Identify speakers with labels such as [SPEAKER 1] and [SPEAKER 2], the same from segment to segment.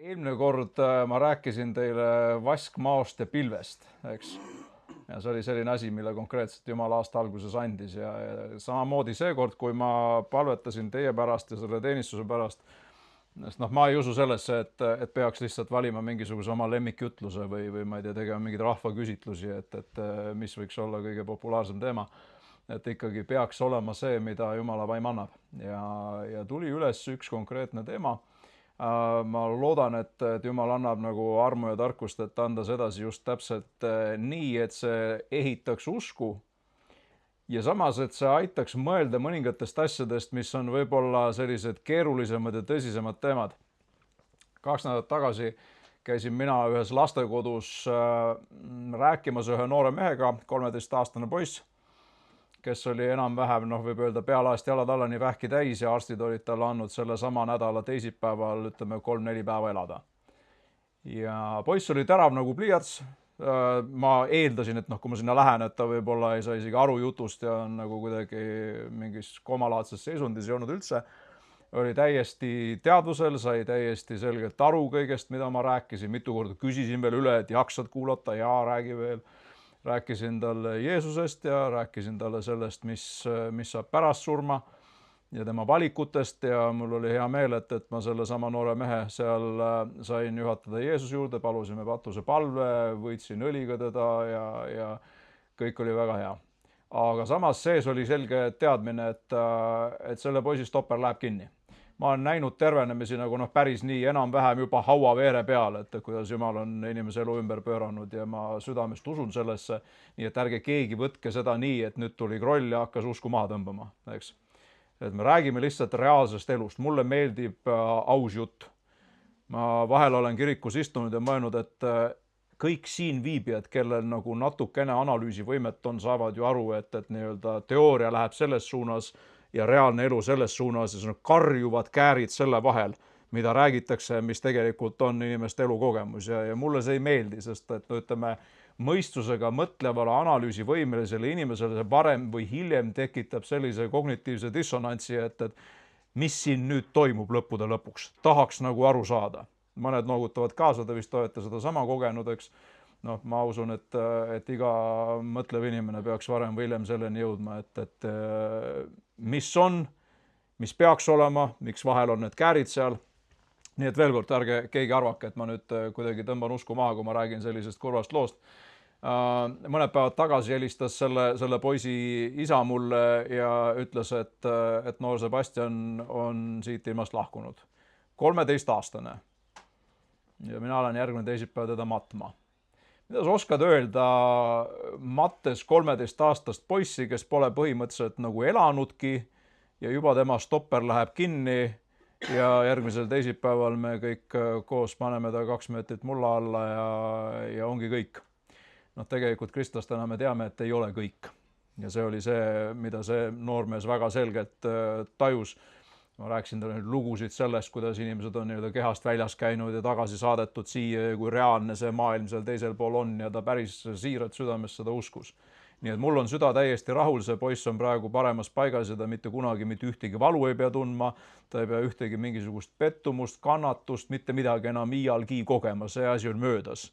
[SPEAKER 1] Eelmine kord ma rääkisin teile vaskmaost ja pilvest, eks. Ja see oli selline asi, mille konkreetselt Jumal aasta alguses andis ja samamoodi seekord, kui ma palvetasin teie pärast ja selle teenistuse pärast, sest ma ei usu sellesse, et peaks lihtsalt valima mingisuguse oma lemmikjutluse või ma ei tea, tegema mingeid rahvaküsitlusi, et mis võiks olla kõige populaarsem teema. Et ikkagi peaks olema see, mida Jumala vaim annab. Ja tuli üles üks konkreetne teema. Ma loodan, et Jumal annab nagu armu ja tarkust, et anda sedasi just täpselt nii, et see ehitaks usku ja samas, et see aitaks mõelda mõningatest asjadest, mis on võib-olla sellised keerulisemad ja tõsisemad teemad. 2 nädalat tagasi käisin mina ühes lastekodus rääkimas ühe noore mehega, 13-aastane poiss, kes oli enam-vähem, võib öelda, pealaast jalad alla nii vähki täis ja arstid olid talle andnud selle sama nädala teisipäeval, ütleme 3-4 päeva elada. Ja poiss oli terav nagu pliiats. Ma eeldasin, et kui ma sinna lähen, et ta võib-olla ei saa isegi aru jutust ja on nagu kuidagi mingis komalaadses seisundis ei olnud üldse. Oli täiesti teadvusel, sai täiesti selgelt aru kõigest, mida ma rääkisin. Mitu korda küsisin veel üle, et jaksad kuulata ja räägi veel. Rääkisin talle Jeesusest ja rääkisin talle sellest, mis saab pärast surma ja tema valikutest ja mul oli hea meel, et ma selle sama noore mehe seal sain juhatada Jeesuse juurde, palusime patuse palve, võitsin õliga teda ja kõik oli väga hea. Aga samas sees oli selge teadmine, et selle poisi stopper läheb kinni. Ma olen näinud tervenemisi nagu päris nii enam-vähem juba hauaveere peal, et kuidas Jumal on inimese elu ümber pööranud ja ma südamest usun sellesse, nii et ärge keegi võtke seda nii, et nüüd tuli kroll ja hakkas usku maha tõmbama, eks. Et me räägime lihtsalt reaalsest elust. Mulle meeldib aus jutt. Ma vahel olen kirikus istunud ja mõelnud, et kõik siin viibijad, kellel nagu natukene analüüsivõimet on, saavad ju aru, et nii-öelda teooria läheb selles suunas ja reaalne elu selles suunas ja see on karjuvad käärid selle vahel, mida räägitakse, mis tegelikult on inimeste elukogemus ja mulle see ei meeldi, sest et ütleme, mõistusega mõtlevale analüüsivõimelisele inimesele see varem või hiljem tekitab sellise kognitiivse dissonantsi, et mis siin nüüd toimub lõppude lõpuks. Tahaks nagu aru saada. Mõned noogutavad kaasa, te vist olete seda sama kogenud, eks. Ma usun, et iga mõtlev inimene peaks varem või hiljem selleni jõudma, et mis on, mis peaks olema, miks vahel on need käärid seal. Nii et veel kord, ärge keegi arvake, et ma nüüd kuidagi tõmban usku maha, kui ma räägin sellisest kurvast loost. Mõned päevad tagasi helistas selle poisi isa mulle ja ütles, et noor Sebastian on siit ilmast lahkunud. 13-aastane. Ja mina olen järgmine teisipäev teda matma. Mida sa oskad öelda mattes 13-aastast poissi, kes pole põhimõtteliselt nagu elanudki ja juba tema stopper läheb kinni ja järgmisel teisipäeval me kõik koos paneme ta 2 meetrit mulla alla ja ongi kõik. Tegelikult kristlastena me teame, et ei ole kõik. Ja see oli see, mida see noormees väga selgelt tajus. Ma rääkisin talle lugusid sellest, kuidas inimesed on kehast väljas käinud ja tagasi saadetud siia, kui reaalne see maailm seal teisel pool on ja ta päris siiralt südames seda uskus. Nii et mul on süda täiesti rahul, see poiss on praegu paremas paigas ja ta mitte kunagi mitte ühtegi valu ei pea tundma, ta ei pea ühtegi mingisugust pettumust, kannatust, mitte midagi enam iialgi kogema, see asi on möödas.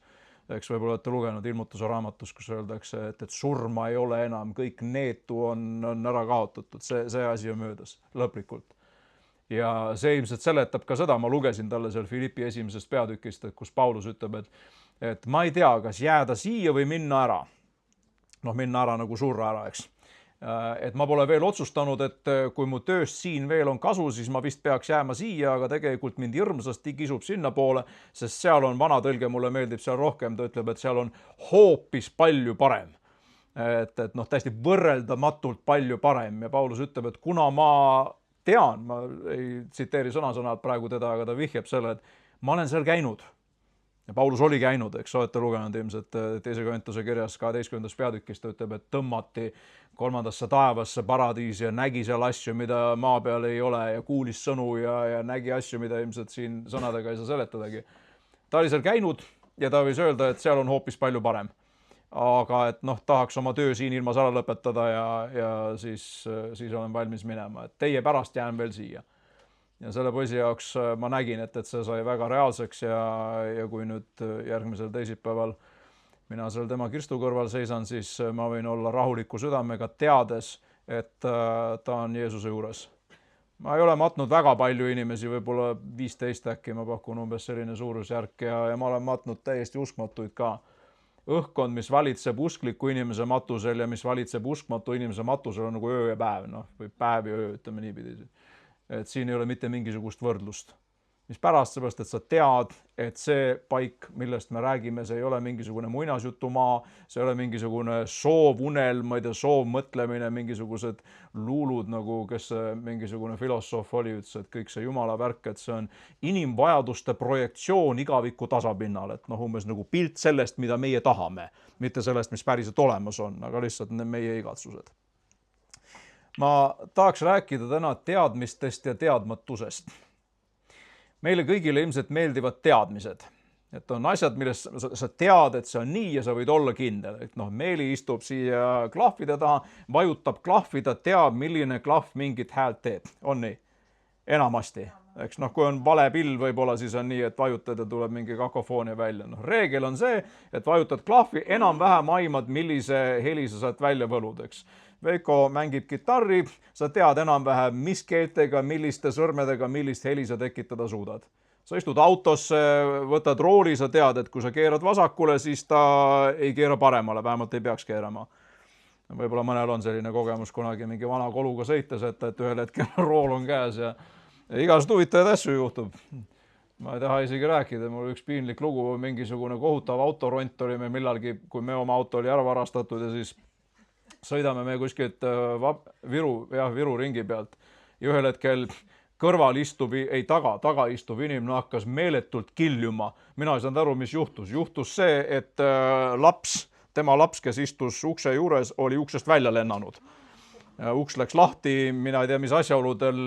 [SPEAKER 1] Eks võib-olla olete lugenud Ilmutuse raamatus, kus öeldakse, et surma ei ole enam, kõik neetu on ära kaotatud, see asi on möödas lõplikult. Ja see ilmselt seletab ka seda, ma lugesin talle seal Filippi 1. peatükist, kus Paulus ütleb, et ma ei tea, kas jääda siia või minna ära. Minna ära nagu surra ära, eks. Et ma pole veel otsustanud, et kui mu tööst siin veel on kasu, siis ma vist peaks jääma siia, aga tegelikult mind hirmsasti kisub sinna poole, sest seal on vana tõlge, mulle meeldib seal rohkem, ta ütleb, et seal on hoopis palju parem. Et täiesti võrreldamatult palju parem ja Paulus ütleb, et kuna ma tean, ma ei tsiteeri sõna-sõnalt praegu teda, aga ta vihjab selle, et ma olen seal käinud. Ja Paulus oli käinud, eks olete lugenud ilmselt 2. Korintuse kirjas 12. peatükist, ta ütleb, et tõmmati 3. taevasse paradiisi ja nägi seal asju, mida maa peal ei ole ja kuulis sõnu ja nägi asju, mida ilmselt siin sõnadega ei saa seletadagi. Ta oli seal käinud ja ta võis öelda, et seal on hoopis palju parem. Aga et tahaks oma töö siin ilmas ära lõpetada ja siis olen valmis minema. Et teie pärast jään veel siia. ja selle poisi jaoks ma nägin, et see sai väga reaalseks ja kui nüüd järgmisel teisipäeval mina seal tema kirstu kõrval seisan, siis ma võin olla rahuliku südamega, teades, et ta on Jeesuse juures. Ma ei ole matnud väga palju inimesi, võib-olla 15 äkki, ma pakun umbes selline suurusjärk ja ma olen matnud täiesti uskmatuid ka. Õhkkond, mis valitseb uskliku inimese matusel ja mis valitseb uskmatu inimese matusel, on nagu öö ja päev, või päev ja öö, ütleme niipidi. Et siin ei ole mitte mingisugust võrdlust. Mis pärast, seepärast, et sa tead, et see paik, millest me räägime, see ei ole mingisugune muinasjutumaa, see ei ole mingisugune soovunelm, ma ei tea, soovmõtlemine, mingisugused luulud, nagu kes mingisugune filosoof oli, ütles, et kõik see jumala värk, et see on inimvajaduste projektsioon igaviku tasapinnal, et umbes nagu pilt sellest, mida meie tahame, mitte sellest, mis päriselt olemas on, aga lihtsalt meie igatsused. Ma tahaks rääkida täna teadmistest ja teadmatusest. Meile kõigile ilmselt meeldivad teadmised, et on asjad, millest sa tead, et see on nii ja sa võid olla kindel, et Meeli istub siia klahvide taha, vajutab klahvi, ta teab, milline klahv mingit häält teeb, on nii? Enamasti, eks kui on vale pill, võib-olla siis on nii, et vajutad ja tuleb mingi kakofoonia välja. Reegel on see, et vajutad klahvi, enam-vähem aimad, millise heli sa saad välja võlud, eks. Veiko mängib kitarri, sa tead enam-vähem, mis keeltega, milliste sõrmedega, millist heli sa tekitada suudad. Sa istud autosse, võtad rooli, sa tead, et kui sa keerad vasakule, siis ta ei keera paremale, vähemalt ei peaks keerama. Võib-olla mõnel on selline kogemus kunagi mingi vana koluga sõites, et ühel hetkel rool on käes ja igast huvitajaid asju juhtub. Ma ei taha isegi rääkida, mul üks piinlik lugu, mingisugune kohutav autoront oli me millalgi, kui me oma auto oli ära varastatud ja siis sõidame me kuskilt Viru ringi pealt ja ühel hetkel kõrval istuv, taga istuv inimene hakkas meeletult kiljuma. Mina ei saanud aru, mis juhtus. Juhtus see, et tema laps, kes istus ukse juures, oli uksest välja lennanud. Uks läks lahti, mina ei tea, mis asjaoludel,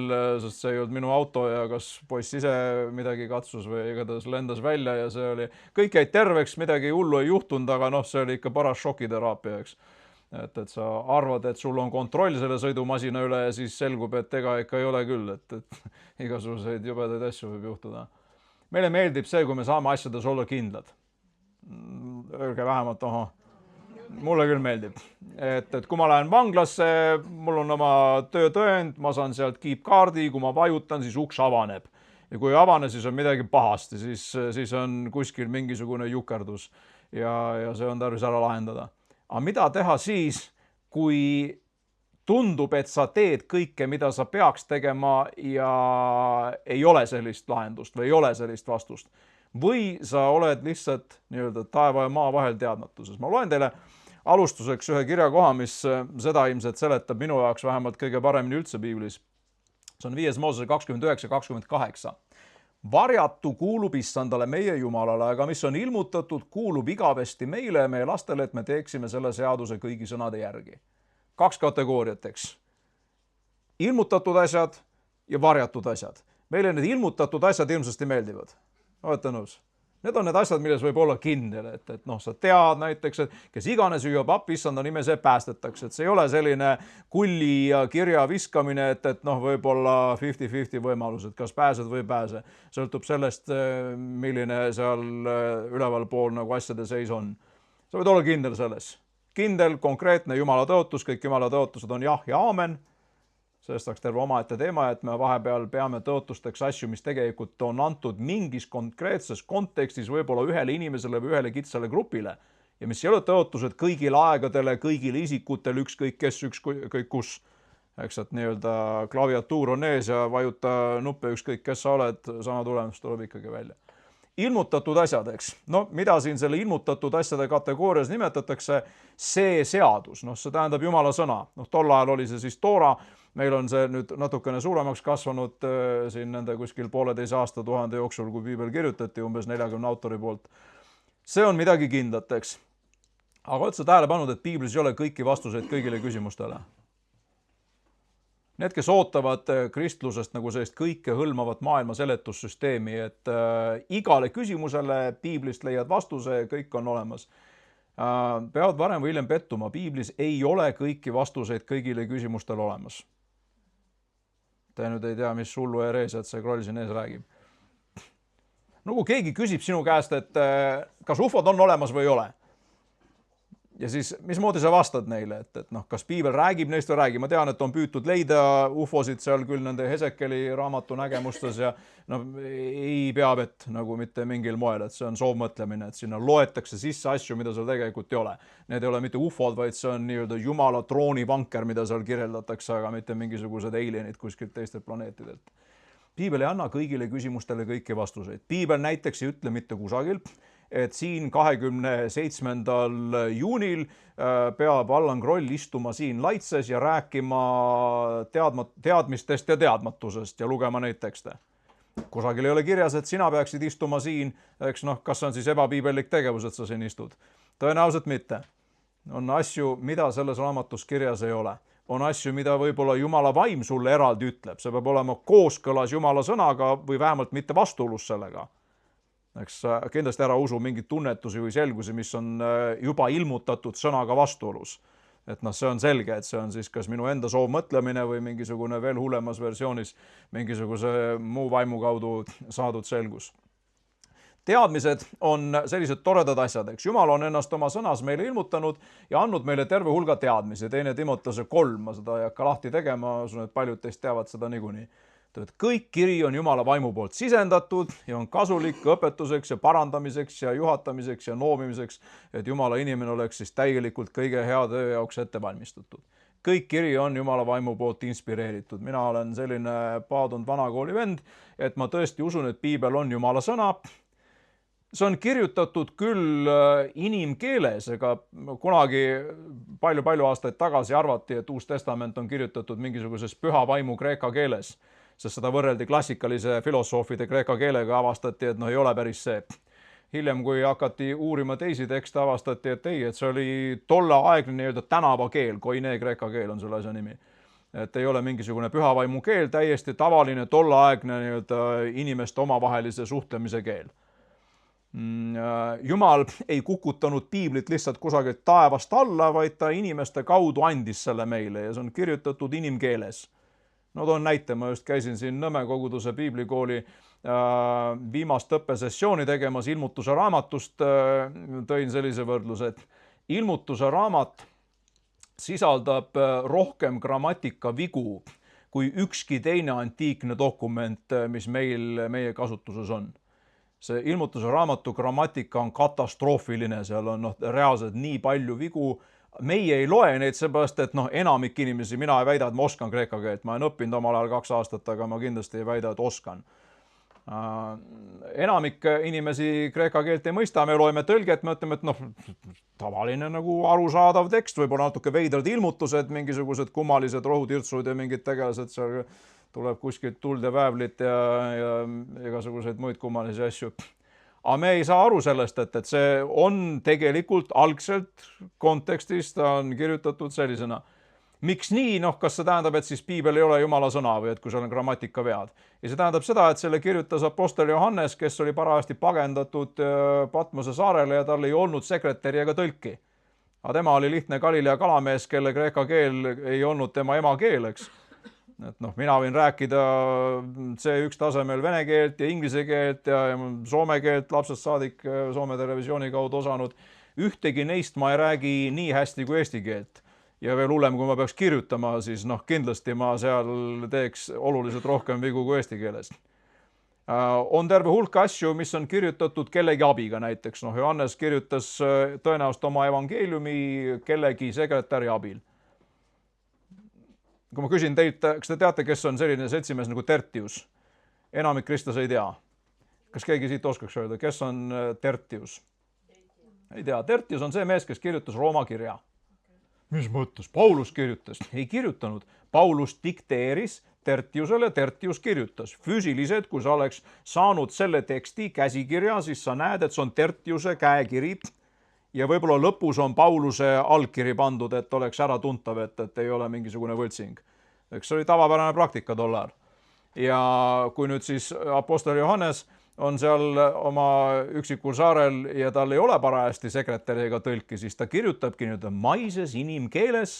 [SPEAKER 1] sest see ei olnud minu auto ja kas poiss ise midagi katsus või igatahes lendas välja ja see oli, kõik jäid terveks, midagi hullu ei juhtunud, aga see oli ikka paras šokiteraapia, eks. Et sa arvad, et sul on kontroll selle sõidumasina üle ja siis selgub, et ega ikka ei ole küll, et igasuguseid jubedaid asju võib juhtuda. Meile meeldib see, kui me saame asjades olla kindlad. Öelge vähemalt, mulle küll meeldib. Et kui ma lähen vanglasse, mul on oma töötõend, ma saan sealt kiipkaardi, kui ma vajutan, siis uks avaneb. Ja kui ei avane, siis on midagi pahasti, siis on kuskil mingisugune jukerdus ja see on tarvis ära lahendada. Aga mida teha siis, kui tundub, et sa teed kõike, mida sa peaks tegema ja ei ole sellist lahendust või ei ole sellist vastust? Või sa oled lihtsalt taeva ja maa vahel teadmatuses? Ma loen teile alustuseks ühe kirjakoha, mis seda ilmselt seletab minu jaoks vähemalt kõige paremini üldse piiblis. See on 5. Moosese 29-28. Varjatu kuulub issandale meie Jumalale, aga mis on ilmutatud, kuulub igavesti meile ja meie lastele, et me teeksime selle seaduse kõigi sõnade järgi. 2 kategooriat, eks. Ilmutatud asjad ja varjatud asjad. Meile need ilmutatud asjad ilmsesti meeldivad. Olete nõus? Need on need asjad, milles võib olla kindel, et sa tead näiteks, et kes iganes hüüab appi issanda nime, see päästetakse. Et see ei ole selline kulli ja kirja viskamine, et võib-olla 50-50 võimalus, et kas pääsed või pääse. Sõltub sellest, milline seal üleval pool nagu asjade seis on. Sa võid olla kindel selles. Kindel, konkreetne jumala tõotus, kõik jumala tõotused on jah ja aamen. Sellest saaks terve omaette teema, et me vahepeal peame tõotusteks asju, mis tegelikult on antud mingis konkreetses kontekstis võib-olla ühele inimesele või ühele kitsale grupile ja mis ei ole tõotused kõigile aegadele, kõigile isikutele, ükskõik kes, ükskõik kus. Eks, et klaviatuur on ees ja vajuta nuppe ükskõik kes sa oled, sama tulemus tuleb ikkagi välja. Ilmutatud asjad, eks. Mida siin selle ilmutatud asjade kategoorias nimetatakse? See seadus, see tähendab Jumala sõna. Tol ajal oli see siis Toora. Meil on see nüüd natukene suuremaks kasvanud siin nende kuskil 1,5 aastatuhande jooksul, kui piibel kirjutati umbes 40 autori poolt. See on midagi kindlat, eks. Aga oled sa tähele pannud, et piiblis ei ole kõiki vastuseid kõigile küsimustele? Need, kes ootavad kristlusest nagu sellist kõike hõlmavat maailma seletussüsteemi, et igale küsimusele piiblist leiad vastuse, kõik on olemas. Peavad varem või hiljem pettuma, piiblis ei ole kõiki vastuseid kõigile küsimustele olemas. Te nüüd ei tea, mis hullu hereesiat see kroll siin ees räägib. No kui keegi küsib sinu käest, et kas ufod on olemas või ei ole, ja siis mismoodi sa vastad neile, et noh, kas piibel räägib neist või räägib? Ma tean, et on püütud leida ufosid seal küll nende Hesekeli raamatu nägemustes ja no ei pea vett nagu mitte mingil moel, et see on soovmõtlemine, et sinna loetakse sisse asju, mida seal tegelikult ei ole. Need ei ole mitte ufod, vaid see on nii-öelda jumala troonivanker, mida seal kirjeldatakse, aga mitte mingisugused alienid kuskilt teistelt planeetidelt. Piibel ei anna kõigile küsimustele kõiki vastuseid. Piibel näiteks ei ütle mitte kusagil, et siin 27. juunil peab Allan Kroll istuma siin laitses ja rääkima teadmistest ja teadmatusest ja lugema neid tekste. Kusagil ei ole kirjas, et sina peaksid istuma siin, eks noh, kas on siis ebapiibellik tegevus, et sa siin istud? Tõenäoliselt mitte. On asju, mida selles raamatus kirjas ei ole. On asju, mida võib-olla Jumala vaim sulle eraldi ütleb. See peab olema kooskõlas Jumala sõnaga või vähemalt mitte vastuolus sellega. Eks kindlasti ära usu mingeid tunnetusi või selgusi, mis on juba ilmutatud sõnaga vastuolus. Et noh, see on selge, et see on siis kas minu enda soovmõtlemine või mingisugune veel hullemas versioonis mingisuguse muu vaimu kaudu saadud selgus. Teadmised on sellised toredad asjad, eks. Jumal on ennast oma sõnas meile ilmutanud ja andnud meile terve hulga teadmisi. 2. Timotese 3, ma seda ei hakka lahti tegema, usun, et paljud teist teavad seda niikuinii. Kõik kiri on Jumala vaimu poolt sisendatud ja on kasulik õpetuseks ja parandamiseks ja juhatamiseks ja noomimiseks, et Jumala inimene oleks siis täielikult kõige hea töö jaoks ette valmistatud. Kõik kiri on Jumala vaimu poolt inspireeritud. Mina olen selline paadunud vanakooli vend, et ma tõesti usun, et piibel on Jumala sõna. See on kirjutatud küll inimkeeles, ega kunagi palju aastaid tagasi arvati, et Uus Testament on kirjutatud mingisuguses püha vaimu kreeka keeles, sest seda võrreldi klassikalise filosoofide kreeka keelega, avastati, et no ei ole päris see. Hiljem, kui hakati uurima teisi tekste, avastati, et ei, et see oli tolleaegne nii-öelda tänavakeel, koine kreeka keel on selle asja nimi. Et ei ole mingisugune püha vaimu keel, täiesti tavaline tolleaegne nii-öelda inimeste omavahelise suhtlemise keel. Jumal ei kukutanud piiblit lihtsalt kusagilt taevast alla, vaid ta inimeste kaudu andis selle meile ja see on kirjutatud inimkeeles. No toon näite, ma just käisin siin Nõmme koguduse piiblikooli viimast õppesessiooni tegemas ilmutuse raamatust, tõin sellise võrdluse, et ilmutuse raamat sisaldab rohkem grammatika vigu kui ükski teine antiikne dokument, mis meie kasutuses on. See ilmutuse raamatu grammatika on katastroofiline, seal on reaalselt nii palju vigu. Meie ei loe neid seepärast, et enamik inimesi, mina ei väida, et ma oskan kreeka keelt. Ma olen õppinud omal ajal 2 aastat, aga ma kindlasti ei väida, et oskan. Enamik inimesi kreeka keelt ei mõista, me loeme tõlget, me ütleme, et tavaline nagu arusaadav tekst, võib-olla natuke veidrad ilmutused, mingisugused kummalised rohutirtsud ja mingid tegelased seal tuleb kuskilt tuld ja väävlit ja igasuguseid muid kummalisi asju. Aga me ei saa aru sellest, et see on tegelikult algselt kontekstis, ta on kirjutatud sellisena. Miks nii? Kas see tähendab, et siis piibel ei ole Jumala sõna või et kui seal on grammatika vead? Ja see tähendab seda, et selle kirjutas apostel Johannes, kes oli parajasti pagendatud Patmose saarele ja tal ei olnud sekretäri ega tõlki. Aga tema oli lihtne Galilea kalamees, kelle kreeka keel ei olnud tema emakeel, eks. Et mina võin rääkida C1 tasemel vene keelt ja inglise keelt ja soome keelt lapsest saadik Soome televisiooni kaudu osanud. Ühtegi neist ma ei räägi nii hästi kui eesti keelt. Ja veel hullem, kui ma peaks kirjutama, siis kindlasti ma seal teeks oluliselt rohkem vigu kui eesti keeles. On terve hulk asju, mis on kirjutatud kellegi abiga näiteks. Johannes kirjutas tõenäoliselt oma evangeeliumi kellegi sekretäri abil. Kui ma küsin teilt, kas te teate, kes on selline seltsimees nagu Tertius? Enamik kristlas ei tea. Kas keegi siit oskaks öelda, kes on Tertius? Ei tea. Tertius on see mees, kes kirjutas Rooma kirja. Mis mõttes? Paulus kirjutas. Ei kirjutanud. Paulus dikteeris Tertiusele, Tertius kirjutas. Füüsiliselt, kui sa oleks saanud selle teksti käsikirja, siis sa näed, et see on Tertiuse käekiri. Ja võib-olla lõpus on Pauluse allkiri pandud, et oleks ära tuntav, et ei ole mingisugune võltsing. Eks see oli tavapärane praktika tol ajal. Ja kui nüüd siis apostel Johannes on seal oma üksikul saarel ja tal ei ole parajasti sekretäri ega tõlki, siis ta kirjutabki nüüd maises inimkeeles,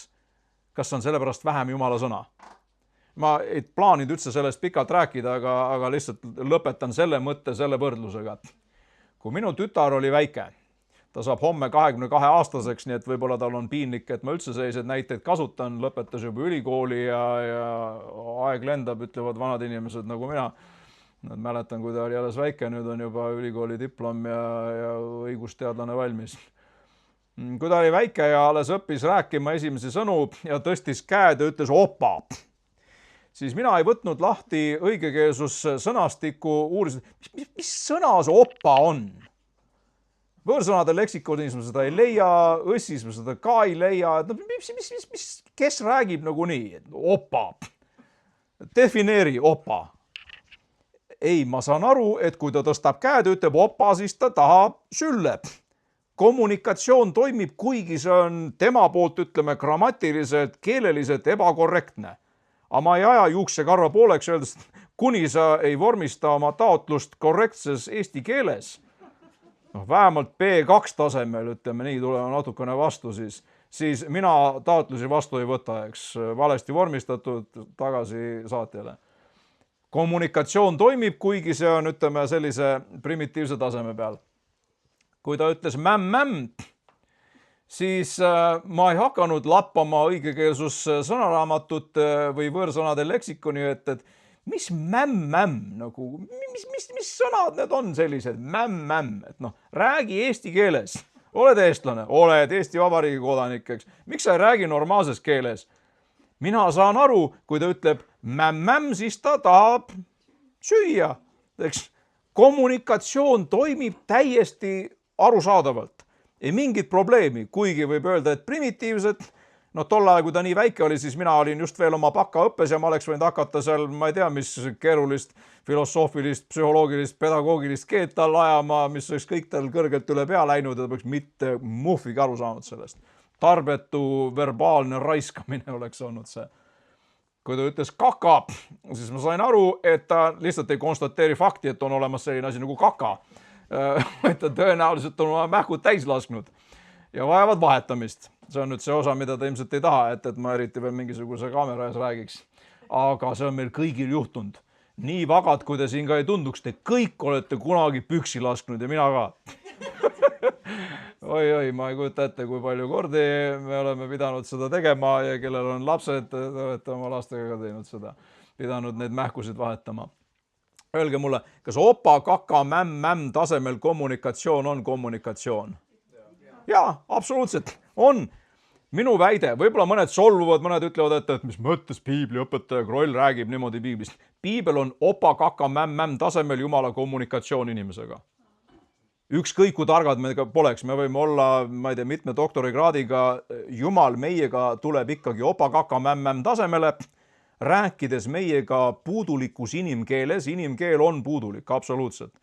[SPEAKER 1] kas on sellepärast vähem Jumala sõna. ma ei plaaninud üldse sellest pikalt rääkida, aga lihtsalt lõpetan selle mõtte selle võrdlusega. Kui minu tütar oli väike, ta saab homme 22-aastaseks, nii et võib-olla tal on piinlik, et ma üldse selliseid näiteid kasutan, lõpetas juba ülikooli ja aeg lendab, ütlevad vanad inimesed nagu mina. Mäletan, kui ta oli alles väike, nüüd on juba ülikooli diplom ja õigusteadlane valmis. Kui ta oli väike ja alles õppis rääkima esimesi sõnu ja tõstis käed ja ütles opa, siis mina ei võtnud lahti õigekeelsus sõnastiku, uurisin, mis sõna see opa on? Võõrsõnade leksikonis ma seda ei leia, õssis ma seda ka ei leia, et kes räägib nagu nii? Opa. Defineeri opa. Ei, ma saan aru, et kui ta tõstab käed ja ütleb opa, siis ta tahab sülle. Kommunikatsioon toimib, kuigi see on tema poolt, ütleme, grammatiliselt, keeleliselt ebakorrektne. Aga ma ei aja juuksekarva pooleks öeldes, kuni sa ei vormista oma taotlust korrektses eesti keeles, vähemalt B2 tasemel, ütleme nii, tuleme natukene vastu, siis mina taotlusi vastu ei võta, eks valesti vormistatud tagasi saatjale. Kommunikatsioon toimib, kuigi see on, ütleme, sellise primitiivse taseme peal. Kui ta ütles mämm, siis ma ei hakanud lappama õigekeelsus sõnaraamatut või võõrsõnade leksikoni, et mis mämm, nagu, mis sõnad need on sellised, mämm, et räägi eesti keeles, oled eestlane, oled Eesti Vabariigi kodanik, eks, miks sa ei räägi normaalses keeles? Mina saan aru, kui ta ütleb mämm, siis ta tahab süüa, eks, kommunikatsioon toimib täiesti arusaadavalt. Ei mingit probleemi, kuigi võib öelda, et primitiivsed, tol ajal, kui ta nii väike oli, siis mina olin just veel oma bakaõppes ja ma oleks võinud hakata seal, ma ei tea, mis keerulist, filosoofilist, psühholoogilist, pedagoogilist keelt tal ajama, mis oleks kõik tal kõrgelt üle pea läinud ja ta peaks mitte muhvigi aru saanud sellest. Tarbetu verbaalne raiskamine oleks olnud see. Kui ta ütles kaka, siis ma sain aru, et ta lihtsalt ei konstateeri fakti, et on olemas selline asi nagu kaka. Et ta tõenäoliselt on oma mähkud täis lasknud ja vajavad vahetamist. See on nüüd see osa, mida ta ilmselt ei taha, et ma eriti veel mingisuguse kaamera ees räägiks. Aga see on meil kõigil juhtunud. Nii vagad, kui te siin ka ei tunduks, te kõik olete kunagi püksi lasknud ja mina ka. Oi, ma ei kujuta ette, kui palju kordi me oleme pidanud seda tegema ja kellel on lapsed, te olete oma lastega ka teinud seda, pidanud neid mähkusid vahetama. Öelge mulle, kas opa, kaka, mämm tasemel kommunikatsioon on kommunikatsioon? Jaa, absoluutselt on. Minu väide, võib-olla mõned solvuvad, mõned ütlevad, et mis mõttes piibliõpetaja Kroll räägib niimoodi piiblist. Piibel on opa, kaka, mämm tasemel jumala kommunikatsioon inimesega. Ükskõik kui targad me poleks, me võime olla, ma ei tea, mitme doktorikraadiga, jumal meiega tuleb ikkagi opa, kaka, mämm tasemele, rääkides meiega puudulikus inimkeeles, inimkeel on puudulik, absoluutselt.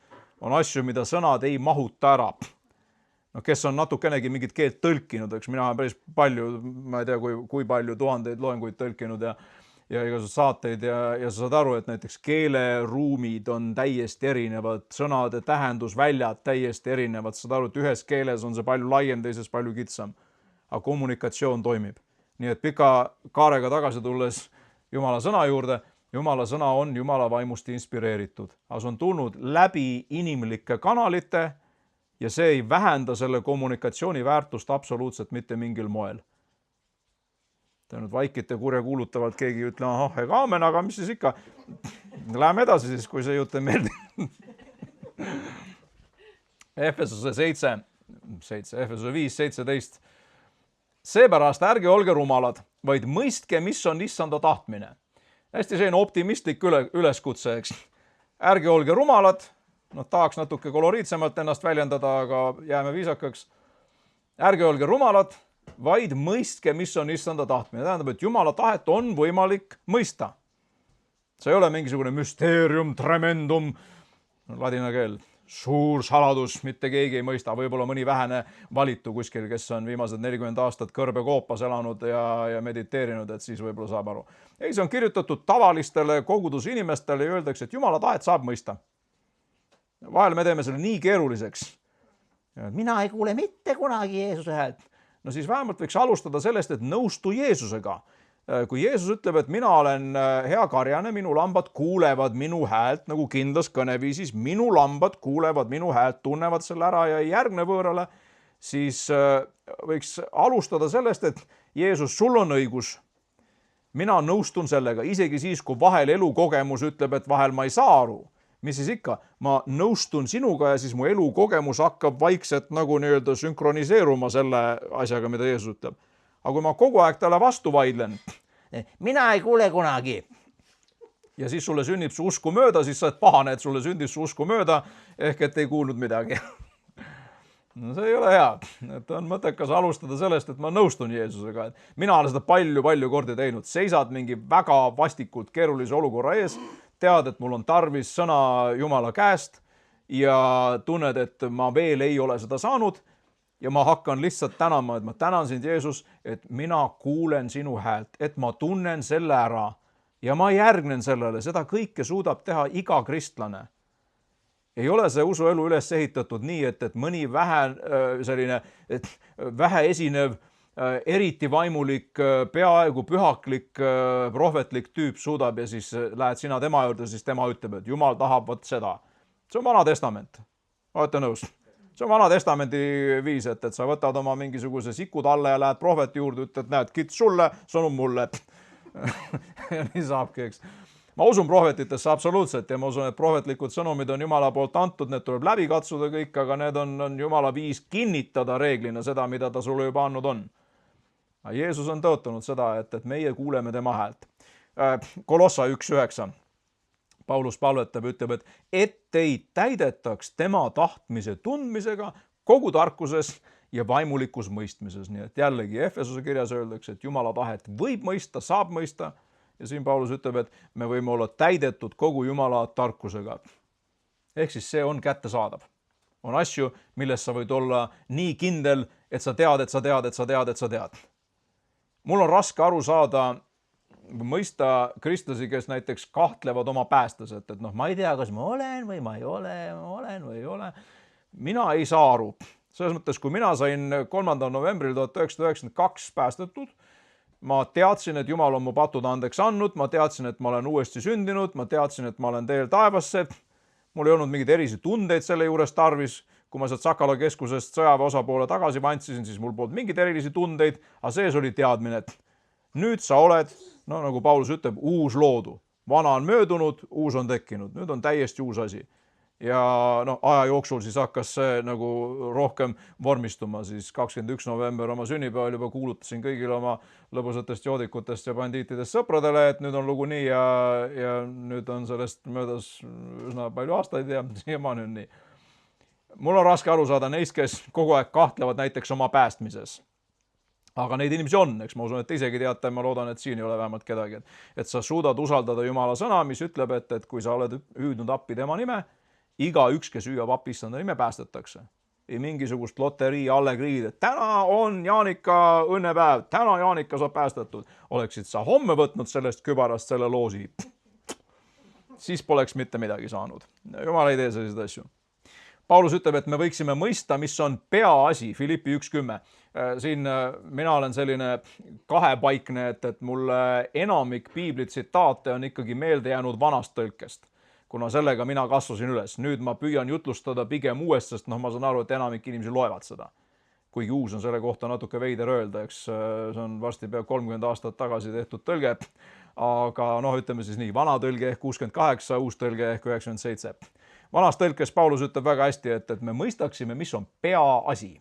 [SPEAKER 1] On asju, mida sõnad ei mahuta ära. Kes on natukenegi mingit keelt tõlkinud, eks mina olen päris palju, ma ei tea, kui palju tuhandeid loenguid tõlkinud ja igasugused saateid ja sa saad aru, et näiteks keeleruumid on täiesti erinevad, sõnade tähendusväljad täiesti erinevad, saad aru, et ühes keeles on see palju laiem, teises palju kitsam. Aga kommunikatsioon toimib. Nii et pika kaarega tagasi tulles Jumala sõna juurde, Jumala sõna on Jumala vaimust inspireeritud. Aga see on tulnud läbi inimlike kanalite ja see ei vähenda selle kommunikatsiooni väärtust absoluutselt mitte mingil moel. Te nüüd vaikite kurjakuulutavalt, keegi ütle, ega aamen, aga mis siis ikka? Läheme edasi siis, kui see jutt ei meeldi. Efesuse 5:17. Seepärast ärge olge rumalad, vaid mõistke, mis on issanda tahtmine. Hästi selline optimistlik üleskutse, eks. Ärge olge rumalad, tahaks natuke koloriitsemalt ennast väljendada, aga jääme viisakaks. Ärge olge rumalad, vaid mõistke, mis on issanda tahtmine. Tähendab, et Jumala tahet on võimalik mõista. See ei ole mingisugune müsteerium, tremendum, ladina keel, suur saladus, mitte keegi ei mõista. Võib-olla mõni vähene valitu kuskil, kes on viimased 40 aastat kõrbekoopas elanud ja mediteerinud, et siis võib-olla saab aru. Ei, see on kirjutatud tavalistele kogudusinimestele ja öeldakse, et Jumala tahet saab mõista. Vahel me teeme selle nii keeruliseks. Mina ei kuule mitte kunagi Jeesuse häält. No siis vähemalt võiks alustada sellest, et nõustu Jeesusega. kui Jeesus ütleb, et mina olen hea karjane, minu lambad kuulevad minu häält nagu kindlas kõneviisis, minu lambad kuulevad minu häält, tunnevad selle ära ja ei järgne võõrale, siis võiks alustada sellest, et Jeesus, sul on õigus. Mina nõustun sellega, isegi siis, kui vahel elukogemus ütleb, et vahel ma ei saa aru. Mis siis ikka? Ma nõustun sinuga ja siis mu elukogemus hakkab vaikselt nagu nii-öelda sünkroniseeruma selle asjaga, mida Jeesus ütleb. Aga kui ma kogu aeg talle vastu vaidlen, mina ei kuule kunagi. Ja siis sulle sünnib su usku mööda, siis sa oled pahane, et sulle sündis su usku mööda, ehk et ei kuulnud midagi. No see ei ole hea, et on mõttekas alustada sellest, et ma nõustun Jeesusega, et mina olen seda palju kordi teinud, seisad mingi väga vastikult keerulise olukorra ees, tead, et mul on tarvis sõna Jumala käest ja tunned, et ma veel ei ole seda saanud ja ma hakkan lihtsalt tänama, et ma tänan sind, Jeesus, et mina kuulen sinu häält, et ma tunnen selle ära ja ma järgnen sellele, seda kõike suudab teha iga kristlane. Ei ole see usuelu üles ehitatud nii, et mõni vähe esinev, eriti vaimulik, peaaegu pühaklik, prohvetlik tüüp suudab ja siis lähed sina tema juurde, siis tema ütleb, et Jumal tahab võt seda. See on Vana Testament. Olete nõus? See on Vana Testamendi viis, et sa võtad oma mingisuguse sikutalle ja lähed prohveti juurde, ütled, näed, kits sulle, sõnum mulle. Ja nii saabki, eks. Ma usun prohvetitesse absoluutselt ja ma usun, et prohvetlikud sõnumid on Jumala poolt antud, need tuleb läbi katsuda kõik, aga need on Jumala viis kinnitada reeglina seda, mida ta sulle juba andnud on. Jeesus on tõotanud seda, et meie kuuleme tema häält. Kolossa 1.9. Paulus palvetab, ütleb, et teid täidetaks tema tahtmise tundmisega kogu tarkuses ja vaimulikus mõistmises. Nii et jällegi Efesuse kirjas öeldakse, et Jumala tahet võib mõista, saab mõista. Ja siin Paulus ütleb, et me võime olla täidetud kogu Jumala tarkusega. Ehk siis see on kättesaadav. On asju, milles sa võid olla nii kindel, et sa tead, et sa tead, et sa tead, et sa tead. Mul on raske aru saada, mõista kristlasi, kes näiteks kahtlevad oma päästes, et ma ei tea, kas ma olen või ma ei ole, ma olen või ei ole. Mina ei saa aru. Selles mõttes, kui mina sain 3. novembril 1992 päästetud, ma teadsin, et Jumal on mu patud andeks andnud, ma teadsin, et ma olen uuesti sündinud, ma teadsin, et ma olen teel taevasse. Mul ei olnud mingeid erisi tundeid selle juures tarvis. Kui ma sealt Sakala keskusest sõjaväe osapoole tagasi pantsisin, siis mul polnud mingeid erilisi tundeid, aga sees oli teadmine, et nüüd sa oled, nagu Paulus ütleb, uus loodu. Vana on möödunud, uus on tekkinud. Nüüd on täiesti uus asi. Ja aja jooksul siis hakkas see nagu rohkem vormistuma, siis 21. november oma sünnipäeval juba kuulutasin kõigile oma lõbusatest joodikutest ja bandiitidest sõpradele, et nüüd on lugu nii ja nüüd on sellest möödas üsna palju aastaid ja siiamaani on nii. Mul on raske aru saada neist, kes kogu aeg kahtlevad näiteks oma päästmises. Aga neid inimesi on, eks ma usun, et te isegi teate, ma loodan, et siin ei ole vähemalt kedagi, et sa suudad usaldada Jumala sõna, mis ütleb, et kui sa oled hüüdnud appi tema nime, iga üks, kes hüüab appi issanda nime, päästetakse. Ei mingisugust loterii allegriid, et täna on Jaanika õnnepäev, täna Jaanika saab päästetud. Oleksid sa homme võtnud sellest kübarast selle loosi, siis poleks mitte midagi saanud. Jumal ei tee selliseid asju. Paulus ütleb, et me võiksime mõista, mis on peaasi, Filippi 1.10. Siin mina olen selline kahepaikne, et mulle enamik piibli tsitaate on ikkagi meelde jäänud vanast tõlkest. Kuna sellega mina kasvasin üles. Nüüd ma püüan jutlustada pigem uuest, sest ma saan aru, et enamik inimesi loevad seda. Kuigi uus on selle kohta natuke veider öelda, eks see on varsti pea 30 aastat tagasi tehtud tõlge. Aga ütleme siis nii, vana tõlge ehk 68, uus tõlge ehk 97. Vanas tõlkes Paulus ütleb väga hästi, et me mõistaksime, mis on peaasi.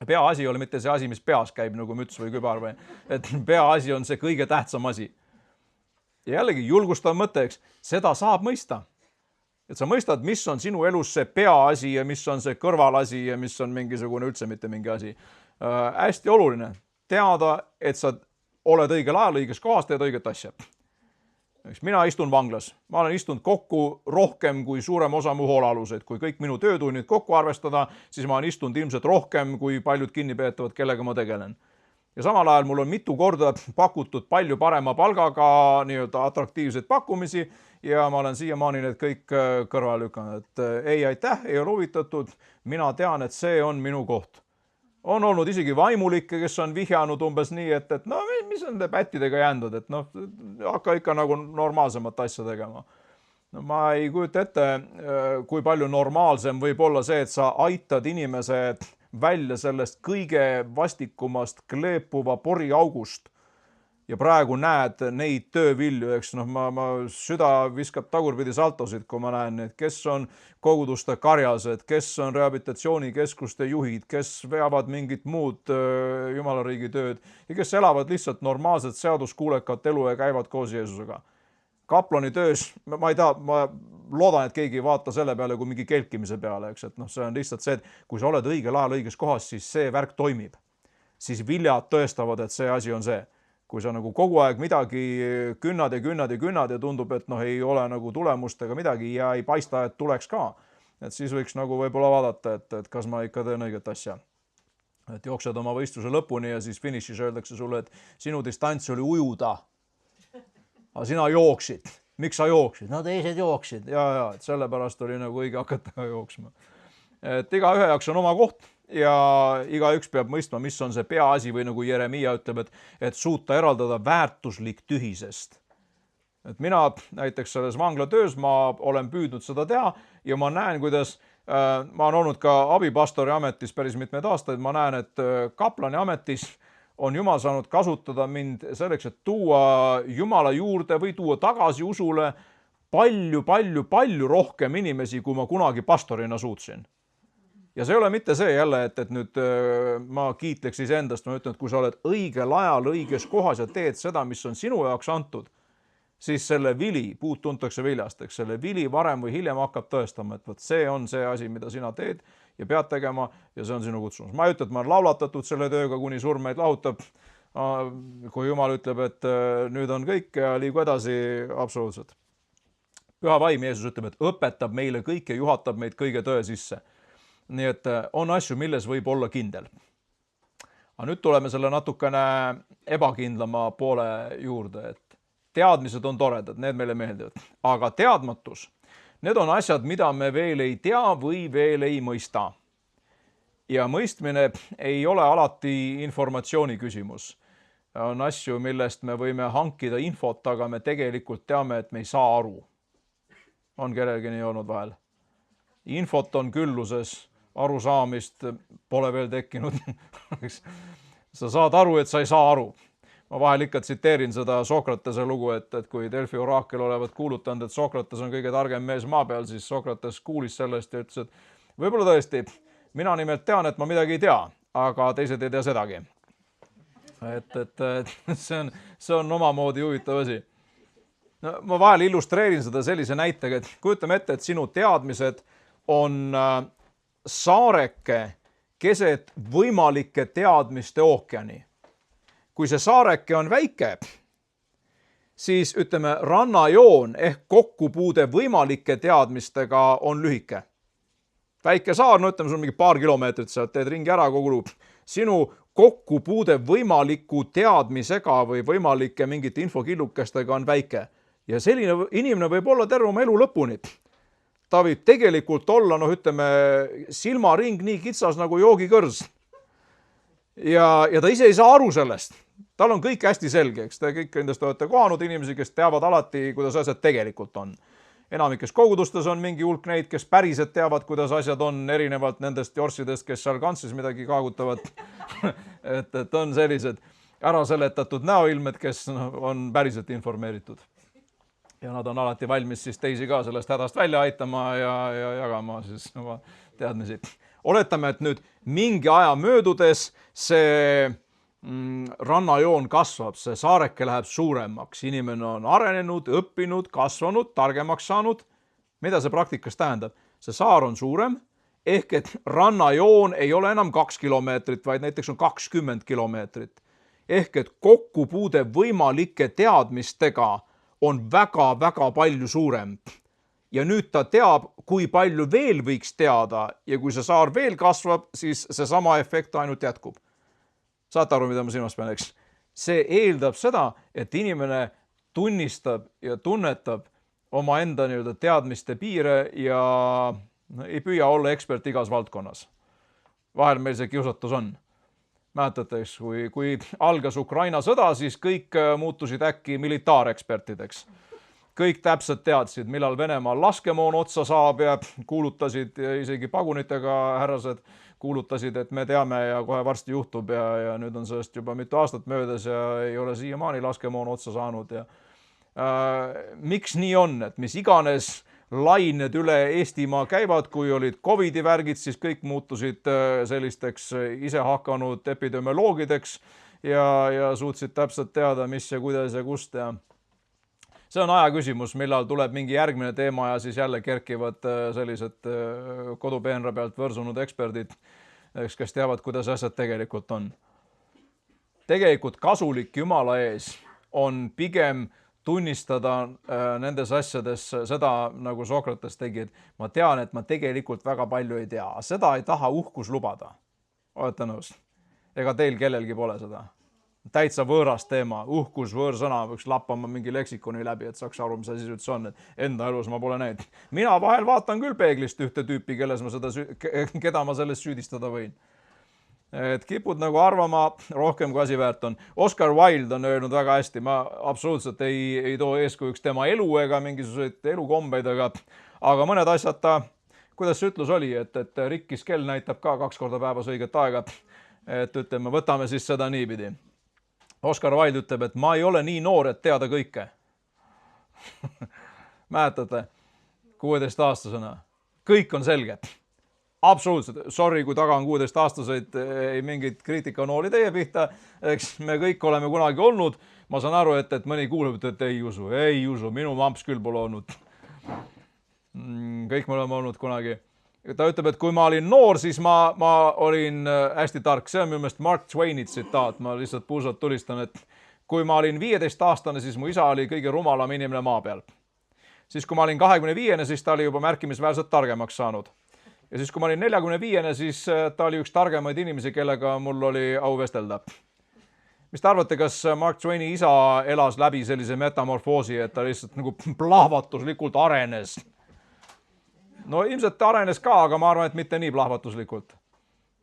[SPEAKER 1] Peaasi ei ole mitte see asi, mis peas käib nagu müts või kübar, või et peaasi on see kõige tähtsam asi. Ja jällegi julgustav mõte, eks, seda saab mõista. Et sa mõistad, mis on sinu elus see peaasi ja mis on see kõrvalasi ja mis on mingisugune üldse mitte mingi asi. Hästi oluline teada, et sa oled õigel ajal õiges kohas, teed õiget asja. Mina istun vanglas. Ma olen istunud kokku rohkem kui suurem osa mu hoolealuseid. Kui kõik minu töötunnid kokku arvestada, siis ma olen istunud ilmselt rohkem kui paljud kinnipeetavad, kellega ma tegelen. Ja samal ajal mul on mitu korda pakutud palju parema palgaga nii-öelda atraktiivseid pakkumisi ja ma olen siiamaani need kõik kõrvale lükanud. Et ei aitäh, ei ole huvitatud. Mina tean, et see on minu koht. On olnud isegi vaimulikke, kes on vihjanud umbes nii, et no mis on nende pättidega jändud, et noh, hakka ikka nagu normaalsemat asja tegema. No ma ei kujuta ette, kui palju normaalsem võib olla see, et sa aitad inimesed välja sellest kõige vastikumast kleepuva poriaugust ja praegu näed neid töövilju, eks noh, ma süda viskab tagurpidi saltosid, kui ma näen neid, kes on koguduste karjased, kes on rehabilitatsioonikeskuste juhid, kes veavad mingit muud jumalariigi tööd ja kes elavad lihtsalt normaalset seaduskuulekat elu ja käivad koos Jeesusega. Kaplani töös, ma ei taha, ma loodan, et keegi ei vaata selle peale kui mingi kelkimise peale, eks, et noh, see on lihtsalt see, et kui sa oled õigel ajal õiges kohas, siis see värk toimib. Siis viljad tõestavad, et see asi on see. Kui sa nagu kogu aeg midagi künnad ja tundub, et noh, ei ole nagu tulemust ega midagi ja ei paista, et tuleks ka. Et siis võiks nagu võib-olla vaadata, et kas ma ikka teen õiget asja. Et jooksed oma võistluse lõpuni ja siis finišis öeldakse sulle, et sinu distants oli ujuda. Aga sina jooksid. Miks sa jooksid? No teised jooksid. Ja, et sellepärast oli nagu õige hakata jooksma. Et igaühe jaoks on oma koht. Ja igaüks peab mõistma, mis on see peaasi või nagu Jeremia ütleb, et suuta eraldada väärtuslik tühisest. Et mina näiteks selles vanglatöös ma olen püüdnud seda teha ja ma näen, kuidas ma olen olnud ka abipastori ametis päris mitmeid aastaid. Ma näen, et kaplani ametis on Jumal saanud kasutada mind selleks, et tuua Jumala juurde või tuua tagasi usule palju rohkem inimesi, kui ma kunagi pastorina suutsin. Ja see ei ole mitte see jälle, et nüüd ma kiitleks iseendast, ma ütlen, et kui sa oled õigel ajal õiges kohas ja teed seda, mis on sinu jaoks antud, siis selle vili, puud tuntakse viljast, eks selle vili varem või hiljem hakkab tõestama, et võt see on see asi, mida sina teed ja pead tegema ja see on sinu kutsumus. Ma ei ütle, et ma olen laulatatud selle tööga, kuni surm meid lahutab. Kui Jumal ütleb, et nüüd on kõik ja liigu edasi, absoluutselt. Püha vaim Jeesus ütleb, et õpetab meile kõik ja juhatab meid kõige tõe sisse. Nii et on asju, milles võib olla kindel. Aga nüüd tuleme selle natukene ebakindlama poole juurde, et teadmised on toredad, need meile meeldivad. Aga teadmatus, need on asjad, mida me veel ei tea või veel ei mõista. Ja mõistmine ei ole alati informatsiooni küsimus. On asju, millest me võime hankida infot, aga me tegelikult teame, et me ei saa aru. On kellelgi nii olnud vahel. Infot on külluses. Arusaamist pole veel tekkinud. Sa saad aru, et sa ei saa aru. Ma vahel ikka tsiteerin seda Sokratese lugu, et kui Delfi oraakel olevat kuulutanud, et Sokrates on kõige targem mees maa peal, siis Sokrates kuulis sellest ja ütles, et võib-olla tõesti, mina nimelt tean, et ma midagi ei tea, aga teised ei tea sedagi. Et see on omamoodi huvitav asi. No, ma vahel illustreerin seda sellise näitega, et kujutame ette, et sinu teadmised on saareke keset võimalike teadmiste ookeani. Kui see saareke on väike, siis ütleme rannajoon ehk kokkupuude võimalike teadmistega on lühike. Väike saar, no ütleme, sul on mingi paar kilomeetrit sealt, teed ringi ära kogu luub. Sinu kokkupuude võimaliku teadmisega või võimalike mingite infokillukestega on väike. Ja selline inimene võib olla terve oma elu lõpuni. Ta võib tegelikult olla, noh ütleme, silmaring nii kitsas nagu joogikõrs. Ja ta ise ei saa aru sellest. Tal on kõik hästi selge, eks te kõik endast olete kohanud inimesi, kes teavad alati, kuidas asjad tegelikult on. Enamikes kogudustes on mingi hulk neid, kes päriselt teavad, kuidas asjad on erinevalt nendest jorssidest, kes seal kantsis midagi kaagutavad. et on sellised äraseletatud näoilmed, kes on päriselt informeeritud. Ja nad on alati valmis siis teisi ka sellest hädast välja aitama ja jagama siis oma teadmisi. Oletame, et nüüd mingi aja möödudes see rannajoon kasvab, see saareke läheb suuremaks. Inimene on arenenud, õppinud, kasvanud, targemaks saanud. Mida see praktikas tähendab? See saar on suurem, ehk et rannajoon ei ole enam 2 kilomeetrit, vaid näiteks on 20 kilomeetrit. Ehk et kokkupuude võimalike teadmistega on väga palju suurem. Ja nüüd ta teab, kui palju veel võiks teada ja kui see saar veel kasvab, siis see sama efekt ainult jätkub. Saate aru, mida ma silmas pean, eks? See eeldab seda, et inimene tunnistab ja tunnetab oma enda teadmiste piire ja ei püüa olla ekspert igas valdkonnas. Vahel meil see kiusatus on. Mäletate, kui algas Ukraina sõda, siis kõik muutusid äkki militaarekspertideks. Kõik täpselt teadsid, millal Venemaal laskemoon otsa saab ja kuulutasid, isegi pagunitega härrased kuulutasid, et me teame ja kohe varsti juhtub ja nüüd on sellest juba mitu aastat möödas ja ei ole siiamaani laskemoon otsa saanud. Ja miks nii on, et mis iganes lained üle Eestimaa käivad, kui olid Covidi värgid, siis kõik muutusid sellisteks isehakanud epidemioloogideks ja suutsid täpselt teada, mis ja kuidas ja kust ja see on aja küsimus, millal tuleb mingi järgmine teema ja siis jälle kerkivad sellised kodupeenra pealt võrsunud eksperdid, kes teavad, kuidas asjad tegelikult on. Tegelikult kasulik Jumala ees on pigem tunnistada nendes asjades seda, nagu Sokrates tegi, et ma tean, et ma tegelikult väga palju ei tea. Seda ei taha uhkus lubada. Olete nõus? Ega teil kellelgi pole seda. Täitsa võõras teema, uhkus, võõrsõna, võiks lappama mingi leksikoni läbi, et saaks aru, mis asi üldse on, et enda elus ma pole näinud. Mina vahel vaatan küll peeglist ühte tüüpi, keda ma sellest süüdistada võin. Et kipud nagu arvama rohkem, kui asi väärt on. Oscar Wilde on öelnud väga hästi, ma absoluutselt ei too eeskujuks tema elu ega mingisuguseid elukombeid, aga mõned asjad ta, kuidas see ütlus oli, et rikkis kell näitab ka 2 korda päevas õiget aega, et ütleme, võtame siis seda niipidi. Oscar Wilde ütleb, et ma ei ole nii noor, et teada kõike. Mäletate, 16-aastasena. Kõik on selge. Absoluutselt. Sorry, kui taga on 16-aastaseid, ei mingit kriitikanooli teie pihta. Eks me kõik oleme kunagi olnud. Ma saan aru, et mõni kuuleb, et ei usu. Minu mamps küll pole olnud. Kõik me oleme olnud kunagi. Ta ütleb, et kui ma olin noor, siis ma olin hästi tark. See on minu meelest Mark Twaini tsitaat. Ma lihtsalt puusalt tulistan, et kui ma olin 15-aastane, siis mu isa oli kõige rumalam inimene maa peal. Siis kui ma olin 25-ne, siis ta oli juba märkimisväärselt targemaks saanud. Ja siis kui ma olin 45-ne, siis ta oli üks targemaid inimesi, kellega mul oli au vestelda. Mis te arvate, kas Mark Twaini isa elas läbi sellise metamorfoosi, et ta lihtsalt nagu plahvatuslikult arenes? No ilmselt ta arenes ka, aga ma arvan, et mitte nii plahvatuslikult.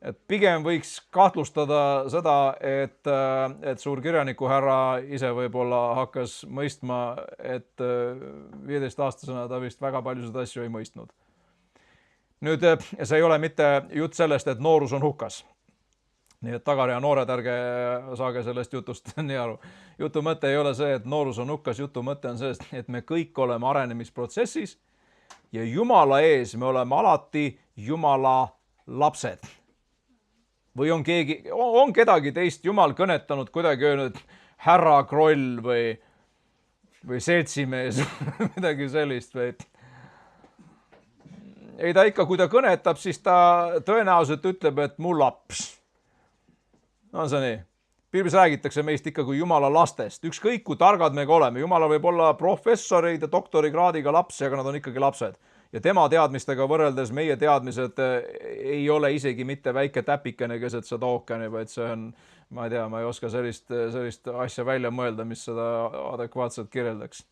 [SPEAKER 1] Et pigem võiks kahtlustada seda, et suur kirjaniku härra ise võib-olla hakkas mõistma, et 15-aastasena ta vist väga paljusid asju ei mõistnud. Nüüd see ei ole mitte jutt sellest, et noorus on hukas. Nii et tagarea noored, ärge saage sellest jutust nii aru. Jutu mõte ei ole see, et noorus on hukas, jutu mõte on see, et me kõik oleme arenemisprotsessis ja Jumala ees me oleme alati Jumala lapsed. Või on kedagi teist Jumal kõnetanud, kuidagi öelnud härra Kroll või seltsimees, midagi sellist või ei ta ikka, kui ta kõnetab, siis ta tõenäoliselt ütleb, et mu laps. No on see nii. Piiblis räägitakse meist ikka kui Jumala lastest. Ükskõik kui targad me ka oleme. Jumala võib olla professoreid ja doktorikraadiga lapsi, aga nad on ikkagi lapsed. Ja tema teadmistega võrreldes meie teadmised ei ole isegi mitte väike täpikene keset seda ookeani, vaid see on, ma ei tea, ma ei oska sellist asja välja mõelda, mis seda adekvaatselt kirjeldaks.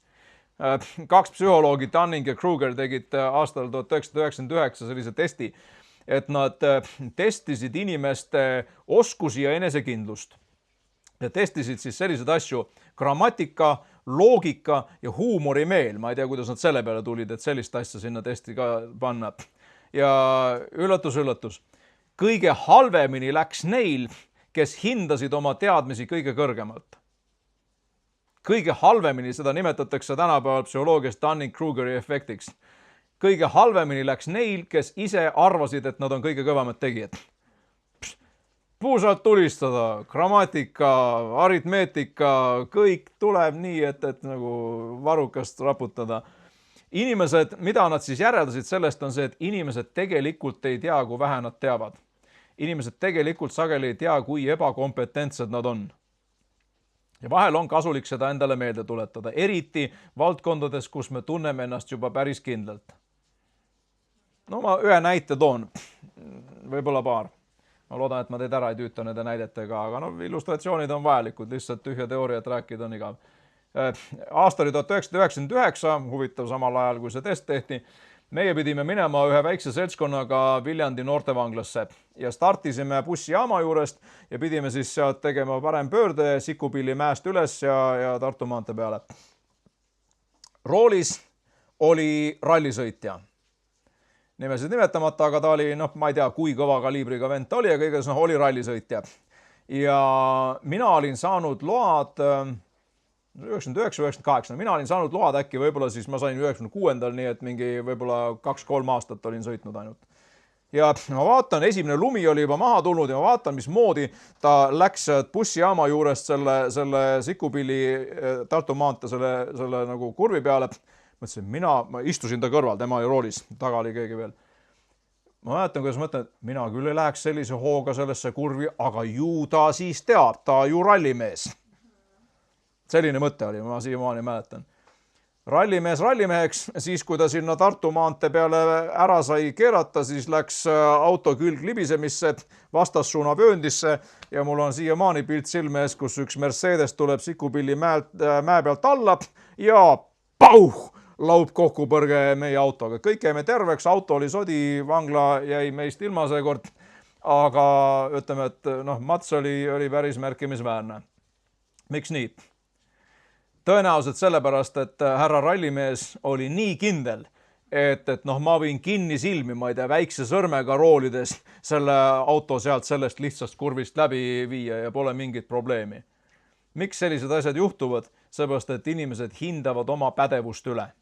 [SPEAKER 1] 2 psühholoogi, Dunning ja Kruger, tegid aastal 1999 sellise testi, et nad testisid inimeste oskusi ja enesekindlust. Ja testisid siis sellised asju, grammatika, loogika ja huumorimeel. Ma ei tea, kuidas nad selle peale tulid, et sellist asja sinna testi ka panna. Ja üllatus, üllatus. Kõige halvemini läks neil, kes hindasid oma teadmisi kõige kõrgemalt. Kõige halvemini, seda nimetatakse tänapäeval psühholoogias Dunning-Krugeri efektiks. Kõige halvemini läks neil, kes ise arvasid, et nad on kõige kõvemad tegijad. Puusalt tulistada, grammatika, aritmeetika, kõik tuleb nii, et nagu varrukast raputada. Inimesed, mida nad siis järeldasid sellest, on see, et inimesed tegelikult ei tea, kui vähe nad teavad. Inimesed tegelikult sageli ei tea, kui ebakompetentsed nad on. Ja vahel on kasulik seda endale meelde tuletada, eriti valdkondades, kus me tunneme ennast juba päris kindlalt. No ma ühe näite toon, võib-olla paar. Ma loodan, et ma teid ära ei tüüta nende näidetega, aga illustratsioonid on vajalikud, lihtsalt tühja teooriat rääkida on igav. Aasta oli 1999, huvitav samal ajal, kui see test tehti, meie pidime minema ühe väikse seltskonnaga Viljandi noortevanglasse ja startisime bussijaama juurest ja pidime siis sealt tegema parempöörde Sikupilli mäest üles ja Tartu maantee peale. Roolis oli rallisõitja. Nimesid nimetamata, aga ta oli, ma ei tea, kui kõva kaliibriga vend ta oli, aga igatahes oli rallisõitja. Ja mina olin saanud load 99-98, mina olin saanud load äkki, võib-olla siis ma sain 96-ndal, nii et mingi võib-olla 2-3 aastat olin sõitnud ainult. Ja ma vaatan, esimene lumi oli juba maha tulnud ja ma vaatan, mismoodi ta läks bussijaama juurest selle Sikupilli Tartu maantee selle nagu kurvi peale. Mõtlesin, ma istusin ta kõrval, tema oli roolis, taga oli keegi veel. Ma mäletan, kuidas mõtlen, et mina küll ei läheks sellise hooga sellesse kurvi, aga ju ta siis teab, ta ju rallimees. Selline mõte oli, ma siiamaani mäletan. Rallimees rallimeheks, siis kui ta sinna Tartu maantee peale ära sai keerata, siis läks auto külg libisemisse vastassuuna vööndisse ja mul on siiamaani pilt silme ees, kus üks Mercedes tuleb Sikupilli mäe pealt alla ja pauh! Laup kokkupõrge meie autoga. Kõik jäime terveks, auto oli sodi, vangla jäi meist ilma seekord, aga ütleme, et Mats oli päris märkimisväärne. Miks nii? Tõenäoliselt sellepärast, et härra rallimees oli nii kindel, et ma võin kinni silmi, ma ei tea, väikse sõrmega roolides selle auto sealt sellest lihtsast kurvist läbi viia ja pole mingit probleemi. Miks sellised asjad juhtuvad? Seepärast, et inimesed hindavad oma pädevust üle.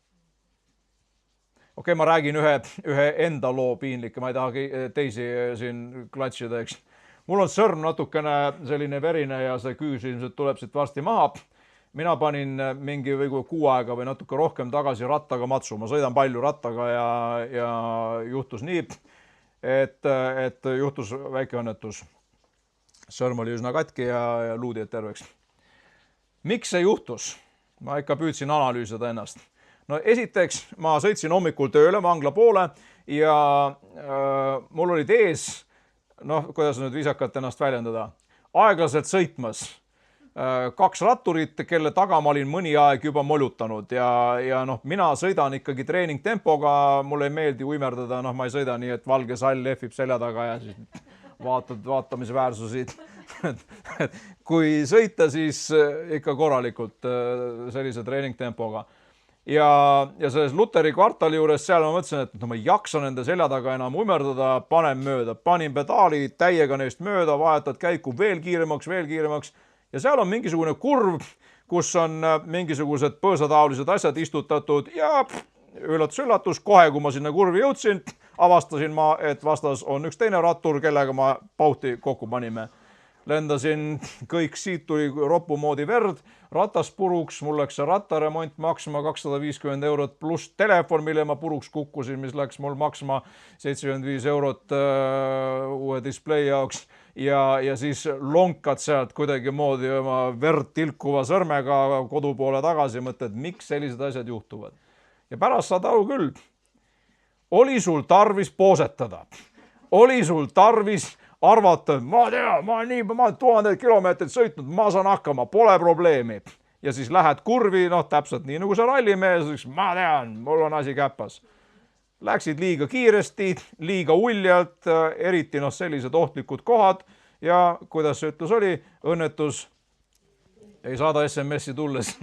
[SPEAKER 1] Okei, ma räägin ühe enda loo piinlikke, ma ei tahagi teisi siin klatšida, eks. Mul on sõrm natukene selline verine ja see küüs ilmselt tuleb siit varsti maha. Mina panin mingi 6 aega või natuke rohkem tagasi rattaga matsu. Ma sõidan palju rattaga ja juhtus nii, et juhtus väike õnnetus. Sõrm oli üsna katki ja luudi et terveks. Miks see juhtus? Ma ikka püüdsin analüüsida ennast. No esiteks, ma sõitsin hommikul tööle vangla poole ja mul olid ees, kuidas nüüd viisakalt ennast väljendada, aeglaselt sõitmas 2 ratturit, kelle taga ma olin mõni aeg juba molutanud ja mina sõidan ikkagi treeningtempoga, mulle ei meeldi uimerdada, ma ei sõida nii, et valge sall lehvib selja taga ja siis vaatamisväärsusid. Kui sõita, siis ikka korralikult sellise treeningtempoga. Ja selles Luteri kvartali juures seal ma mõtlesin, et ma ei jaksa nende selja taga enam umerdada, panen mööda. Panin pedaali täiega neist mööda, vahetad käiku veel kiiremaks ja seal on mingisugune kurv, kus on mingisugused põõsataolised asjad istutatud ja üllatus, kohe kui ma sinna kurvi jõudsin, avastasin ma, et vastas on üks teine rattur, kellega ma pauhti kokku panime. Lendasin kõik, siit tuli roppu moodi verd, ratas puruks, mul läks see rattaremont maksma 250 eurot pluss telefon, mille ma puruks kukkusin, mis läks mul maksma 75 eurot uue display jaoks ja siis lonkad sealt kuidagi moodi oma verd tilkuva sõrmega kodu poole tagasi, mõtled, miks sellised asjad juhtuvad. Ja pärast saad aru küll, oli sul tarvis poosetada, oli sul tarvis arvata, ma tean, ma olen 1000 kilomeetrit sõitnud, ma saan hakkama, pole probleemi. Ja siis lähed kurvi, täpselt nii nagu see rallimees, ma tean, mul on asi käpas. Läksid liiga kiiresti, liiga uljalt, eriti sellised ohtlikud kohad ja kuidas see ütlus oli, õnnetus ei saada SMS-i tulles,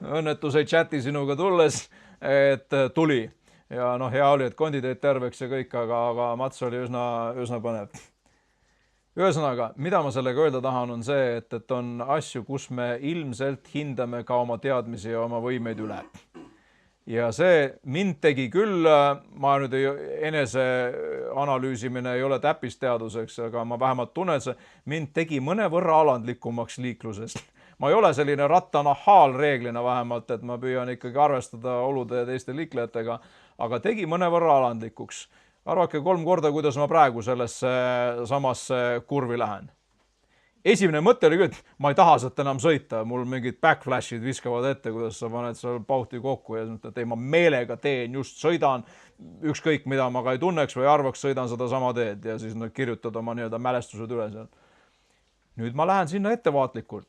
[SPEAKER 1] õnnetus ei chati sinuga tulles, et tuli. Ja hea oli, et kondid jäid terveks ja kõik, aga Mats oli üsna põnev. Ühesõnaga, mida ma sellega öelda tahan, on see, et on asju, kus me ilmselt hindame ka oma teadmisi ja oma võimeid üle. Ja see mind tegi küll, ma nüüd enese analüüsimine ei ole täppisteaduseks, aga ma vähemalt tunnen see, mind tegi mõnevõrra alandlikumaks liiklusest. Ma ei ole selline rattanahaal reeglina vähemalt, et ma püüan ikkagi arvestada olude ja teiste liiklejatega, aga tegi mõnevõrra alandlikuks. Arvake 3 korda, kuidas ma praegu sellesse samasse kurvi lähen. Esimene mõte oli küll, et ma ei taha sealt enam sõita, mul mingid backflashid viskavad ette, kuidas sa paned seal pauhti kokku ja ma meelega teen, just sõidan, ükskõik mida ma ka ei tunneks või arvaks, sõidan seda sama teed ja siis kirjutad oma mälestused üle seal. Nüüd ma lähen sinna ettevaatlikult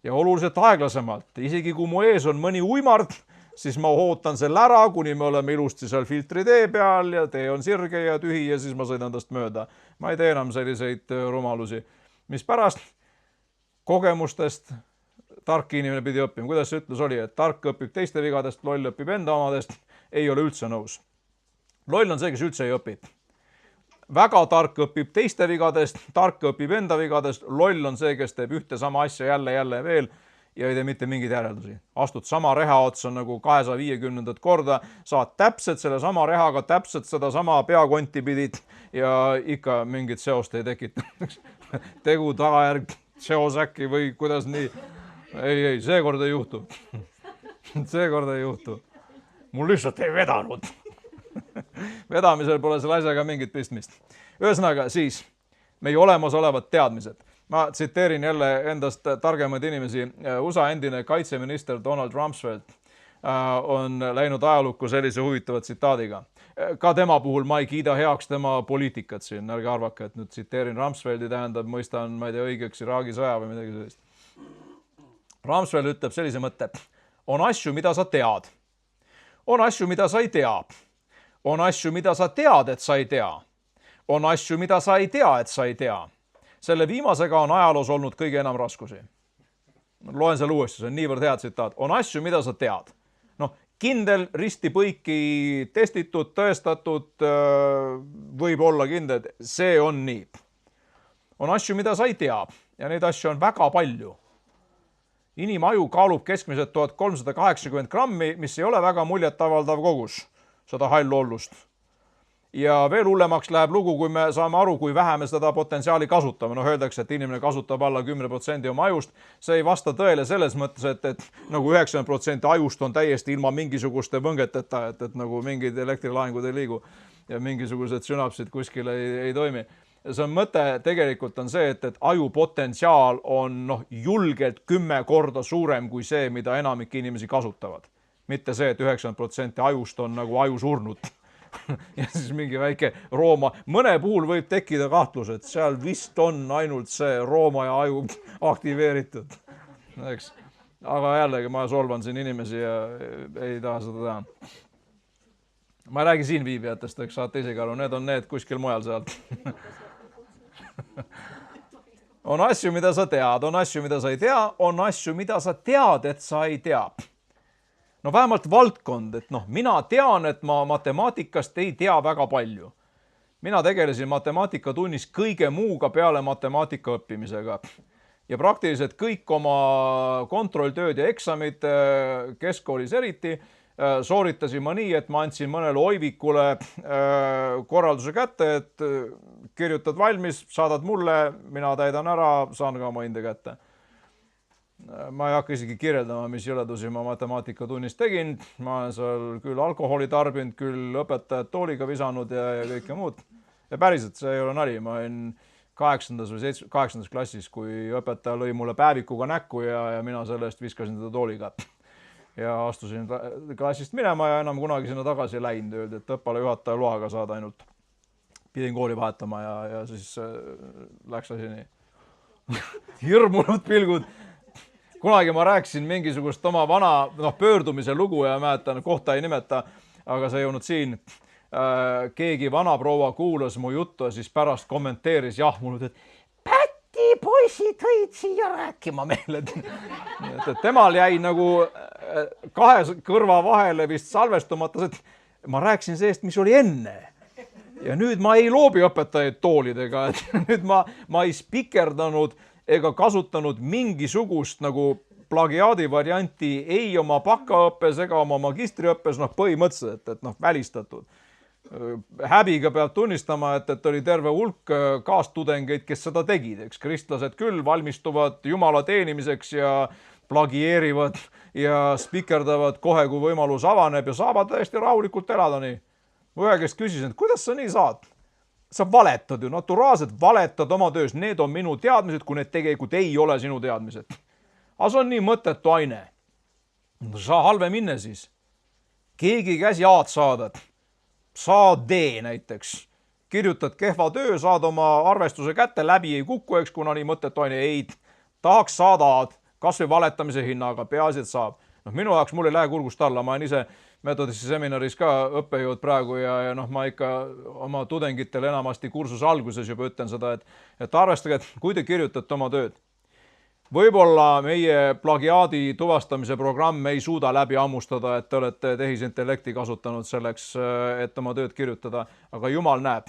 [SPEAKER 1] ja oluliselt aeglasemalt, isegi kui mu ees on mõni uimard, siis ma ootan selle ära, kuni me oleme ilusti seal filtri tee peal ja tee on sirge ja tühi ja siis ma sõidan tast mööda. Ma ei tee enam selliseid rumalusi. Mis pärast kogemustest tark inimene pidi õppima. Kuidas see ütlus oli, et tark õpib teiste vigadest, loll õpib enda omadest, ei ole üldse nõus. Loll on see, kes üldse ei õpi. Väga tark õpib teiste vigadest, tark õpib enda vigadest, loll on see, kes teeb ühte sama asja jälle veel ja ei tee mitte mingeid järeldusi. Astud sama reha otsa nagu 250 korda, saad täpselt selle sama rehaga, täpselt seda sama peakonti pidid ja ikka mingit seost ei tekita. Tegu, tagajärg, seos äkki või kuidas nii. Ei, seekord ei juhtu. Seekord ei juhtu. Mul lihtsalt ei vedanud. Vedamisel pole selle asjaga mingit pistmist. Ühesõnaga siis meie olemasolevad teadmised. Ma tsiteerin jälle endast targemaid inimesi. USA endine kaitseminister Donald Rumsfeld on läinud ajalukku sellise huvitava tsitaadiga. Ka tema puhul ma ei kiida heaks tema poliitikat siin. Ärge arvake, et nüüd tsiteerin Rumsfeldi tähendab, mõistan, ma ei tea, õigeks Iraagi sõja või midagi sellist. Rumsfeld ütleb sellise mõtte. On asju, mida sa tead. On asju, mida sa ei tea. On asju, mida sa tead, et sa ei tea. On asju, mida sa ei tea, et sa ei tea. Selle viimasega on ajaloos olnud kõige enam raskusi. Loen selle uuesti, see on niivõrd hea tsitaat. On asju, mida sa tead. Kindel, risti põiki, testitud, tõestatud, võib olla kindel, see on nii. On asju, mida sa ei tea ja neid asju on väga palju. Inimaju kaalub keskmiselt 1380 grammi, mis ei ole väga muljetavaldav kogus. Seda hallu ollust. Ja veel hullemaks läheb lugu, kui me saame aru, kui vähe me seda potentsiaali kasutame. Öeldakse, et inimene kasutab alla 10% oma ajust. See ei vasta tõele selles mõttes, et nagu 90% ajust on täiesti ilma mingisuguste võngeteta, et nagu mingid elektrilaengud ei liigu ja mingisugused sünapsid kuskil ei toimi. See mõte tegelikult on see, et aju potentsiaal on julgelt 10 korda suurem kui see, mida enamik inimesi kasutavad. Mitte see, et 90% ajust on nagu aju surnud. Ja siis mingi väike rooma. Mõne puhul võib tekkida kahtlus, et seal vist on ainult see rooma ja aju aktiveeritud. Aga jällegi ma solvan siin inimesi ja ei taha seda teha. Ma ei räägi siin viibijatest, eks saate isegi aru, need on need kuskil mujal sealt. On asju, mida sa tead, on asju, mida sa ei tea, on asju, mida sa tead, et sa ei tea. Vähemalt valdkond, et mina tean, et ma matemaatikast ei tea väga palju. Mina tegelesin matemaatikatunnis kõige muuga peale matemaatika õppimisega. Ja praktiliselt kõik oma kontrolltööd ja eksamid keskkoolis eriti sooritasin ma nii, et ma andsin mõnele oivikule korralduse kätte, et kirjutad valmis, saadad mulle, mina täidan ära, saan ka oma hinde kätte. Ma ei hakka isegi kirjeldama, mis jõledusi ma matemaatikatunnis tegin. Ma olen seal küll alkoholi tarbinud, küll õpetajad tooliga visanud ja kõike muud. Ja päriselt, see ei ole nali. Ma olin 8. klassis, kui õpetaja lõi mulle päevikuga näkku ja mina selle eest viskasin teda tooliga. Ja astusin klassist minema ja enam kunagi sinna tagasi läinud. Öeldi, et õppale juhataja loaga saad ainult. Pidin kooli vahetama ja siis läks asi nii. Hirmunud pilgud. Kunagi ma rääkisin mingisugust oma vana pöördumise lugu ja mäletan, kohta ei nimeta, aga see ei olnud siin. Keegi vanaproua kuulas mu juttu ja siis pärast kommenteeris jahmunud, et Päti poisid tõid siia rääkima meile. Temal jäi nagu kahe kõrva vahele vist salvestumata, et ma rääkisin sellest, mis oli enne. Ja nüüd ma ei loobi õpetajaid toolidega, et nüüd ma ei spikerdanud ega kasutanud mingisugust nagu plagiaadi varianti ei oma bakaõppes ega oma magistriõppes, põhimõtteliselt, et välistatud. Häbiga peab tunnistama, et oli terve hulk kaastudengeid, kes seda tegid, eks kristlased küll valmistuvad jumala teenimiseks ja plagieerivad ja spikerdavad kohe, kui võimalus avaneb ja saavad täiesti rahulikult elada nii. Ühe käest küsisin, et kuidas sa nii saad? Sa valetad ju, naturaalselt valetad oma töös. Need on minu teadmised, kui need tegelikult ei ole sinu teadmised. Aga see on nii mõttetu aine. Sa halve minne siis. Keegi käsi A-d saadad. Saa D näiteks. Kirjutad kehva töö, saad oma arvestuse kätte, läbi ei kuku, eks kuna nii mõttetu aine ei. Tahaks saada A-d, kas või valetamise hinnaga, peaasi, et saab. Noh, minu jaoks mul ei lähe kurgust alla, ma olen ise Methodisse seminaris ka õppejõud praegu ja noh, ma ikka oma tudengitele enamasti kursuse alguses juba ütlen seda, et arvestage, et kui te kirjutate oma tööd, võib-olla meie plagiaadi tuvastamise programm ei suuda läbi hammustada, et te olete tehisintellekti kasutanud selleks, et oma tööd kirjutada, aga jumal näeb.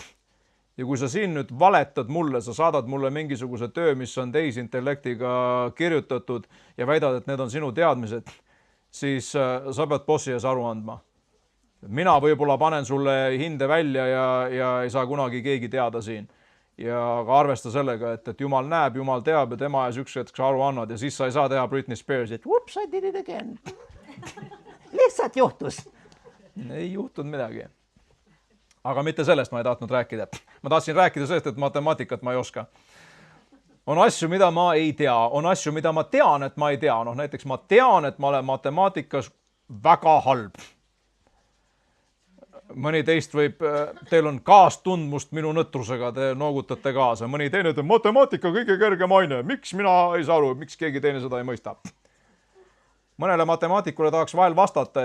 [SPEAKER 1] Ja kui sa siin nüüd valetad mulle, sa saadad mulle mingisuguse töö, mis on tehisintellektiga kirjutatud ja väidad, et need on sinu teadmised, siis sa pead bossi ees aru andma. Mina võib-olla panen sulle hinde välja ja ei saa kunagi keegi teada siin. Ja ka arvesta sellega, et jumal näeb, jumal teab ja tema ees üks hetk aru annad ja siis sa ei saa teha Britney Spears, et whoops, I did it again. Lihtsalt juhtus. Ei juhtunud midagi. Aga mitte sellest ma ei tahtnud rääkida. Ma tahtsin rääkida sellest, et matemaatikat ma ei oska. On asju, mida ma ei tea. On asju, mida ma tean, et ma ei tea. Noh, näiteks ma tean, et ma olen matemaatikas väga halb. Mõni teist võib, teil on kaastundmust minu nõtrusega, te noogutate kaasa. Mõni teine ütleb, matemaatika kõige kergem aine. Miks mina ei saa aru, miks keegi teine seda ei mõista? Mõnele matemaatikule tahaks vahel vastata,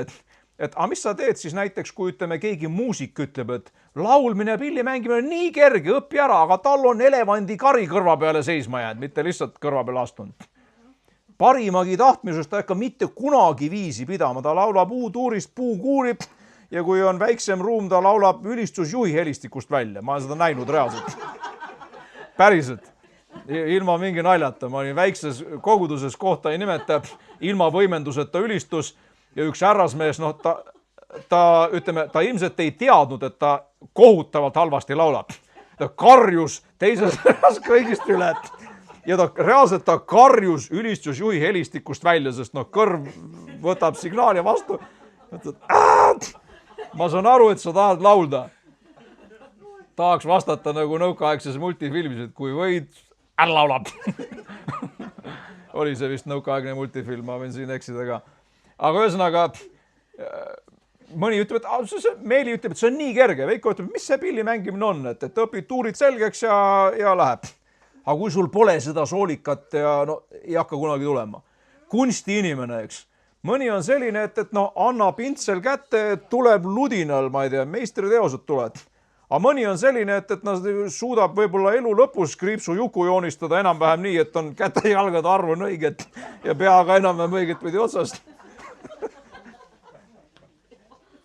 [SPEAKER 1] et mis sa teed siis näiteks, kui ütleme, keegi muusik ütleb, et laulmine ja pillimängimine on nii kerge, õpi ära, aga tal on elevandi kari kõrva peale seisma jäänud, mitte lihtsalt kõrva peale astunud. Parimagi tahtmisest ta ikka mitte kunagi viisi pidama, ta laulab uutuurist, puu kuurib ja kui on väiksem ruum, ta laulab ülistusjuhi helistikust välja. Ma olen seda näinud reaalselt. Päriselt. Ilma mingi naljata. Ma olin väikses koguduses, kohta ei nimeta, ilma võimenduseta ülistus ja üks härrasmees, noh, ta ilmselt ei teadnud, et ta kohutavalt halvasti laulab. Ta karjus teises kõigist üle. Ja reaalselt ta karjus ülistusjuhi helistikust välja, sest kõrv võtab signaali vastu. Ma saan aru, et sa tahad laulda. Tahaks vastata nagu nõukaaegses multifilmis, et kui võid, laulab. Oli see vist nõukaaegne multifilm, ma võin siin eksida ka. Aga ühesõnaga, mõni ütleb, et Meeli ütleb, et see on nii kerge. Veiko ütleb, mis see pilli mängimine on, et õpid tuurid selgeks ja läheb. Aga kui sul pole seda soolikat ja ei hakka kunagi tulema. Kunsti inimene, eks. Mõni on selline, et anna pintsel kätte, tuleb ludinal, ma ei tea, meistriteosed tuled. Aga mõni on selline, et suudab võib-olla elu lõpus kriipsu juku joonistada enam-vähem nii, et on käte ja jalgade arv on õiget ja peaga enam-vähem õiget pidi otsast.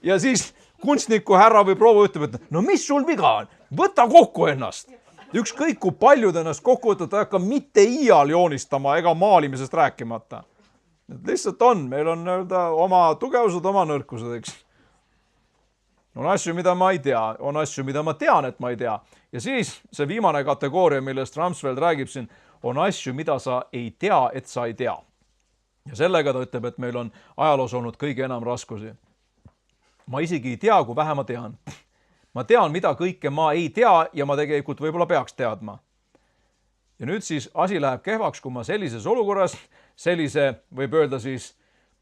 [SPEAKER 1] Ja siis kunstniku härra või proua ütleb, et mis sul viga on? Võta kokku ennast. Ükskõik kui paljud ennast kokku võtta, ta ei hakka mitte iial joonistama ega maalimisest rääkimata. Lihtsalt on, meil on oma tugevused, oma nõrkused, eks. On asju, mida ma ei tea, on asju, mida ma tean, et ma ei tea. Ja siis see viimane kategooria, millest Ramsfeld räägib siin, on asju, mida sa ei tea, et sa ei tea. Ja sellega ta ütleb, et meil on ajaloos olnud kõige enam raskusi. Ma isegi ei tea, kui vähe ma tean. Ma tean, mida kõike ma ei tea ja ma tegelikult võib-olla peaks teadma. Ja nüüd siis asi läheb kehvaks, kui ma sellises olukorras, sellise, võib öelda siis,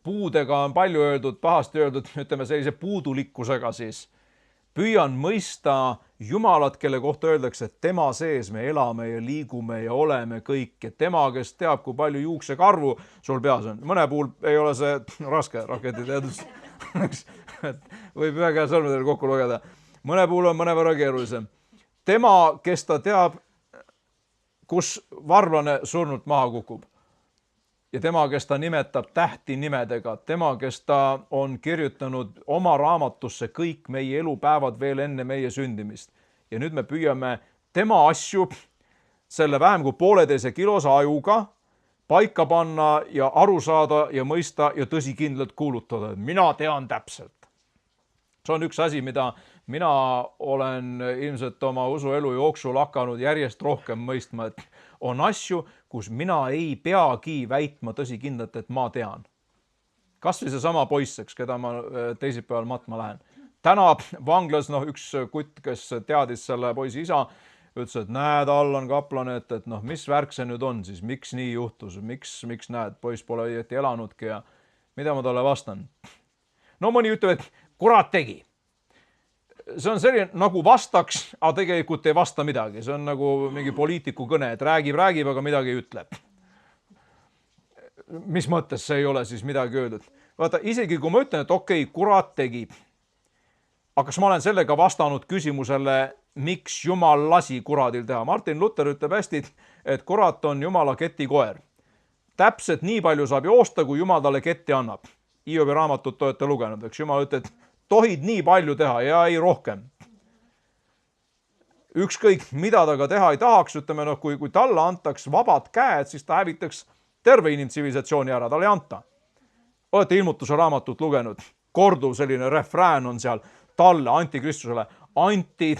[SPEAKER 1] puudega on palju öeldud, pahasti öeldud, ütleme sellise puudulikkusega siis, püüan mõista Jumalat, kelle kohta öeldakse, et tema sees me elame ja liigume ja oleme kõik. Ja tema, kes teab, kui palju juuksekarvu sul peas on. Mõne puhul ei ole see raske raketiteadus. Võib ühe käe sõrmedel kokku lugeda. Mõne puhul on mõnevõrra keerulisem. Tema, kes ta teab, kus varblane surnult maha kukub. Ja tema, kes ta nimetab tähti nimedega. Tema, kes ta on kirjutanud oma raamatusse kõik meie elupäevad veel enne meie sündimist. Ja nüüd me püüame tema asju selle vähem kui 1,5 kilose ajuga paika panna ja aru saada ja mõista ja tõsikindlalt kuulutada. Mina tean täpselt. See on üks asi, mida mina olen ilmselt oma usuelu jooksul hakanud järjest rohkem mõistma, et on asju, kus mina ei peagi väitma tõsikindlalt, et ma tean. Kas või see sama poisseks, keda ma teisipäeval matma lähen. Täna vanglas üks kutt, kes teadis selle poisi isa, ütles, et näed, Allan Kaplan, et mis värk see nüüd on siis, miks nii juhtus, miks näed, poiss pole õieti elanudki ja mida ma talle vastan? No mõni ütleb, et kurat tegi. See on selline nagu vastaks, aga tegelikult ei vasta midagi. See on nagu mingi poliitiku kõne, et räägib, aga midagi ei ütleb. Mis mõttes see ei ole siis midagi öeldud? vaata, isegi kui ma ütlen, et okei, kurat tegi, aga kas ma olen sellega vastanud küsimusele, miks Jumal lasi kuradil teha? Martin Luther ütleb hästi, et kurat on Jumala ketikoer. Täpselt nii palju saab joosta, kui Jumal talle ketti annab. Hiobi raamatut olete lugenud, eks Jumal ütleb, et tohid nii palju teha ja ei rohkem. Ükskõik, mida ta ka teha ei tahaks, ütleme, kui talle antaks vabad käed, siis ta hävitaks terve inimtsivilisatsiooni ära, talle ei anta. Olete ilmutuse raamatut lugenud, korduv selline refrään on seal talle, antikristusele, anti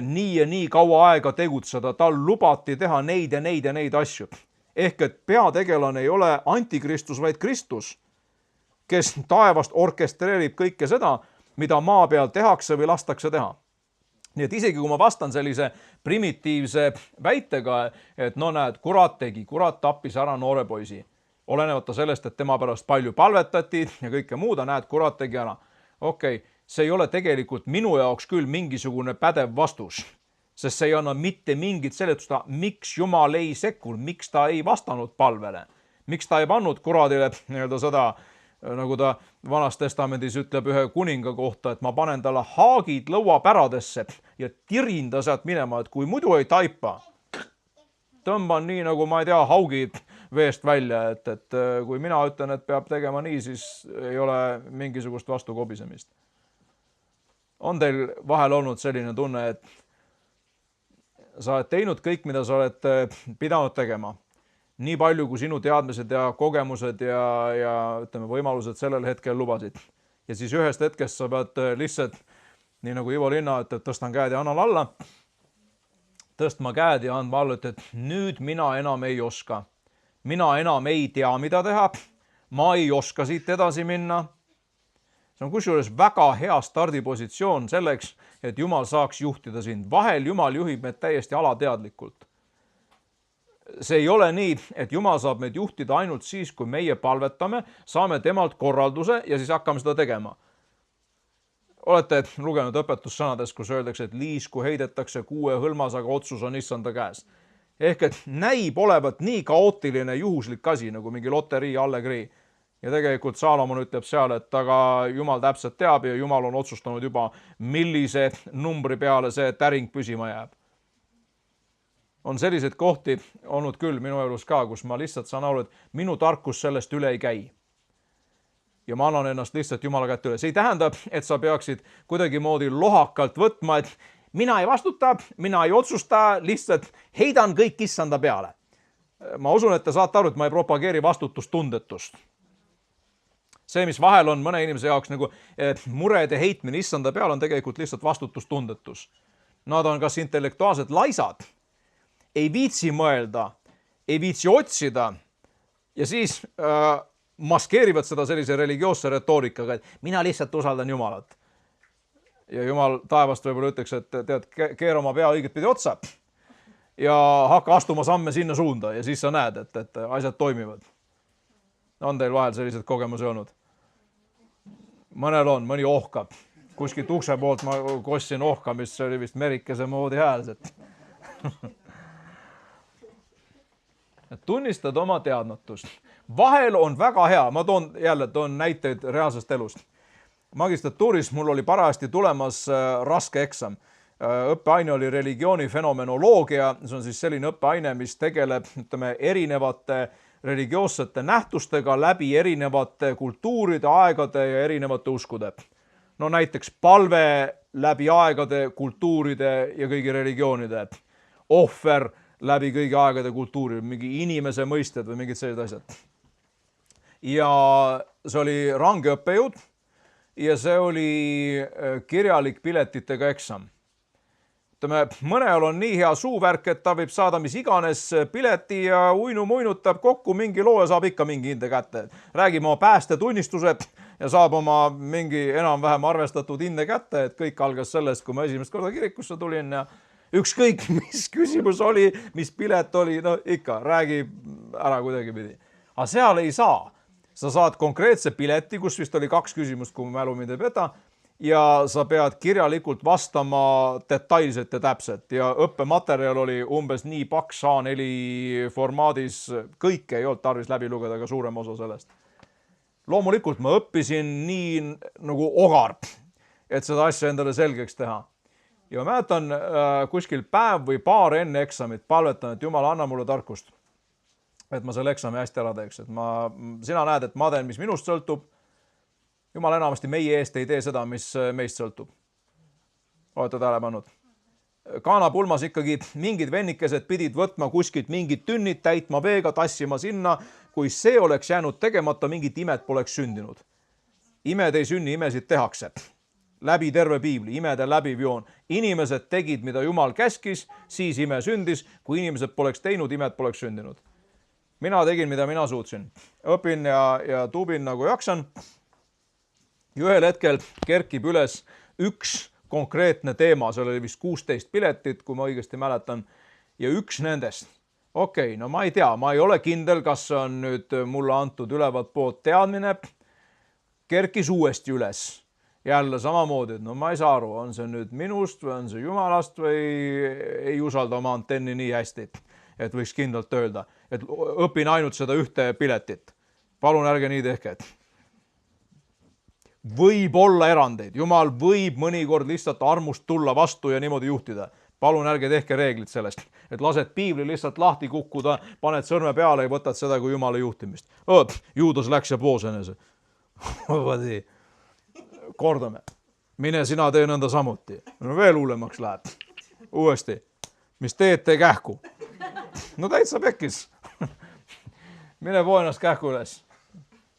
[SPEAKER 1] nii ja nii kaua aega tegutseda, tal lubati teha neid ja neid ja neid asju. Ehk et peategelane ei ole antikristus, vaid Kristus, kes taevast orkestreerib kõike seda, mida maa peal tehakse või lastakse teha. Nii et isegi kui ma vastan sellise primitiivse väitega, et no näed, kurat tegi, kurat tappis ära noore poisi. Olenevata sellest, et tema pärast palju palvetati ja kõike muuda, näed, kurat tegi ära. Okei, see ei ole tegelikult minu jaoks küll mingisugune pädev vastus, sest see ei anna mitte mingit seletust, miks Jumal ei sekkunud, miks ta ei vastanud palvele, miks ta ei pannud kuradile seda, nagu ta Vanas Testamendis ütleb ühe kuninga kohta, et ma panen talle haagid lõuapäradesse ja tirin ta sealt minema, et kui muidu ei taipa, tõmban nii, nagu ma ei tea, haugid veest välja, et kui mina ütlen, et peab tegema nii, siis ei ole mingisugust vastukobisemist. On teil vahel olnud selline tunne, et sa oled teinud kõik, mida sa oled pidanud tegema? Nii palju, kui sinu teadmised ja kogemused ja ütleme, võimalused sellel hetkel lubasid. Ja siis ühest hetkest sa pead lihtsalt, nii nagu Ivo Linna, et tõstan käed ja annan alla, tõstma käed ja andma alla, et nüüd mina enam ei oska. Mina enam ei tea, mida teha. Ma ei oska siit edasi minna. See on kusjuures väga hea stardipositsioon selleks, et Jumal saaks juhtida sind. Vahel Jumal juhib meid täiesti alateadlikult. See ei ole nii, et Jumal saab meid juhtida ainult siis, kui meie palvetame, saame temalt korralduse ja siis hakkame seda tegema. Olete lugenud õpetussõnades, kus öeldakse, et liisku heidetakse kuue hõlmas, aga otsus on issanda käes. Ehk et näib olevat nii kaootiline juhuslik asi, nagu mingi loterii, allegrii. Ja tegelikult Saalomon ütleb seal, et aga Jumal täpselt teab ja Jumal on otsustanud juba, millise numbri peale see täring püsima jääb. On selliseid kohti olnud küll minu elus ka, kus ma lihtsalt saan aru, et minu tarkus sellest üle ei käi. Ja ma annan ennast lihtsalt Jumala kätte üle. See ei tähenda, et sa peaksid kuidagi moodi lohakalt võtma, et mina ei vastuta, mina ei otsusta, lihtsalt heidan kõik issanda peale. Ma usun, et te saate aru, et ma ei propageeri vastutustundetust. See, mis vahel on mõne inimese jaoks nagu murede heitmine issanda peale, on tegelikult lihtsalt vastutustundetus. Nad on kas intellektuaalsed laisad, ei viitsi mõelda, ei viitsi otsida ja siis maskeerivad seda sellise religioosse retoorikaga, et mina lihtsalt usaldan Jumalat. Ja Jumal taevast võib-olla ütleks, et tead, keera oma pea õiget pidi otsa ja hakka astuma samme sinna suunda ja siis sa näed, et asjad toimivad. On teil vahel sellised kogemusi olnud? Mõnel on, mõni ohkab. Kuskilt ukse poolt ma kostsin ohkamist, see oli vist merikese moodi häälset. Tunnistad oma teadmatust. Vahel on väga hea, ma toon näiteid reaalsest elust. Magistratuuris mul oli parajasti tulemas raske eksam. Õppeaine oli religiooni fenomenoloogia, see on siis selline õppeaine, mis tegeleb erinevate religioossete nähtustega läbi erinevate kultuuride, aegade ja erinevate uskude. No näiteks palve läbi aegade, kultuuride ja kõigi religioonide. Ohver läbi kõigi aegade kultuuri, mingi inimese mõisted või mingid sellised asjad. Ja see oli range õppejõud ja see oli kirjalik piletitega eksam. Mõnel on nii hea suuvärk, et ta võib saada mis iganes pileti ja uinutab kokku mingi loo ja saab ikka mingi hinde kätte. Räägime oma päästetunnistused ja saab oma mingi enam-vähem arvestatud hinde kätte, et kõik algas sellest, kui ma esimest korda kirikusse tulin ja ükskõik, mis küsimus oli, mis pilet oli, no ikka, räägi ära kuidagi pidi. Aga seal ei saa. Sa saad konkreetse pileti, kus vist oli 2 küsimust, kui mälu mind ei peta, ja sa pead kirjalikult vastama detailselt ja täpselt. Ja õppematerjal oli umbes nii paks A4 formaadis, kõike ei olnud tarvis läbi lugeda, aga suurem osa sellest. loomulikult ma õppisin nii nagu ogar, et seda asja endale selgeks teha. Ja ma mäletan kuskil päev või paar enne eksamit palvetan, et Jumal, anna mulle tarkust, et ma selle eksami hästi ära teeks. Et sina näed, et ma teen, mis minust sõltub. Jumal enamasti meie eest ei tee seda, mis meist sõltub. Olete tähele pannud? Kaanapulmas ikkagi mingid vennikesed pidid võtma kuskilt mingid tünnid, täitma veega, tassima sinna. Kui see oleks jäänud tegemata, mingit imet poleks sündinud. Imed ei sünni, imesid tehakse. Läbi terve piibli, imede läbiv joon. Inimesed tegid, mida Jumal käskis, siis ime sündis. Kui inimesed poleks teinud, imed poleks sündinud. Mina tegin, mida mina suutsin. Õpin ja tuubin nagu jaksan. Ja ühel hetkel kerkib üles üks konkreetne teema, seal oli vist 16 piletit, kui ma õigesti mäletan, ja üks nendest. Okei, no ma ei tea, ma ei ole kindel, kas see on nüüd mulle antud ülevalt poolt teadmine. Kerkis uuesti üles. Jälle samamoodi, et no ma ei saa aru, on see nüüd minust või on see Jumalast või ei usalda oma antenni nii hästi, et võiks kindlalt öelda, et õpin ainult seda ühte piletit. Palun ärge nii tehke. Võib olla erandeid. Jumal võib mõnikord lihtsalt armust tulla vastu ja niimoodi juhtida. Palun ärge tehke reeglid sellest, et lased piibli lihtsalt lahti kukkuda, paned sõrme peale ja võtad seda kui Jumala juhtimist. Juudas läks ja poos enese. Kordame. Mine sina tee nõnda samuti. No veel hullemaks läheb. Uuesti. Mis teed, tee kähku. No täitsa pekkis. Mine poo ennast kähku üles.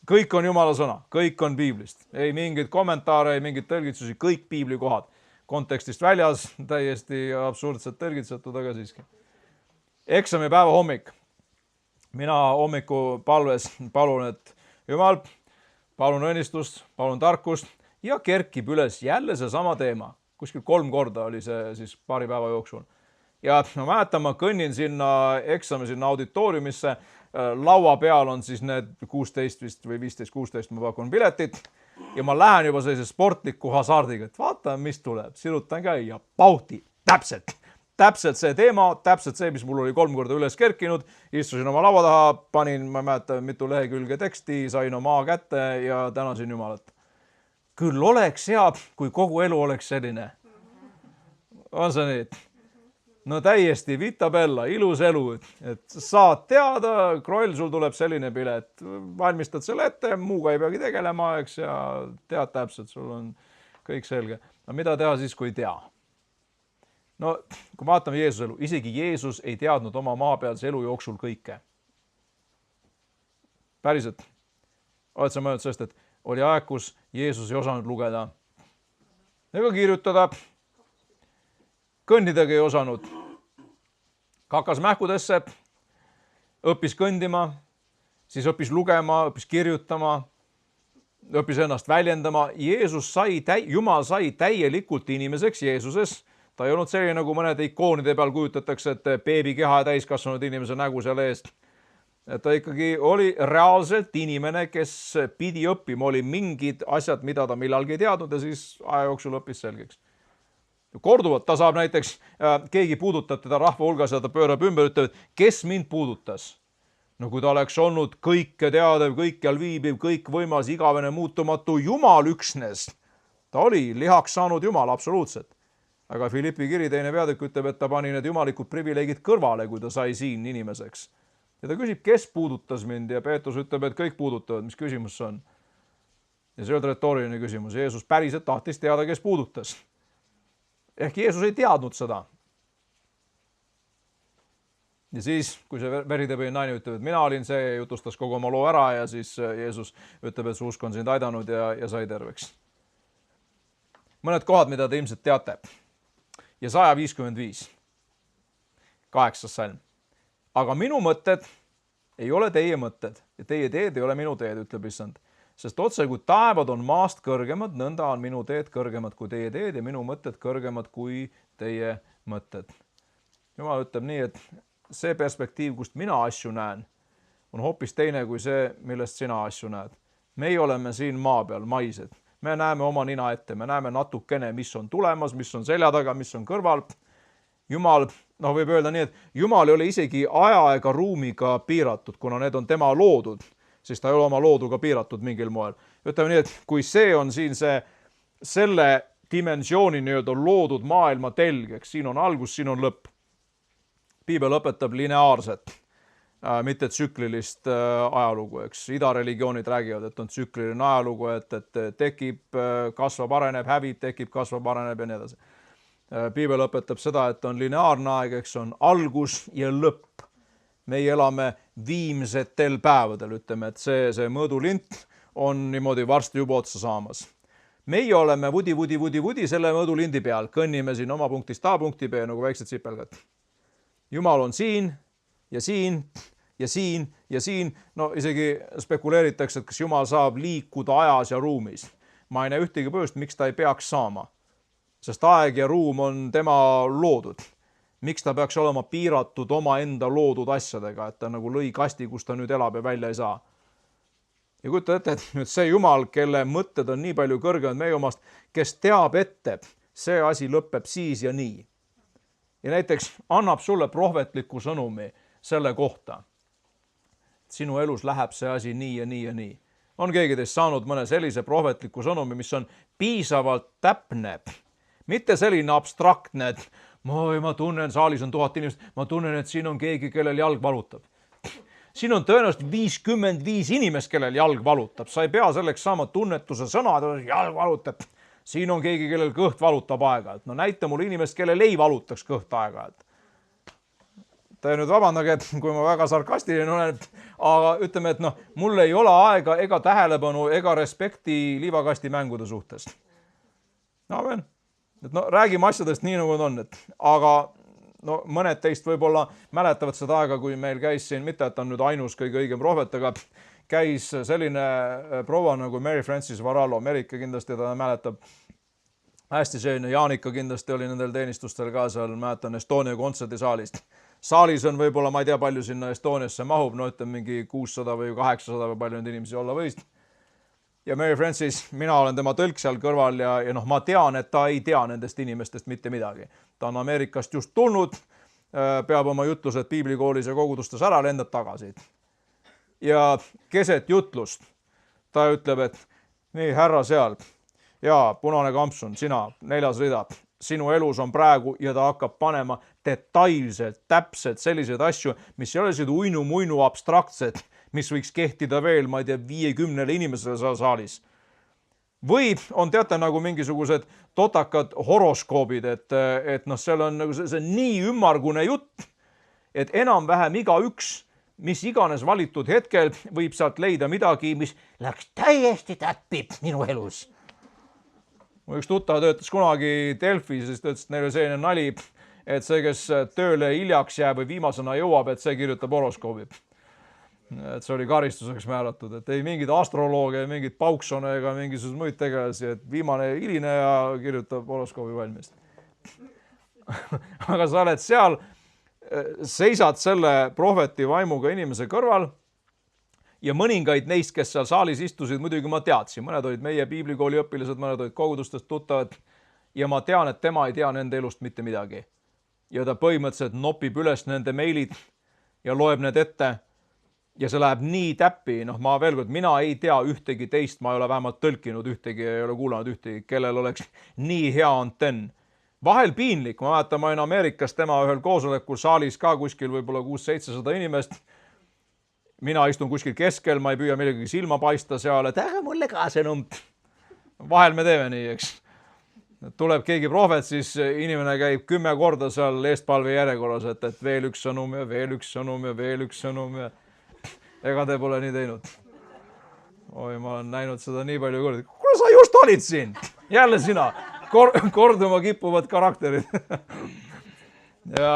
[SPEAKER 1] Kõik on Jumala sõna, kõik on piiblist. Ei mingid kommentaare, ei mingid tõlgitsusi, kõik piibli kohad. Kontekstist väljas, täiesti absurdselt tõlgitsetud, aga siiski. Eksamipäeva hommik. Mina hommiku palves palun, et Jumal, palun õnnistust, palun tarkust ja kerkib üles jälle see sama teema. Kuskil 3 korda oli see siis paari päeva jooksul. Ja ma mäletan, ma kõnnin sinna eksami sinna auditooriumisse. Laua peal on siis need 16 vist või 15-16 ma pakun piletit ja ma lähen juba sellise sportliku hasardiga, et vaata, mis tuleb, sirutan käi ja pauti, täpselt see teema, täpselt see, mis mul oli 3 korda üles kerkinud, istusin oma laua taha, panin, ma ei mäleta, mitu lehekülge teksti, sain oma kätte ja tänasin Jumalat. Küll oleks hea, kui kogu elu oleks selline. On see nii? No täiesti vita bella, ilus elu, et saad teada, kroll, sul tuleb selline pilet, valmistad selle ette, muuga ei peagi tegelema, eks, ja tead täpselt, sul on kõik selge. No mida teha siis, kui ei tea? No kui vaatame Jeesuse elu, isegi Jeesus ei teadnud oma maapealse elu jooksul kõike. Päriselt. Oled sa mõelnud sellest, et oli aeg, kus Jeesus ei osanud lugeda ega kirjutada, kõnnidagi ei osanud. Kakas mähkudesse, õppis kõndima, siis õppis lugema, õppis kirjutama, õppis ennast väljendama. Jumal sai täielikult inimeseks Jeesuses. Ta ei olnud selline, nagu mõned ikoonide peal kujutatakse, et beebi keha ja täiskasvanud inimese nägu seal eest. Ta ikkagi oli reaalselt inimene, kes pidi õppima, oli mingid asjad, mida ta millalgi ei teadnud ja siis aja jooksul õppis selgeks. Korduvalt ta saab näiteks, keegi puudutab teda rahva hulgas ja ta pöörab ümber, ütleb, et kes mind puudutas? No kui ta oleks olnud kõike teadev, kõikjal viibiv, kõik võimas, igavene muutumatu Jumal üksnes. Ta oli lihaks saanud Jumal, absoluutselt. Aga Filippi kiri 2. peatükk ütleb, et ta pani need jumalikud privileegid kõrvale, kui ta sai siin inimeseks. Ja ta küsib, kes puudutas mind ja Peetrus ütleb, et kõik puudutavad, mis küsimus see on. Ja see on retooriline küsimus. Jeesus päriselt tahtis teada, kes puudutas. Ehk Jeesus ei teadnud seda. Ja siis, kui see veritebõine naine ütleb, et mina olin see, jutustas kogu oma loo ära ja siis Jeesus ütleb, et su usk on sind aidanud ja sai terveks. Mõned kohad, mida te ilmselt teate. Ja 155. 8. salm. Aga minu mõtted ei ole teie mõtted ja teie teed ei ole minu teed, ütleb issand. Sest otse kui taevad on maast kõrgemad, nõnda on minu teed kõrgemad kui teie teed ja minu mõtted kõrgemad kui teie mõtted. Jumal ütleb nii, et see perspektiiv, kust mina asju näen, on hoopis teine kui see, millest sina asju näed. Meie oleme siin maa peal, maised. Me näeme oma nina ette, me näeme natukene, mis on tulemas, mis on selja taga, mis on kõrval. Jumal, võib öelda nii, et Jumal ei ole isegi aja ega ruumiga piiratud, kuna need on tema loodud. siis ta ei ole oma looduga piiratud mingil moel. Ütleme nii, et kui see on siin selle dimensiooni nii-öelda loodud maailma telg, eks siin on algus, siin on lõpp. Piibel õpetab lineaarset, mitte tsüklilist ajalugu, eks. Idareligioonid räägivad, et on tsükliline ajalugu, et tekib, kasvab, areneb, hävib, tekib, kasvab, areneb ja nii edasi. Piibel õpetab seda, et on lineaarne aeg, eks on algus ja lõpp. Meie elame viimsetel päevadel, ütleme, et see mõõdulint on niimoodi varsti juba otsa saamas. Meie oleme vudi selle mõõdulindi peal, kõnnime siin oma punktist A punkti B nagu väiksed sipelgad. Jumal on siin ja siin ja siin ja siin. No isegi spekuleeritakse, et kas Jumal saab liikuda ajas ja ruumis. Ma ei näe ühtegi põhjust, miks ta ei peaks saama. Sest aeg ja ruum on tema loodud. Miks ta peaks olema piiratud oma enda loodud asjadega, et ta nagu lõi kasti, kus ta nüüd elab ja välja ei saa. Ja kujuta ette, et nüüd see Jumal, kelle mõtted on nii palju kõrgemad meie omast, kes teab ette, see asi lõpeb siis ja nii. Ja näiteks annab sulle prohvetliku sõnumi selle kohta. Sinu elus läheb see asi nii ja nii ja nii. On keegi teist saanud mõne sellise prohvetliku sõnumi, mis on piisavalt täpne, mitte selline abstraktne, et ma tunnen, saalis on 1000 inimest, ma tunnen, et siin on keegi, kellel jalg valutab. Siin on tõenäoliselt 55 inimest, kellel jalg valutab. Sa ei pea selleks saama tunnetuse sõna, et jalg valutab. Siin on keegi, kellel kõht valutab aega. No näita mulle inimest, kellel ei valutaks kõht aega. Te nüüd vabandage, et kui ma väga sarkastiline olen, aga ütleme, et mul ei ole aega ega tähelepanu ega respekti liivakasti mängude suhtes. Amen. Räägime asjadest nii, nagu on, aga mõned teist võib-olla mäletavad seda aega, kui meil käis siin, mitte et on nüüd ainus kõige õigem prohvet, aga käis selline proua nagu Mary Frances Varallo. Merike kindlasti ta mäletab. Hästi selline, Jaanika kindlasti oli nendel teenistustel ka seal, mäletan Estonia kontserdisaalist. Saalis on võib-olla, ma ei tea, palju sinna Estoniasse mahub, ütleme mingi 600 või 800 või palju neid inimesi olla võis. Ja Mary Frances, mina olen tema tõlk seal kõrval ja ma tean, et ta ei tea nendest inimestest mitte midagi. Ta on Ameerikast just tulnud, peab oma jutlused piiblikoolis ja kogudustes ära, lendab tagasi. Ja keset jutlust ta ütleb, et nii, härra seal, ja punane kampsun, sina, 4. rida, sinu elus on praegu ja ta hakkab panema detailselt, täpselt selliseid asju, mis ei ole seda uinu-muinu abstraktsed, mis võiks kehtida veel, ma ei tea, 50 inimesele seal saalis. Või on teate nagu mingisugused totakad horoskoobid, et seal on nagu see nii ümmargune jutt, et enam-vähem igaüks, mis iganes valitud hetkel võib sealt leida midagi, mis läks täiesti täppi minu elus. Mu üks tuttav töötas kunagi Delfis, siis ta ütles, et neil oli selline nali, et see, kes tööle hiljaks jääb või viimasena jõuab, et see kirjutab horoskoobi. Et see oli karistuseks määratud, et ei mingid astrolooge, mingid pauksone ega mingisugused muid tegelasi, et viimane hiline ja kirjutab horoskoobi valmis. Aga sa oled seal, seisad selle prohveti vaimuga inimese kõrval ja mõningaid neist, kes seal saalis istusid, muidugi ma teadsin. Mõned olid meie piiblikooli õpilased, mõned olid kogudustest tuttavad ja ma tean, et tema ei tea nende elust mitte midagi. Ja ta põhimõtteliselt nopib üles nende meilid ja loeb need ette. Ja see läheb nii täppi, ma veel kord, mina ei tea ühtegi teist, ma ei ole vähemalt tõlkinud ühtegi, ei ole kuulanud ühtegi, kellel oleks nii hea antenn. Vahel piinlik, ma mäletan, ma olin Ameerikas tema ühel koosolekul saalis ka kuskil võib-olla 600-700 inimest. Mina istun kuskil keskel, ma ei püüa millegagi silma paista seal, et äge mulle ka see nump. Vahel me teeme nii, eks. Tuleb keegi prohvet, siis inimene käib 10 korda seal eestpalve järjekorras, et veel üks sõnum ja veel üks sõnum ja veel üks sõnum ja ega te pole nii teinud. Oi, ma olen näinud seda nii palju kordi. Kuule, sa just olid siin. Jälle sina. Korduma kippuvad karakterid. Ja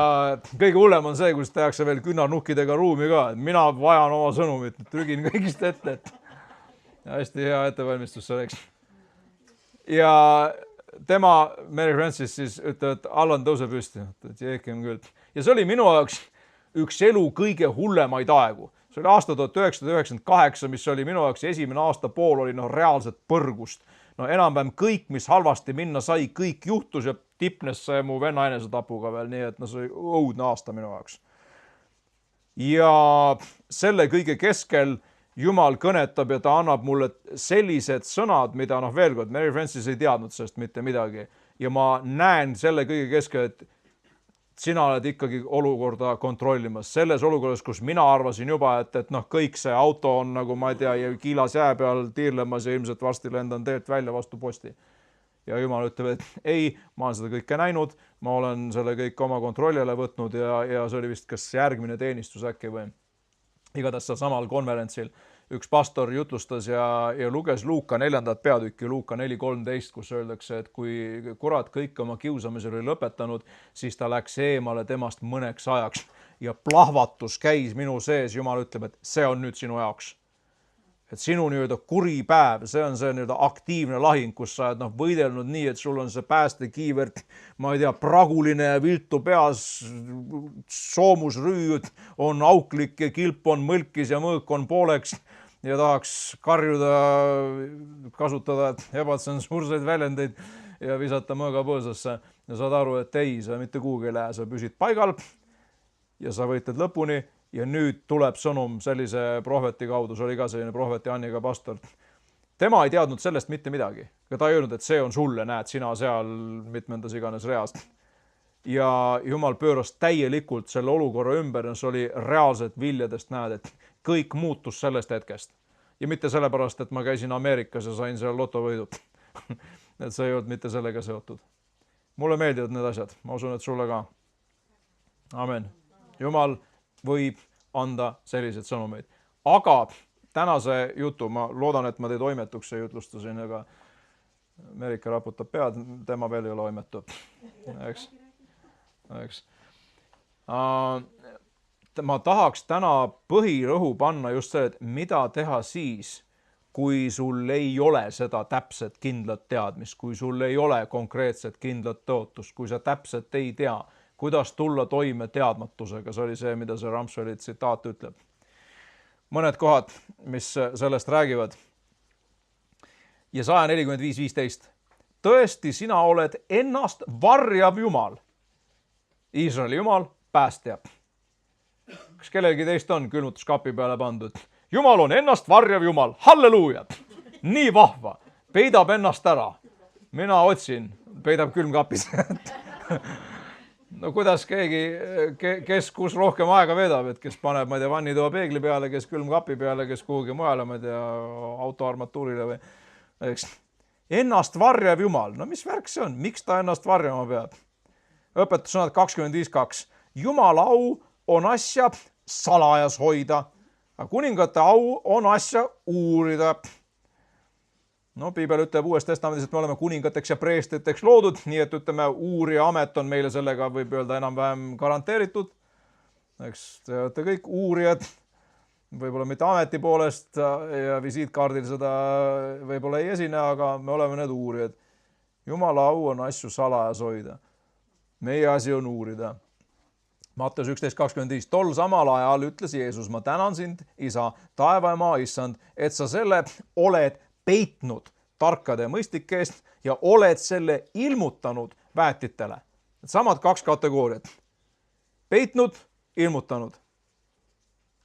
[SPEAKER 1] kõige hullem on see, kus tehakse veel künnarnukkidega ruumi ka. Mina vajan oma sõnumit, trügin kõigist ette. Hästi hea ettevalmistus selleks. Ja tema, Mary Frances, siis ütleb, et Allan tõuse püsti. Jeekem küll. Ja see oli minu jaoks üks elu kõige hullemaid aegu. See oli aasta 1998, mis oli minu jaoks esimene aasta pool, oli reaalselt põrgust. Enam-vähem kõik, mis halvasti minna sai, kõik juhtus ja tipnes see mu venna enesetapuga veel, nii et see oli õudne aasta minu jaoks. Ja selle kõige keskel Jumal kõnetab ja ta annab mulle sellised sõnad, mida veel kord, Mary Francis ei teadnud sellest mitte midagi. Ja ma näen selle kõige keskel, et sina oled ikkagi olukorda kontrollimas. Selles olukorras, kus mina arvasin juba, et kõik see auto on nagu, ma ei tea, kiilas jää peal tiirlemas ja ilmselt varsti lendan teelt välja vastu posti. Ja Jumal ütleb, et ei, ma olen seda kõike näinud, ma olen selle kõik oma kontrollile võtnud ja see oli vist kas järgmine teenistus äkki või. Igatahes seal samal konverentsil üks pastor jutlustas ja luges Luuka 4. peatükki, Luuka 4.13, kus öeldakse, et kui kurat kõik oma kiusamise oli lõpetanud, siis ta läks eemale temast mõneks ajaks ja plahvatus käis minu sees. Jumal ütleb, et see on nüüd sinu jaoks. Et sinu kuri päev, see on see aktiivne lahing, kus sa oled võidelnud nii, et sul on see päästekiivert, ma ei tea, praguline ja viltu peas, soomusrüüd on auklik ja kilp on mõlkis ja mõõk on pooleks ja tahaks karjuda, kasutada ebatsensuurseid väljendeid ja visata mõõga põõsasse. Ja saad aru, et ei, sa mitte kuhugi ei lähe, sa püsid paigal ja sa võitled lõpuni. Ja nüüd tuleb sõnum sellise prohveti kaudu, see oli ka selline prohveti Anniga pastor. Tema ei teadnud sellest mitte midagi. Ja ta ei öelnud, et see on sulle, näed sina seal mitmendas iganes reast. Ja Jumal pööras täielikult selle olukorra ümber ja see oli reaalselt viljadest näed, et kõik muutus sellest hetkest. Ja mitte sellepärast, et ma käisin Ameerikas ja sain seal lotovõidud. Et see ei olnud mitte sellega seotud. Mulle meeldivad need asjad. Ma usun, et sulle ka. Amen. Jumal võib anda sellised sõnumeid. Aga tänase jutu, ma loodan, et ma teid oimetuks ja jutlustasin, aga Merike raputab pead, tema veel ei ole oimetu. Eks. Ma tahaks täna põhirõhu panna just see, et mida teha siis, kui sul ei ole seda täpset kindlat teadmist, kui sul ei ole konkreetset kindlat tõotust, kui sa täpselt ei tea, kuidas tulla toime teadmatusega. See oli see, mida see Ramsfeli tsitaat ütleb. Mõned kohad, mis sellest räägivad. Jesaja 45.15. Tõesti, sina oled ennast varjav Jumal. Iisraeli Jumal, päästja. Kas kellelgi teist on külmutuskapi peale pandud? Jumal on ennast varjav Jumal. Halleluuja! Nii vahva. Peidab ennast ära. Mina otsin. Peidab külmkapis. No kuidas keegi, kes kus rohkem aega vedab, et kes paneb, ma ei tea, vannitoa peegli peale, kes külmkapi peale, kes kuhugi mujale, ma ei tea, autoarmatuurile või. Ennast varjav Jumal. No mis värk see on? Miks ta ennast varjama peab? Õpetussõnad 25.2. Jumala au on asja salajas hoida, aga kuningate au on asja uurida. No, Piibel ütleb Uues Testamendis, et me oleme kuningateks ja preestriteks loodud, nii et ütleme, uurija amet on meile sellega, võib öelda, enam-vähem garanteeritud. Eks te olete kõik uurijad, võib-olla mitte ameti poolest ja visiitkaardil seda võib-olla ei esine, aga me oleme need uurijad. Jumala au on asju salajas hoida. Meie asi on uurida. Matteus 11.25. Tol samal ajal ütles Jeesus, ma tänan sind, isa, taeva ja maa issand, et sa selle oled peitnud tarkade ja mõistlike eest ja oled selle ilmutanud väetitele. Samad kaks kategooriat. Peitnud, ilmutanud.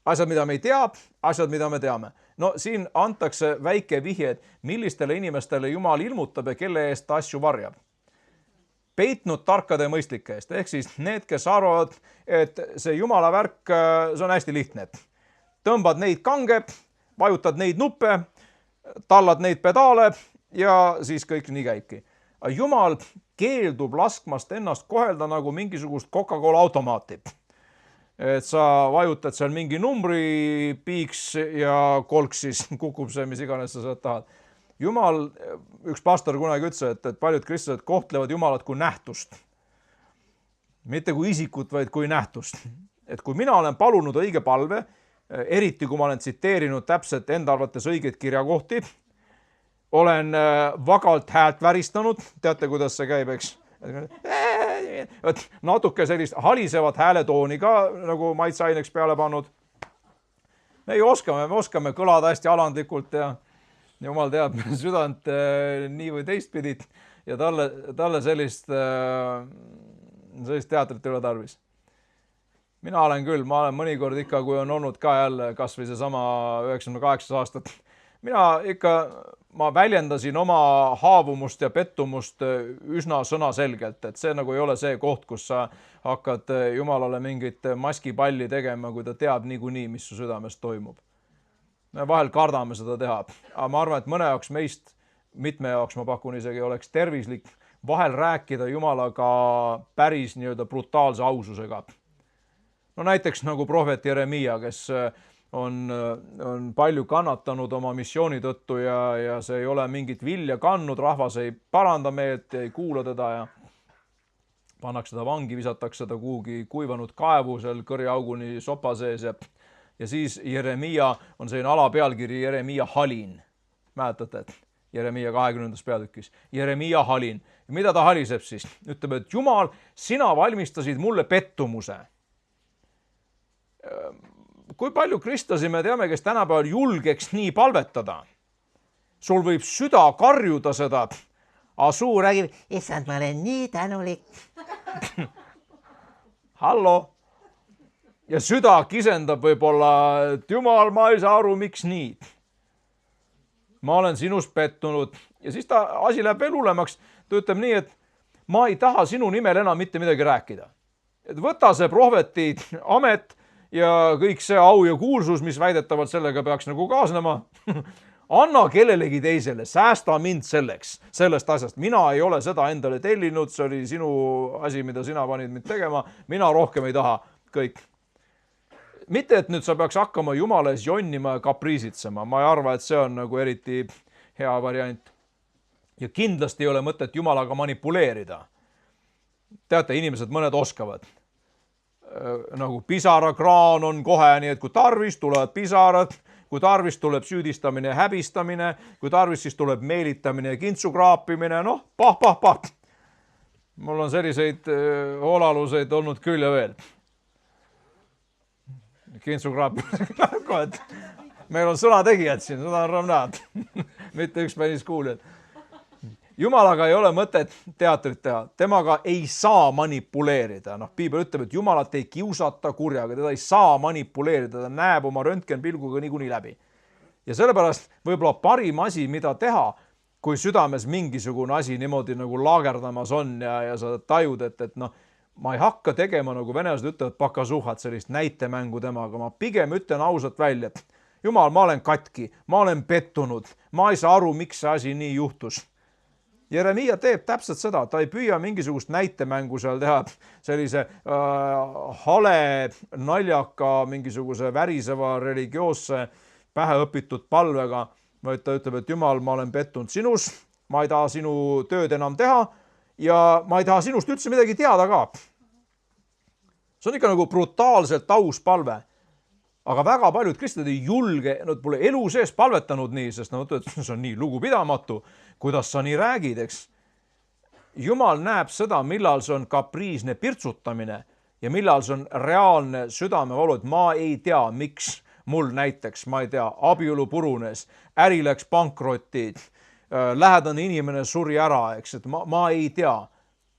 [SPEAKER 1] Asjad, mida me ei tea, asjad, mida me teame. No siin antakse väike vihje, et millistele inimestele Jumal ilmutab ja kelle eest ta asju varjab. Peitnud tarkade ja mõistlike eest. Ehk siis need, kes arvavad, et see Jumala värk, see on hästi lihtne. Tõmbad neid kange, vajutad neid nuppe, tallad neid pedaale ja siis kõik nii käibki. Jumal keeldub laskmast ennast kohelda nagu mingisugust Coca-Cola automaati. Et sa vajutad seal mingi numbri piiks ja kolks siis kukub see, mis iganes sa sealt tahad. Jumal, üks pastor kunagi ütles, et paljud kristlased kohtlevad Jumalat kui nähtust. Mitte kui isikut, vaid kui nähtust. Et kui mina olen palunud õige palve, eriti kui ma olen tsiteerinud täpselt enda arvates õigeid kirjakohti, olen vagalt häält väristanud, teate, kuidas see käib, eks? Natuke sellist halisevat hääletooni ka nagu maitseaineks peale pannud. Me oskame kõlada hästi alandlikult ja Jumal teab südant nii või teistpidi ja talle sellist teatrit ei ole tarvis. Mina olen küll, ma olen mõnikord ikka, kui on olnud ka jälle kas või seesama 98 aastat, ma väljendasin oma haavumust ja pettumust üsna sõnaselgelt, et see nagu ei ole see koht, kus sa hakkad Jumalale mingit maskipalli tegema, kui ta teab niikuinii, mis su südames toimub. Me vahel kardame seda teha, aga ma arvan, et mõne jaoks meist, mitme jaoks ma pakun isegi, oleks tervislik vahel rääkida Jumalaga päris nii-öelda brutaalse aususega. No näiteks nagu prohvet Jeremiia, kes on palju kannatanud oma missiooni tõttu ja see ei ole mingit vilja kandnud, rahvas ei paranda meelt, ei kuula teda ja pannakse ta vangi, visatakse ta kuhugi kuivanud kaevu seal kõrjauguni sopa sees ja siis Jeremiia on selline alapealkiri Jeremiia halin. Mäletate, et Jeremiia 20. peatükis. Jeremiia halin. Ja mida ta haliseb siis? Ütleb, et Jumal, sina valmistasid mulle pettumuse. Kui palju kristlasi me teame, kes tänapäeval julgeks nii palvetada? Sul võib süda karjuda seda, aga suu räägib, issand, ma olen nii tänulik. Hallo. Ja süda kisendab võib-olla, et Jumal, ma ei saa aru, miks nii. Ma olen sinust pettunud. Ja siis asi läheb veel hullemaks. Ta ütleb nii, et ma ei taha sinu nimel enam mitte midagi rääkida. Et võta see prohveti amet ja kõik see au ja kuulsus, mis väidetavalt sellega peaks nagu kaasnema, anna kellelegi teisele, säästa mind sellest asjast. Mina ei ole seda endale tellinud, see oli sinu asi, mida sina panid mind tegema, mina rohkem ei taha, kõik. Mitte, et nüüd sa peaks hakkama Jumala ees jonnima ja kapriisitsema, ma ei arva, et see on nagu eriti hea variant. Ja kindlasti ei ole mõtet Jumalaga manipuleerida. Teate, inimesed mõned oskavad. Nagu pisarakraan on kohe, nii et kui tarvis, tulevad pisarad, kui tarvis, tuleb süüdistamine ja häbistamine, kui tarvis, siis tuleb meelitamine ja kintsukraapimine, noh, pah. Mul on selliseid hoolaluseid olnud küll ja veel. Kintsukraapimine, et meil on sõnategijad siin, seda on ramnaad, mitte üks päris kuuljad. Jumalaga ei ole mõtet teatrit teha, temaga ei saa manipuleerida. Piibel ütleb, et Jumalat ei kiusata kurjaga, teda ei saa manipuleerida, ta näeb oma röntgenpilguga niikuinii läbi. Ja sellepärast võib-olla parim asi, mida teha, kui südames mingisugune asi niimoodi nagu laagerdamas on ja sa tajud, et ma ei hakka tegema, nagu venelased ütlevad, pakasuhat, sellist näitemängu temaga, ma pigem ütlen ausalt välja, et Jumal, ma olen katki, ma olen pettunud, ma ei saa aru, miks see asi nii juhtus. Jeremiia teeb täpselt seda, ta ei püüa mingisugust näitemängu seal teha sellise hale, naljaka, mingisuguse väriseva, religioosse, päheõpitud palvega, vaid ta ütleb, et Jumal, ma olen pettunud sinus, ma ei taha sinu tööd enam teha ja ma ei taha sinust üldse midagi teada ka. See on ikka nagu brutaalselt aus palve. Aga väga paljud kristlased ei julge, nad pole elu sees palvetanud nii, sest nad ütlevad, et see on nii lugupidamatu, kuidas sa nii räägid, eks. Jumal näeb seda, millal see on kapriisne pirtsutamine ja millal see on reaalne südamevalu, et ma ei tea, miks mul näiteks, ma ei tea, abielu purunes, äri läks pankrotti, lähedane inimene suri ära, eks, et ma ei tea.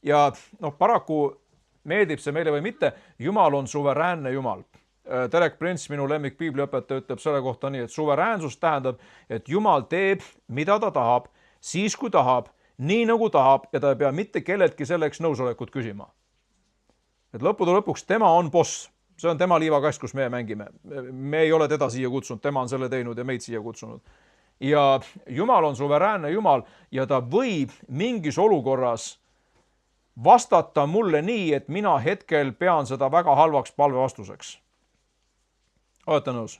[SPEAKER 1] Ja paraku meeldib see meile või mitte, Jumal on suveräänne Jumal. Derek Prince, minu lemmik piibliõpetaja, ütleb selle kohta nii, et suveräänsus tähendab, et Jumal teeb, mida ta tahab, siis kui tahab, nii nagu tahab ja ta ei pea mitte kelleltki selleks nõusolekut küsima. Et lõppude lõpuks tema on boss, see on tema liivakast, kus me mängime. Me ei ole teda siia kutsunud, tema on selle teinud ja meid siia kutsunud. Ja Jumal on suveräänne Jumal ja ta võib mingis olukorras vastata mulle nii, et mina hetkel pean seda väga halvaks palve vastuseks. Olete nõus?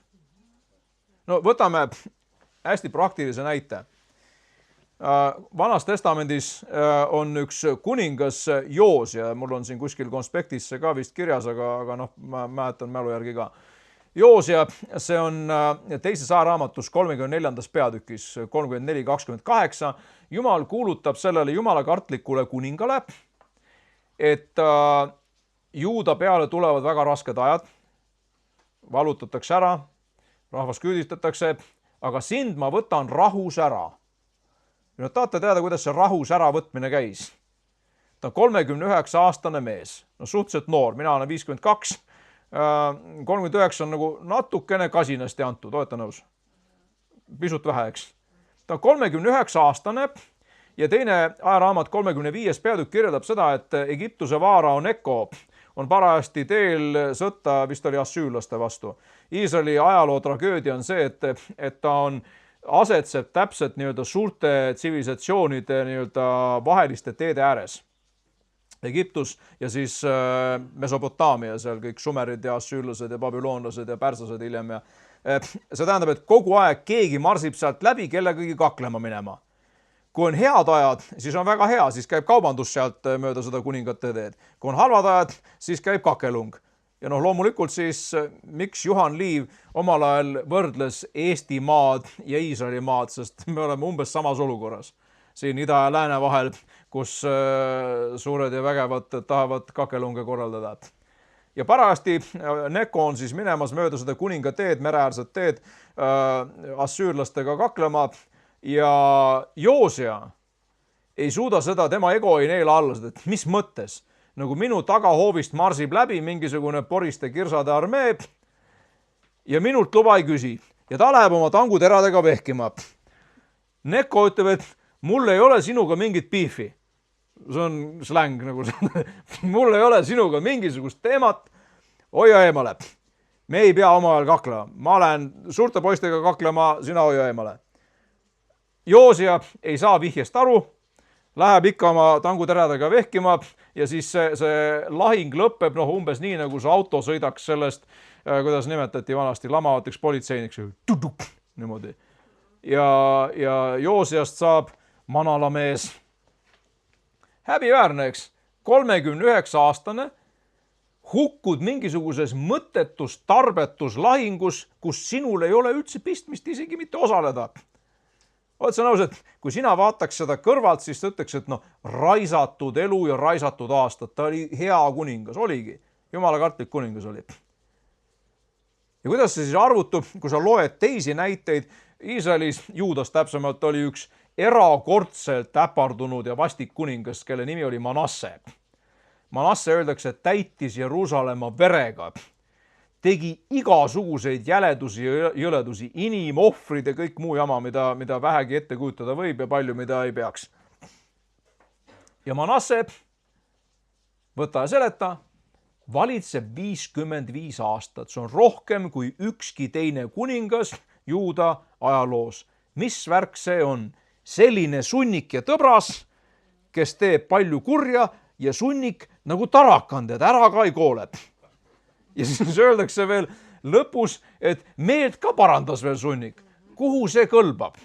[SPEAKER 1] No võtame hästi praktilise näite. Vanas testamendis on üks kuningas Joos ja mul on siin kuskil konspektis see ka vist kirjas, aga ma mäletan mälu järgi ka. Joos ja see on teise saaraamatus 34. peatükis 34-28. Jumal kuulutab sellele jumalakartlikule kuningale, et Juuda peale tulevad väga rasked ajad, valutatakse ära, rahvas küüdistatakse, aga sind ma võtan rahus ära. Ja tahate teada, kuidas see rahus äravõtmine käis? Ta on 39-aastane mees, suhteliselt noor, mina olen 52, 39 on nagu natukene kasinasti antud, olete nõus? Pisut vähe, eks. Ta on 39-aastane ja teine ajaraamat 35. peatükk kirjeldab seda, et Egiptuse vaarao Neko on parajasti teel sõtta, vist oli assüürlaste vastu. Iisraeli ajaloo tragöödia on see, et ta on asetseb täpselt nii-öelda suurte tsivilisatsioonide nii-öelda vaheliste teede ääres. Egiptus ja siis Mesopotaamia, seal kõik sumerid ja assüürlased ja babüloonlased ja pärslased hiljem. Ja see tähendab, et kogu aeg keegi marsib sealt läbi kellegagi kaklema minema. Kui on head ajad, siis on väga hea, siis käib kaubandus sealt mööda seda kuningate teed. Kui on halvad ajad, siis käib kakelung. Ja loomulikult siis, miks Juhan Liiv omal ajal võrdles Eesti maad ja Iisraeli maad, sest me oleme umbes samas olukorras. Siin ida ja lääne vahel, kus suured ja vägevad tahavad kakelunge korraldada. Ja parajasti Neko on siis minemas mööda seda kuninga teed, mereäärset teed assüürlastega kaklema ja Joosia ei suuda seda, tema ego ei neela alla seda, et mis mõttes? Nagu minu tagahoovist marsib läbi mingisugune poriste kirsade armee ja minult luba ei küsi. Ja ta läheb oma tanguteradega vehkima. Neko ütleb, et mul ei ole sinuga mingit piifi. See on släng nagu see. Mul ei ole sinuga mingisugust teemat. Hoia eemale. Me ei pea omavahel kaklema. Ma lähen suurte poistega kaklema, sina hoia eemale. Joosia ei saa vihjest aru. Läheb ikka oma tanguteradega vehkima ja siis see lahing lõpeb umbes nii, nagu see auto sõidaks sellest, kuidas nimetati vanasti, lamavateks politseiniks. Niimoodi. Ja Joosiast saab manalamees. Häbiväärne, eks? 39-aastane hukkud mingisuguses mõttetus, tarbetus lahingus, kus sinul ei ole üldse pistmist isegi mitte osaleda. Oled sa nõus, et kui sina vaataks seda kõrvalt, siis ta ütleks, et raisatud elu ja raisatud aastad. Ta oli hea kuningas, oligi. Jumala kartlik kuningas oli. Ja kuidas see siis arvutub, kui sa loed teisi näiteid, Iisraelis, Juudas täpsemalt, oli üks erakordselt äpardunud ja vastik kuningas, kelle nimi oli Manasse. Manasse öeldakse, et täitis Jeruusalemma verega. Tegi igasuguseid jäledusi ja jõledusi, inimohvrid ja kõik muu jama, mida vähegi ette kujutada võib ja palju, mida ei peaks. Ja Manasse, võta ja seleta, valitseb 55 aastat. See on rohkem kui ükski teine kuningas Juuda ajaloos. Mis värk see on? Selline sunnik ja tõbras, kes teeb palju kurja ja sunnik nagu tarakand, et ära ka ei kooleb. Ja siis öeldakse veel lõpus, et meelt ka parandas veel sunnik. Kuhu see kõlbab?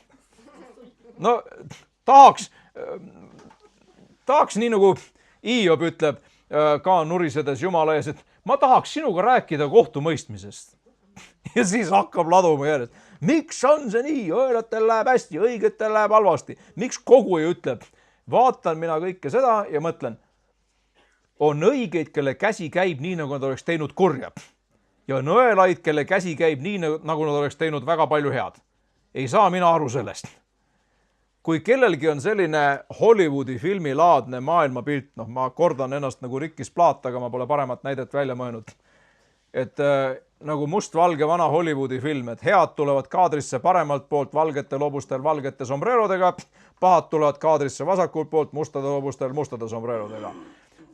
[SPEAKER 1] No tahaks nii nagu Hiob ütleb ka nurisedes Jumala ees, et ma tahaks sinuga rääkida kohtumõistmisest. Ja siis hakkab laduma järjest. Miks on see nii? Õelatel läheb hästi, õigetel läheb halvasti. Miks kogu ei ütleb? Vaatan mina kõike seda ja mõtlen, on õigeid, kelle käsi käib nii, nagu nad oleks teinud kurja. Ja on õelaid, kelle käsi käib nii, nagu nad oleks teinud väga palju head. Ei saa mina aru sellest. Kui kellelgi on selline Hollywoodi filmilaadne maailmapilt, ma kordan ennast nagu Rikkis Plaat, aga ma pole paremat näidet välja mõelnud. Et nagu must-valge vana Hollywoodi film, et head tulevad kaadrisse paremalt poolt valgete lobustel valgete sombrerodega, pahad tulevad kaadrisse vasakult poolt mustade lobustel mustade sombrerodega.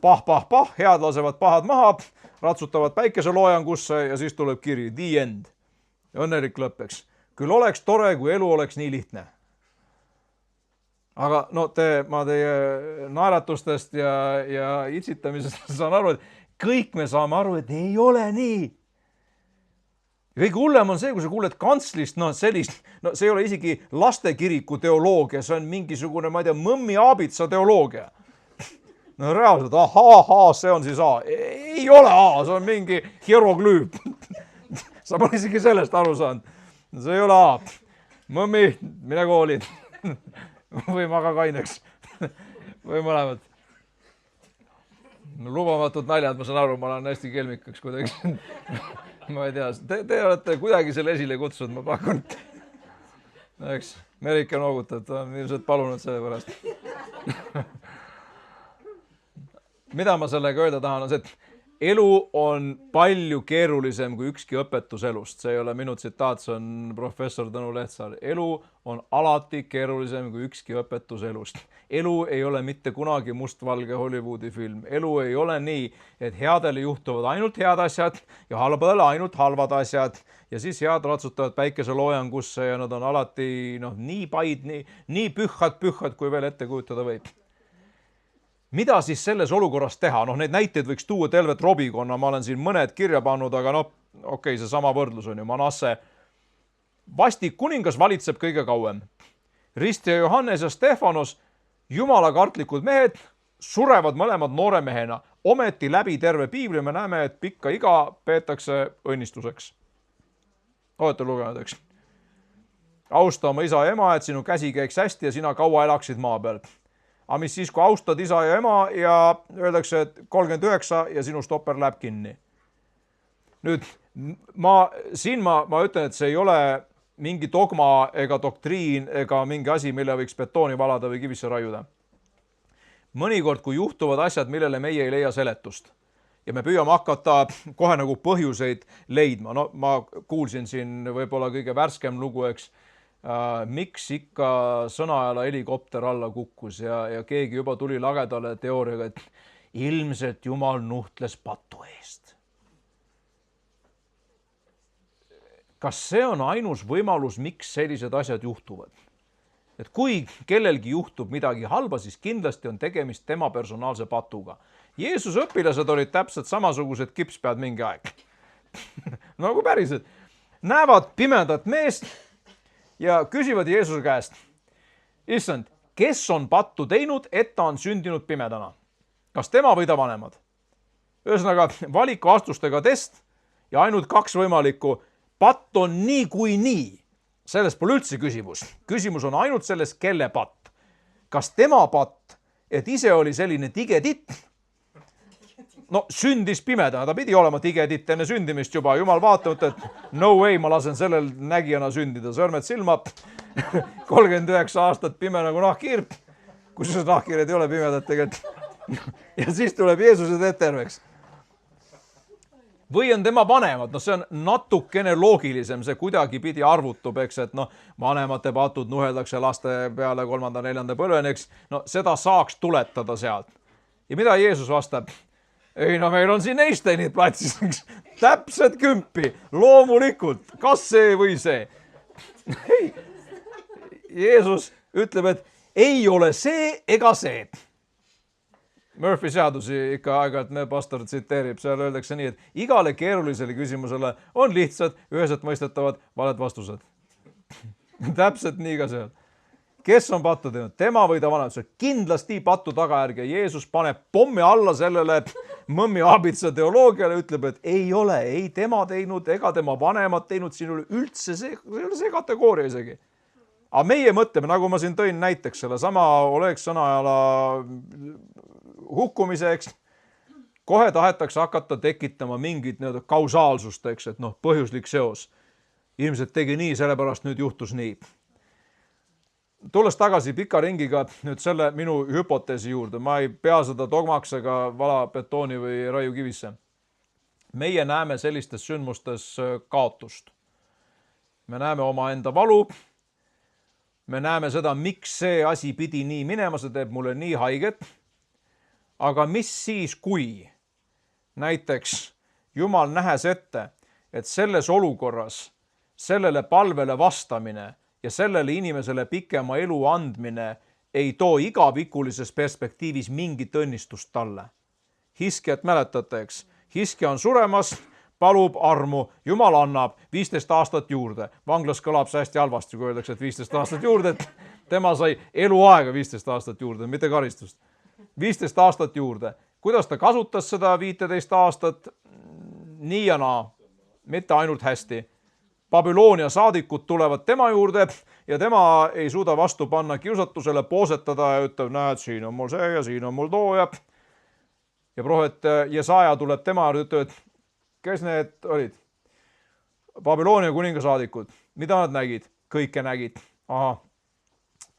[SPEAKER 1] Pah, head lasevad pahad maha, ratsutavad päikeseloojangusse ja siis tuleb kiri, the end. Õnnelik lõppeks. Küll oleks tore, kui elu oleks nii lihtne. Aga ma teie naeratustest ja itsitamisest saan aru, et kõik me saame aru, et ei ole nii. Ja kõige hullem on see, kui sa kuuled kantslist, sellist, see ei ole isegi lastekiriku teoloogia, see on mingisugune, ma ei tea, mõmmi aabitsa teoloogia. No reaalselt, see on siis A. Ei ole A, see on mingi hieroglüüp. Sa pole isegi sellest aru saanud. See ei ole A. Mõmmi, mine kooli. Või maga kaineks. Või mõlemad. Lubamatud naljad, ma saan aru, ma olen hästi kelmikaks kuidagi. Ma ei tea, te olete kuidagi selle esile kutsunud, ma pakun. Eks, Merike noogutab, on ilmselt palunud selle pärast. Mida ma sellega öelda tahan, on see, et elu on palju keerulisem kui ükski õpetus elust. See ei ole minu tsitaat, see on professor Tõnu Lehtsaar. Elu on alati keerulisem kui ükski õpetus elust. Elu ei ole mitte kunagi mustvalge Hollywoodi film. Elu ei ole nii, et headele juhtuvad ainult head asjad ja halbadele ainult halvad asjad. Ja siis head ratsutavad päikeseloojangusse ja nad on alati nii paid, nii pühhad, kui veel ette kujutada võib. Mida siis selles olukorras teha? Neid näiteid võiks tuua tervet robikonna, ma olen siin mõned kirja pannud, aga okei, see sama võrdlus on ju, Manasse. Vastik kuningas valitseb kõige kauem. Rist ja Johannes ja Stefanos, jumalakartlikud mehed, surevad mõlemad noore mehena. Ometi läbi terve piibli me näeme, et pikka iga peetakse õnnistuseks. Olete lugenud, eks? Austa oma isa ja ema, et sinu käsi käiks hästi ja sina kaua elaksid maa peal. Aga mis siis, kui austad isa ja ema ja öeldakse, et 39 ja sinu stopper läheb kinni. Nüüd, ma ütlen, et see ei ole mingi dogma ega doktriin ega mingi asi, mille võiks betooni valada või kivisse raiuda. Mõnikord, kui juhtuvad asjad, millele meie ei leia seletust ja me püüame hakata kohe nagu põhjuseid leidma. Ma kuulsin siin võib-olla kõige värskem lugu, eks, miks ikka Sõnajalga helikopter alla kukkus ja keegi juba tuli lagedale teooriaga, et ilmselt Jumal nuhtles patu eest. Kas see on ainus võimalus, miks sellised asjad juhtuvad? Et kui kellelgi juhtub midagi halba, siis kindlasti on tegemist tema personaalse patuga. Jeesuse õpilased olid täpselt samasugused kipspead mingi aeg. Nagu päriselt. Näevad pimedat meest ja küsivad Jeesuse käest, issand, kes on pattu teinud, et ta on sündinud pimedana? Kas tema või ta vanemad? Ühesõnaga, valikvastustega test ja ainult 2 võimalikku. Patt on nii kui nii. Selles pole üldse küsimus. Küsimus on ainult selles, kelle patt. Kas tema patt, et ise oli selline tige titt? Sündis pimedana, ta pidi olema tige titt enne sündimist juba. Jumal vaatamata, et no way, ma lasen sellel nägijana sündida. Sõrmed silma, 39 aastat pime nagu nahkhiir. Kusjuures nahkhiired ei ole pimedad tegelikult. Ja siis tuleb Jeesuse teed terveks. Või on tema vanemad, see on natukene loogilisem, see kuidagi pidi arvutub, eks, et vanemate patud nuheldakse laste peale 3., 4. põlveni, eks, seda saaks tuletada sealt. Ja mida Jeesus vastab? Ei, meil on siin Einsteinid platsis, eks, täpselt 10, loomulikult, kas see või see? Ei, Jeesus ütleb, et ei ole see ega see. Murphy seadusi ikka aeg-ajalt me pastor tsiteerib, seal öeldakse nii, et igale keerulisele küsimusele on lihtsad, üheselt mõistetavad valed vastused. Täpselt nii ka seal. Kes on pattu teinud? Tema või ta vanemad? See on kindlasti pattu tagajärg ja Jeesus paneb pommi alla sellele mõmmi aabitsa teoloogiale, ütleb, et ei ole, ei tema teinud ega tema vanemad teinud, siin oli üldse see kategooria isegi. Aga meie mõtleme, nagu ma siin tõin näiteks selle sama Oleg Sõnajalga hukkumiseks, kohe tahetakse hakata tekitama mingit kausaalsust, eks, et põhjuslik seos. Ilmselt tegi nii, sellepärast nüüd juhtus nii. Tulles tagasi pika ringiga nüüd selle minu hüpoteesi juurde, ma ei pea seda dogmaks ega vala betooni või raiu kivisse. Meie näeme sellistes sündmustes kaotust. Me näeme omaenda valu. Me näeme seda, miks see asi pidi nii minema, see teeb mulle nii haiget. Aga mis siis, kui näiteks Jumal nähes ette, et selles olukorras sellele palvele vastamine ja sellele inimesele pikema elu andmine ei too igavikulises perspektiivis mingit õnnistust talle. Hiskjat mäletate, eks? Hiskja on suremas, palub armu, Jumal annab 15 aastat juurde. Vanglas kõlab see hästi halvasti, kui öeldakse, et 15 aastat juurde, et tema sai eluaega 15 aastat juurde, mitte karistust. 15 aastat juurde. Kuidas ta kasutas seda 15 aastat? Nii ja naa, mitte ainult hästi. Babyloonia saadikud tulevad tema juurde ja tema ei suuda vastu panna kiusatusele, poosetada ja ütleb, näed, siin on mul see ja siin on mul too ja prohvet Jesaja tuleb tema juurde ja ütleb, et kes need olid? Babyloonia kuninga saadikud. Mida nad nägid? Kõike nägid. Aha.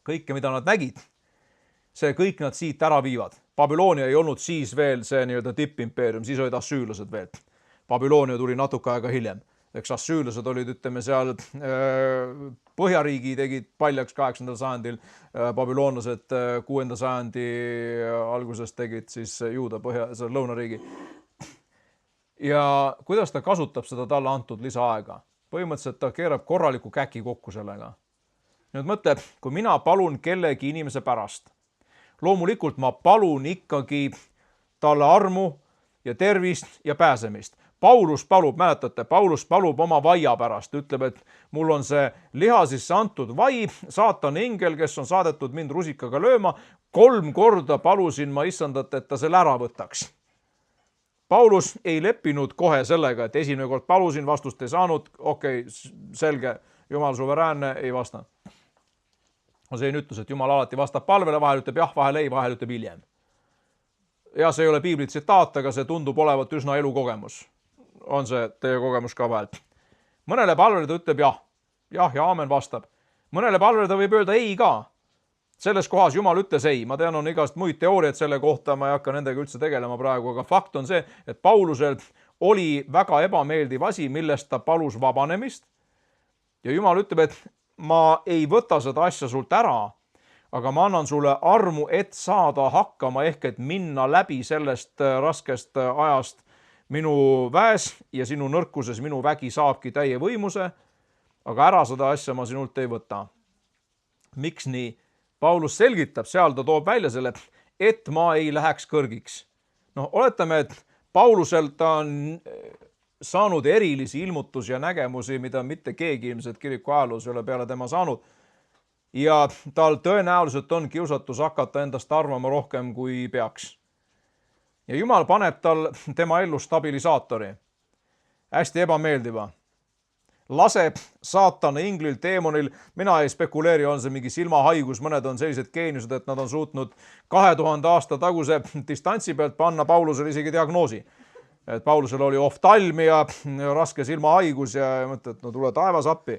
[SPEAKER 1] Kõike, mida nad nägid. See kõik nad siit ära viivad. Babyloonia ei olnud siis veel see nii-öelda tippimpeerium, siis olid assüürlased veel. Babyloonia tuli natuke aega hiljem. Eks assüürlased olid, ütleme seal, Põhjariigi tegid paljaks 8. sajandil, babüloonlased 6. sajandi alguses tegid siis Juuda lõunariigi. Ja kuidas ta kasutab seda talle antud lisaaega? Põhimõtteliselt ta keerab korraliku käki kokku sellega. Nüüd mõtle, kui mina palun kellegi inimese pärast, loomulikult ma palun ikkagi talle armu ja tervist ja pääsemist. Paulus palub, mäletate, Paulus palub oma vaia pärast, ütleb, et mul on see liha sisse antud vai, saatani ingel, kes on saadetud mind rusikaga lööma, 3 korda palusin ma issandat, et ta selle ära võtaks. Paulus ei leppinud kohe sellega, et esimene kord palusin, vastust ei saanud, okei, selge, Jumal suveräänne, ei vasta. See ütlus, et Jumal alati vastab palvele, vahel ütleb jah, vahel ei, vahel ütleb hiljem. Ja see ei ole piibli tsitaat, aga see tundub olevat üsna elukogemus. On see teie kogemus ka vahel? Mõnele palvele ta ütleb jah ja aamen vastab. Mõnele palvele ta võib öelda ei ka. Selles kohas Jumal ütles ei. Ma tean, on igast muid teooriaid selle kohta, ma ei hakka nendega üldse tegelema praegu, aga fakt on see, et Paulusel oli väga ebameeldiv asi, millest ta palus vabanemist. Ja Jumal ütleb, et ma ei võta seda asja sult ära, aga ma annan sulle armu, et saada hakkama ehk et minna läbi sellest raskest ajast minu väes ja sinu nõrkuses minu vägi saabki täie võimuse, aga ära seda asja ma sinult ei võta. Miks nii? Paulus selgitab, seal ta toob välja selle, et ma ei läheks kõrgiks. Oletame, et Paulusel ta on saanud erilisi ilmutusi ja nägemusi, mida mitte keegi ilmselt kiriku ajaloos ei ole peale tema saanud. Ja tal tõenäoliselt on kiusatus hakata endast arvama rohkem kui peaks. Ja Jumal paneb tal tema ellu stabilisaatori. Hästi ebameeldiva. Laseb saatana inglil, teemonil, mina ei spekuleeri, on see mingi silmahaigus, mõned on sellised geeniused, et nad on suutnud 2000 aasta taguse distantsi pealt panna Paulusele isegi diagnoosi. Et Paulusel oli oftalmia, raske silmahaigus ja mõtled, et no tule taevas appi.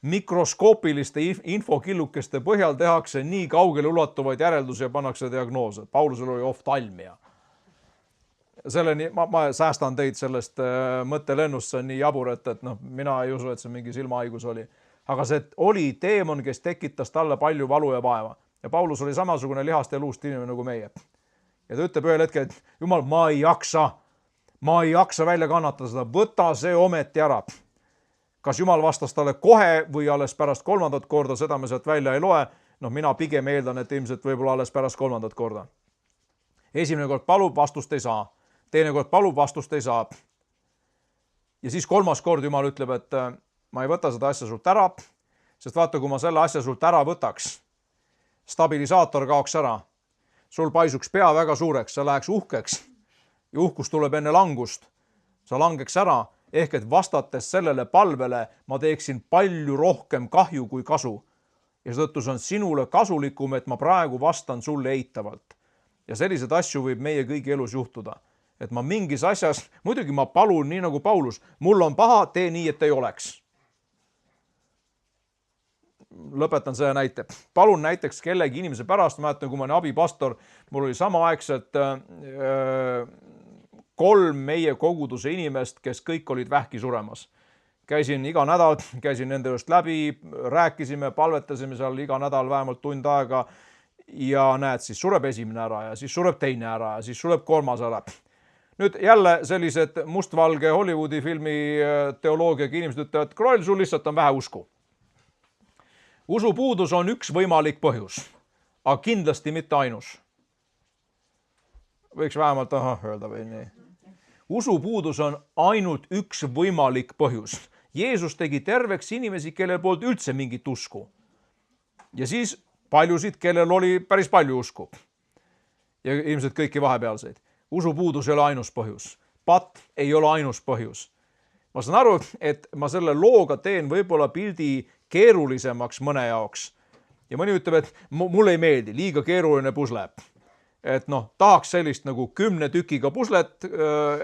[SPEAKER 1] Mikroskoopiliste infokillukeste põhjal tehakse nii kaugele ulatuvaid järeldusi ja pannakse diagnoose. Paulusel oli oftalmia. Selleni, ma säästan teid sellest mõttelennust, see on nii jabur, et mina ei usu, et see mingi silmahaigus oli. Aga see oli teemon, kes tekitas talle palju valu ja vaeva. Ja Paulus oli samasugune lihast ja luust inimene nagu meie. Ja ta ütleb ühel hetkel, et Jumal, ma ei jaksa välja kannatada seda, võta see ometi ära. Kas Jumal vastas talle kohe või alles pärast 3. korda, seda me sealt välja ei loe. Mina pigem eeldan, et ilmselt võib-olla alles pärast 3. korda. Esimene kord palub, vastust ei saa. Teine kord palub, vastust ei saa. Ja siis 3. kord Jumal ütleb, et ma ei võta seda asja sult ära, sest vaata, kui ma selle asja sult ära võtaks, stabilisaator kaoks ära. Sul paisuks pea väga suureks, sa läheks uhkeks ja uhkus tuleb enne langust. Sa langeks ära, ehk et vastates sellele palvele ma teeksin palju rohkem kahju kui kasu. Ja seetõttu see on sinule kasulikum, et ma praegu vastan sulle eitavalt. Ja sellised asju võib meie kõigi elus juhtuda. Et ma mingis asjas, muidugi ma palun nii nagu Paulus, mul on paha, tee nii, et ei oleks. Lõpetan selle näite. Palun näiteks kellegi inimese pärast, mäletan, kui ma olin abipastor, mul oli samaaegselt 3 meie koguduse inimest, kes kõik olid vähki suremas. Käisin iga nädal, käisin nende just läbi, rääkisime, palvetasime seal iga nädal vähemalt tund aega ja näed, siis sureb esimene ära ja siis sureb teine ära ja siis sureb 3. ära. Nüüd jälle sellised mustvalge Hollywoodi filmi teoloogiaga inimesed ütlevad, et Kroll, sul lihtsalt on vähe usku. Usupuudus on üks võimalik põhjus, aga kindlasti mitte ainus. Võiks vähemalt öelda või nii. Usupuudus on ainult üks võimalik põhjus. Jeesus tegi terveks inimesi, kellel polnud üldse mingit usku. Ja siis paljusid, kellel oli päris palju usku. Ja ilmselt kõiki vahepealseid. Usupuudus ei ole ainus põhjus. Pat ei ole ainus põhjus. Ma saan aru, et ma selle looga teen võib-olla pildi keerulisemaks mõne jaoks. Ja mõni ütleb, et mulle ei meeldi, liiga keeruline pusle. Et tahaks sellist nagu 10 tükiga puslet,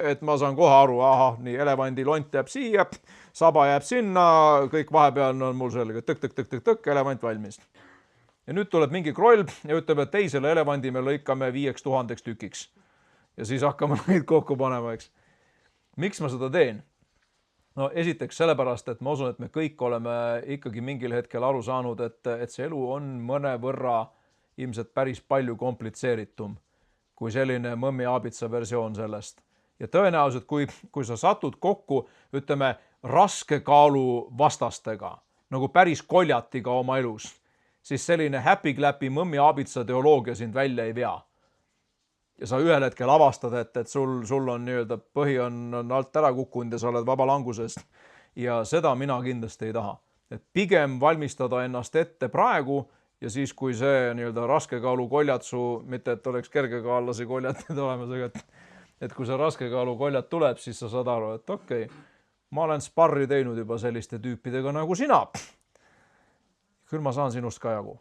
[SPEAKER 1] et ma saan kohe aru, nii elevandi lont jääb siia, saba jääb sinna, kõik vahepeal on mul sellega tõk, elevant valmis. ja nüüd tuleb mingi kroll ja ütleb, et teisele elevandi me lõikame 5000 tükiks. Ja siis hakkame neid kokku panema, eks. Miks ma seda teen? No esiteks sellepärast, et ma usun, et me kõik oleme ikkagi mingil hetkel aru saanud, et see elu on mõnevõrra ilmselt päris palju komplitseeritum kui selline mõmmi aabitsa versioon sellest. Ja tõenäoliselt, kui sa satud kokku, ütleme, raske kaalu vastastega, nagu päris koljatiga oma elus, siis selline happy-clappy mõmmi aabitsa teoloogia sind välja ei vea. Ja sa ühel hetkel avastad, et sul on nii-öelda põhi on alt ära kukkunud ja sa oled vabalangusest. Ja seda mina kindlasti ei taha. Et pigem valmistada ennast ette praegu ja siis, kui see nii-öelda raskekaalu koljatsu, mitte et oleks kergekaallasi koljatid olemas, et kui see raskekaalu koljat tuleb, siis sa saad aru, et okei, ma olen sparri teinud juba selliste tüüpidega nagu sina. Küll ma saan sinust ka jagu.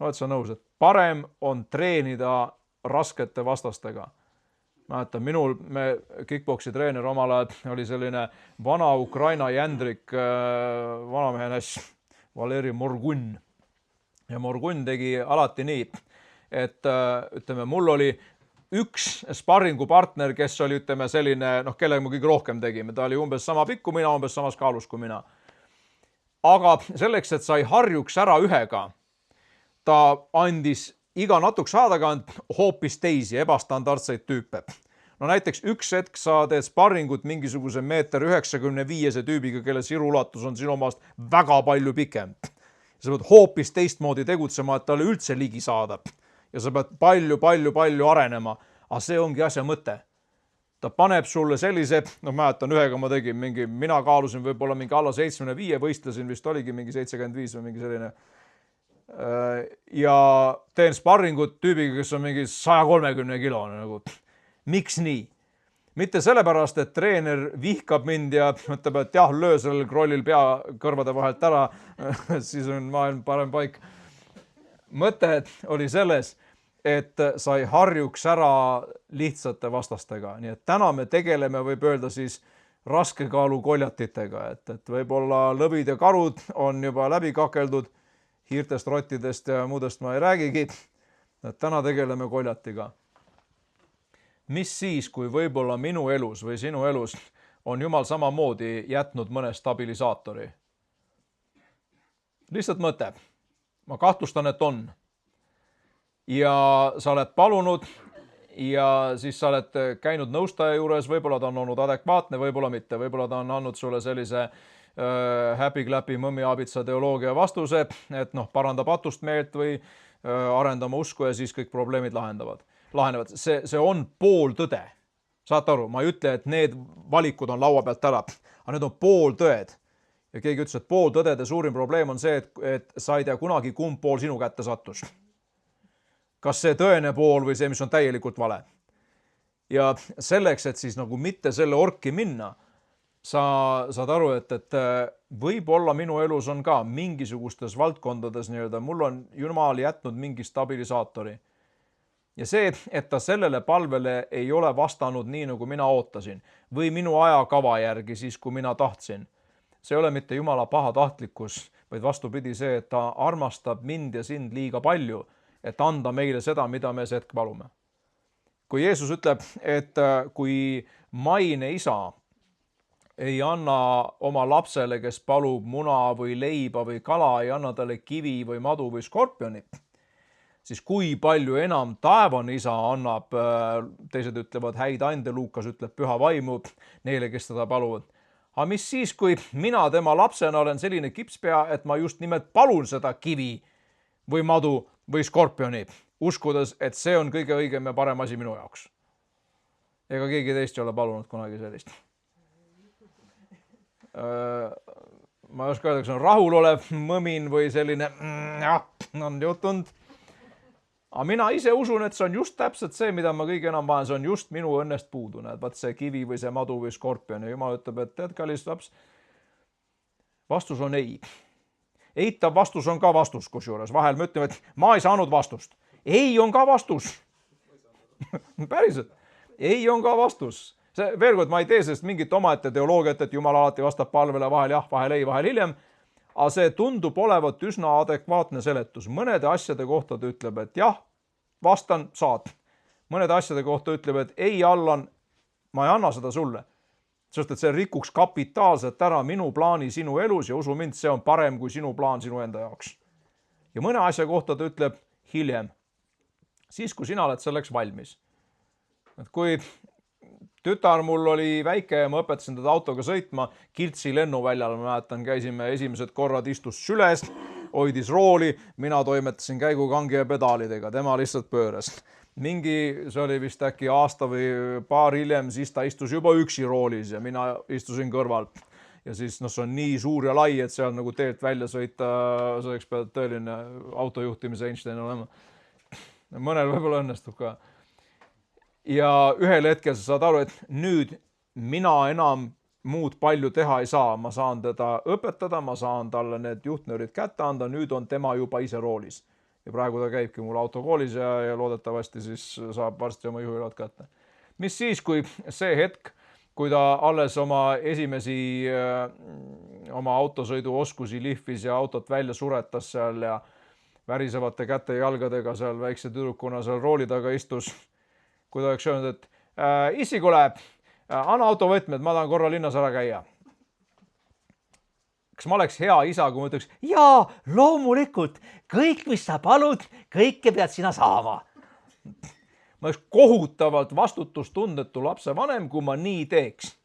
[SPEAKER 1] Oled sa nõus, et parem on treenida raskete vastastega. Mäletan, me kickboksi treener omal ajal oli selline vana Ukraina jändrik vanamehe näss, Valeri Morgun. Ja Morgun tegi alati nii, et ütleme, mul oli üks sparringupartner, kes oli ütleme selline, kellega me kõige rohkem tegime. Ta oli umbes sama pikk kui mina, umbes samas kaalus kui mina. Aga selleks, et sa ei harjuks ära ühega, ta andis iga natuks aadagant hoopis teisi ebastandardseid tüüpe. No näiteks üks hetk sa teed sparringut mingisuguse 1,95 tüübiga, kelle sirulatus on sinu omast väga palju pikem. Sa pead hoopis teistmoodi tegutsema, et talle üldse ligi saada. Ja sa pead palju arenema. Aga see ongi asja mõte. Ta paneb sulle sellise, mäletan ühega ma tegin mina kaalusin võib-olla mingi alla 75, võistlesin vist oligi mingi 75 või mingi selline. Ja teen sparringut tüübiga, kes on mingi 130 kilone. Nagu. Miks nii? Mitte sellepärast, et treener vihkab mind ja mõtleb, et jah, löö sellel krollil pea kõrvade vahelt ära, siis on maailm parem paik. Mõte oli selles, et sa ei harjuks ära lihtsate vastastega. Nii et täna me tegeleme, võib öelda siis, raskekaalu koljatitega. Et võib-olla lõvid ja karud on juba läbi kakeldud, hiirtest, rottidest ja muudest ma ei räägigi. Et täna tegeleme koljatiga. Mis siis, kui võib-olla minu elus või sinu elus on Jumal samamoodi jätnud mõne stabilisaatori? Lihtsalt mõte. Ma kahtlustan, et on. Ja sa oled palunud ja siis sa oled käinud nõustaja juures, võib-olla ta on olnud adekvaatne, võib-olla mitte. Võib-olla ta on andnud sulle sellise happy-clappy mõmmi aabitsa teoloogia vastuse, et paranda patust meelt või arendama usku ja siis kõik probleemid lahenevad. See on pool tõde. Saate aru, ma ei ütle, et need valikud on laua pealt ära, aga need on pool tõed. Ja keegi ütles, et pool tõdede suurim probleem on see, et sa ei tea kunagi, kumb pool sinu kätte sattus. Kas see tõene pool või see, mis on täielikult vale. Ja selleks, et siis nagu mitte selle orki minna, sa saad aru, et võib-olla minu elus on ka mingisugustes valdkondades mul on Jumal jätnud mingi stabilisaatori. Ja see, et ta sellele palvele ei ole vastanud nii, nagu mina ootasin või minu ajakava järgi siis, kui mina tahtsin. See ei ole mitte Jumala pahatahtlikkus, vaid vastupidi see, et ta armastab mind ja sind liiga palju, et anda meile seda, mida me see hetk palume. Kui Jeesus ütleb, et kui maine isa ei anna oma lapsele, kes palub muna või leiba või kala, ei anna talle kivi või madu või skorpionit, siis kui palju enam taevane isa annab, teised ütlevad häid ande, Luukas ütleb püha vaimu neile, kes teda paluvad. Aga mis siis, kui mina tema lapsena olen selline kipspea, et ma just nimelt palun seda kivi või madu või skorpioni, uskudes, et see on kõige õigem ja parem asi minu jaoks. Ega keegi teist ei ole palunud kunagi sellist. Ma ei oska öelda, kas on rahulolev mõmin või selline on jutunud. Aga mina ise usun, et see on just täpselt see, mida ma kõige enam vajan. See on just minu õnnest puudu. Vaat see kivi või see madu või skorpion. Ja Jumal ütleb, et tead, kallis laps, vastus on ei. Eitav vastus on ka vastus, kusjuures. Vahel me ütleme, et ma ei saanud vastust. Ei on ka vastus. Päriselt. Ei on ka vastus. Veel kord, ma ei tee sellest mingit omaette teoloogiat, et Jumal alati vastab palvele vahel jah, vahel ei, vahel hiljem. Aga see tundub olevat üsna adekvaatne seletus. Mõnede asjade kohta ta ütleb, et jah, vastan, saad. Mõnede asjade kohta ütleb, et ei, Allan, ma ei anna seda sulle. Sest et see rikuks kapitaalselt ära minu plaani sinu elus ja usu mind, see on parem kui sinu plaan sinu enda jaoks. Ja mõne asja kohta ta ütleb hiljem. Siis, kui sina oled selleks valmis. Et kui tütar mul oli väike ja ma õpetasin teda autoga sõitma Kiltsi lennuväljal, ma mäletan, käisime esimesed korrad, istus süles, hoidis rooli, mina toimetasin käigukangi ja pedaalidega, tema lihtsalt pööras. See oli vist äkki aasta või paar hiljem, siis ta istus juba üksi roolis ja mina istusin kõrval. Ja siis see on nii suur ja lai, et seal nagu teelt välja sõita, selleks pead tõeline autojuhtimise Einstein olema. Mõnel võib-olla õnnestub ka. Ja ühel hetkel sa saad aru, et nüüd mina enam muud palju teha ei saa. Ma saan teda õpetada, ma saan talle need juhtnöörid kätte anda, nüüd on tema juba ise roolis. Ja praegu ta käibki mul autokoolis ja loodetavasti siis saab varsti oma juhiload kätte. Mis siis, kui see hetk, kui ta alles oma esimesi oma autosõidu oskusi lihvis ja autot välja suretas seal ja värisevate käte ja jalgadega seal väikse tüdrukuna seal rooli taga istus, kui ta oleks öelnud, et issi, kuule, anna autovõtmed, ma tahan korra linnas ära käia. Kas ma oleks hea isa, kui ma ütleks, jaa, loomulikult, kõik, mis sa palud, kõike pead sina saama. Ma oleks kohutavalt vastutustundetu lapse vanem, kui ma nii teeks.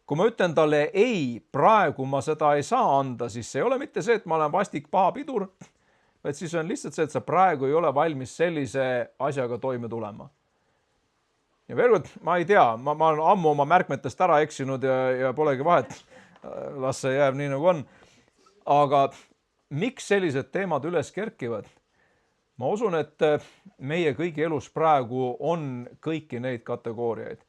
[SPEAKER 1] Kui ma ütlen talle ei, praegu ma seda ei saa anda, siis see ei ole mitte see, et ma olen vastik paha pidur, vaid siis on lihtsalt see, et sa praegu ei ole valmis sellise asjaga toime tulema. Ja veel kord, ma ei tea, ma olen ammu oma märkmetest ära eksinud ja polegi vahet, las see jääb nii nagu on. Aga miks sellised teemad üles kerkivad? Ma usun, et meie kõigi elus praegu on kõiki neid kategooriaid.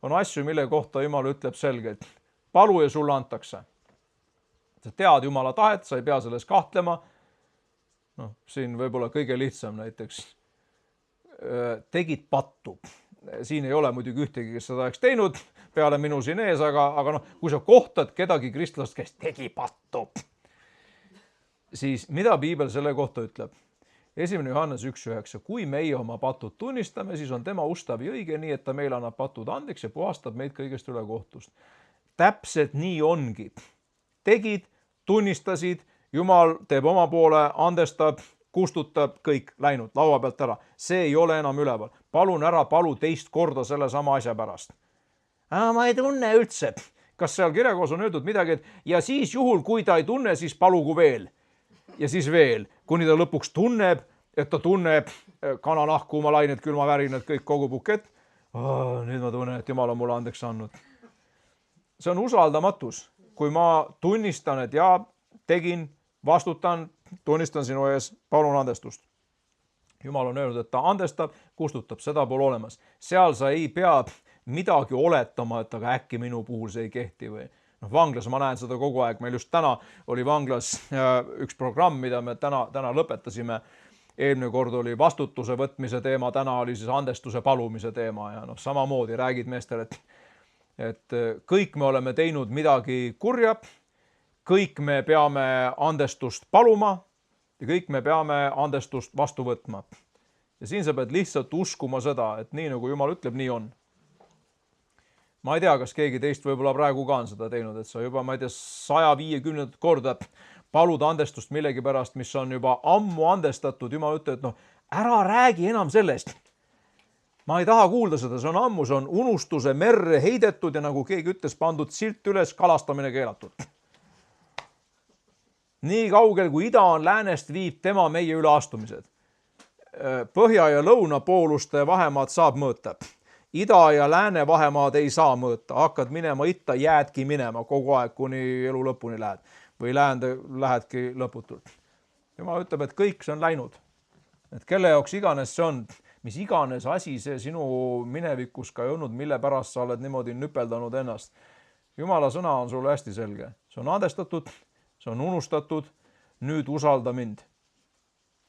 [SPEAKER 1] On asju, mille kohta Jumal ütleb selgelt, palu ja sulle antakse. Sa tead Jumala tahet, sa ei pea selles kahtlema. Siin võib-olla kõige lihtsam näiteks. Tegid pattu. Siin ei ole muidugi ühtegi, kes seda oleks teinud, peale minu siin ees, aga kui sa kohtad kedagi kristlast, kes tegi pattu, siis mida Piibel selle kohta ütleb? 1. Johannes 1.9. Kui meie oma patud tunnistame, siis on tema ustav ja õige, nii et ta meil annab patud andeks ja puhastab meid kõigest üle kohtust. Täpselt nii ongi. Tegid, tunnistasid, Jumal teeb oma poole, andestab, kustutab, kõik läinud laua pealt ära. See ei ole enam üleval. Palun ära palu teist korda selle sama asja pärast. Ma ei tunne üldse. Kas seal kirjakoos on öeldud midagi, et ja siis juhul, kui ta ei tunne, siis palugu veel. Ja siis veel, kuni ta lõpuks tunneb, et ta tunneb kananahku, oma lained, külmavärinad, kõik kogu bukett. Nüüd ma tunnen, et Jumal on mulle andeks andnud. See on usaldamatus. Kui ma tunnistan, et ja tegin, vastutan, tunnistan sinu ees, palun andestust. Jumal on öelnud, et ta andestab, kustutab, seda pole olemas. Seal sa ei pea midagi oletama, et aga äkki minu puhul see ei kehti või... Vanglas ma näen seda kogu aeg. Meil just täna oli vanglas üks programm, mida me täna lõpetasime. Eelmine kord oli vastutuse võtmise teema, täna oli siis andestuse palumise teema ja samamoodi räägid meestel, et kõik me oleme teinud midagi kurja, kõik me peame andestust paluma ja kõik me peame andestust vastu võtma. Ja siin sa pead lihtsalt uskuma seda, et nii nagu Jumal ütleb, nii on. Ma ei tea, kas keegi teist võib-olla praegu ka on seda teinud, et sa juba, ma ei tea, 150 korda palud andestust millegi pärast, mis on juba ammu andestatud. Jumal ütleb, et ära räägi enam sellest. Ma ei taha kuulda seda, see on ammu, see on unustuse merre heidetud ja nagu keegi ütles, pandud silt üles, kalastamine keelatud. Nii kaugel, kui ida on läänest, viib tema meie üleastumised. Põhja ja lõuna pooluste vahemaad saab mõõta. Ida ja lääne vahemaad ei saa mõõta. Hakkad minema itta, jäädki minema kogu aeg, kuni elu lõpuni lähed. Või läände lähedki lõputult. Jumal ütleb, et kõik see on läinud. Et kelle jaoks iganes see on, mis iganes asi see sinu minevikus ka ei olnud, mille pärast sa oled niimoodi nüpeldanud ennast. Jumala sõna on sulle hästi selge. See on andestatud, see on unustatud, nüüd usalda mind.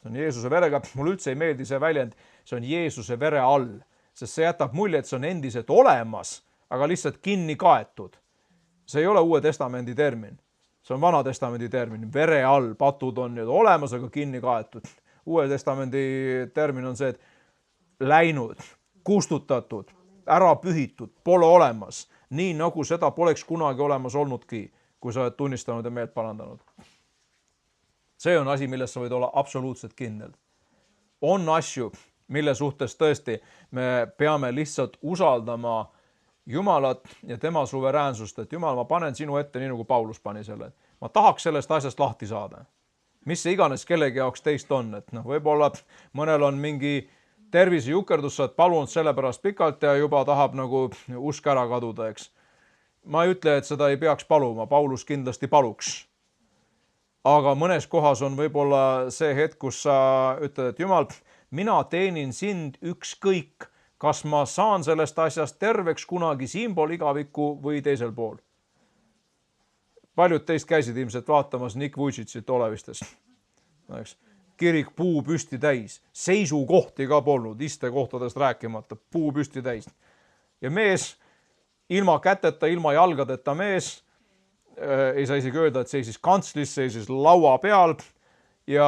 [SPEAKER 1] See on Jeesuse verega. Mul üldse ei meeldi see väljend, see on Jeesuse vere all. Sest see jätab mulje, et see on endiselt olemas, aga lihtsalt kinni kaetud. See ei ole Uue Testamendi termin. see on Vana Testamendi termin, vere all, patud on olemas, aga kinni kaetud. Uue Testamendi termin on see, et läinud, kustutatud, ära pühitud, pole olemas, nii nagu seda poleks kunagi olemas olnudki, kui sa oled tunnistanud ja meelt parandanud. See on asi, milles sa võid olla absoluutselt kindel. On asju, mille suhtes tõesti me peame lihtsalt usaldama Jumalat ja tema suveräänsust, et Jumal, ma panen sinu ette, nii nagu Paulus pani selle. Ma tahaks sellest asjast lahti saada. Mis see iganes kellegi jaoks teist on, et võib-olla mõnel on mingi tervisejukerdus, sa oled palunud selle pärast pikalt ja juba tahab nagu usk ära kaduda, eks. Ma ei ütle, et seda ei peaks paluma, Paulus kindlasti paluks. Aga mõnes kohas on võib-olla see hetk, kus sa ütled, et Jumal, mina teenin sind ükskõik, kas ma saan sellest asjast terveks kunagi siinpool igavikku või teisel pool. Paljud teist käisid ilmselt vaatamas Nick Vujicit Olevistes. Kirik puu püsti täis, seisukohti ka polnud, istekohtadest rääkimata, puu püsti täis. Ja mees, ilma käteta, ilma jalgadeta mees, ei saa isegi öelda, et seisis kantslis, seisis laua peal ja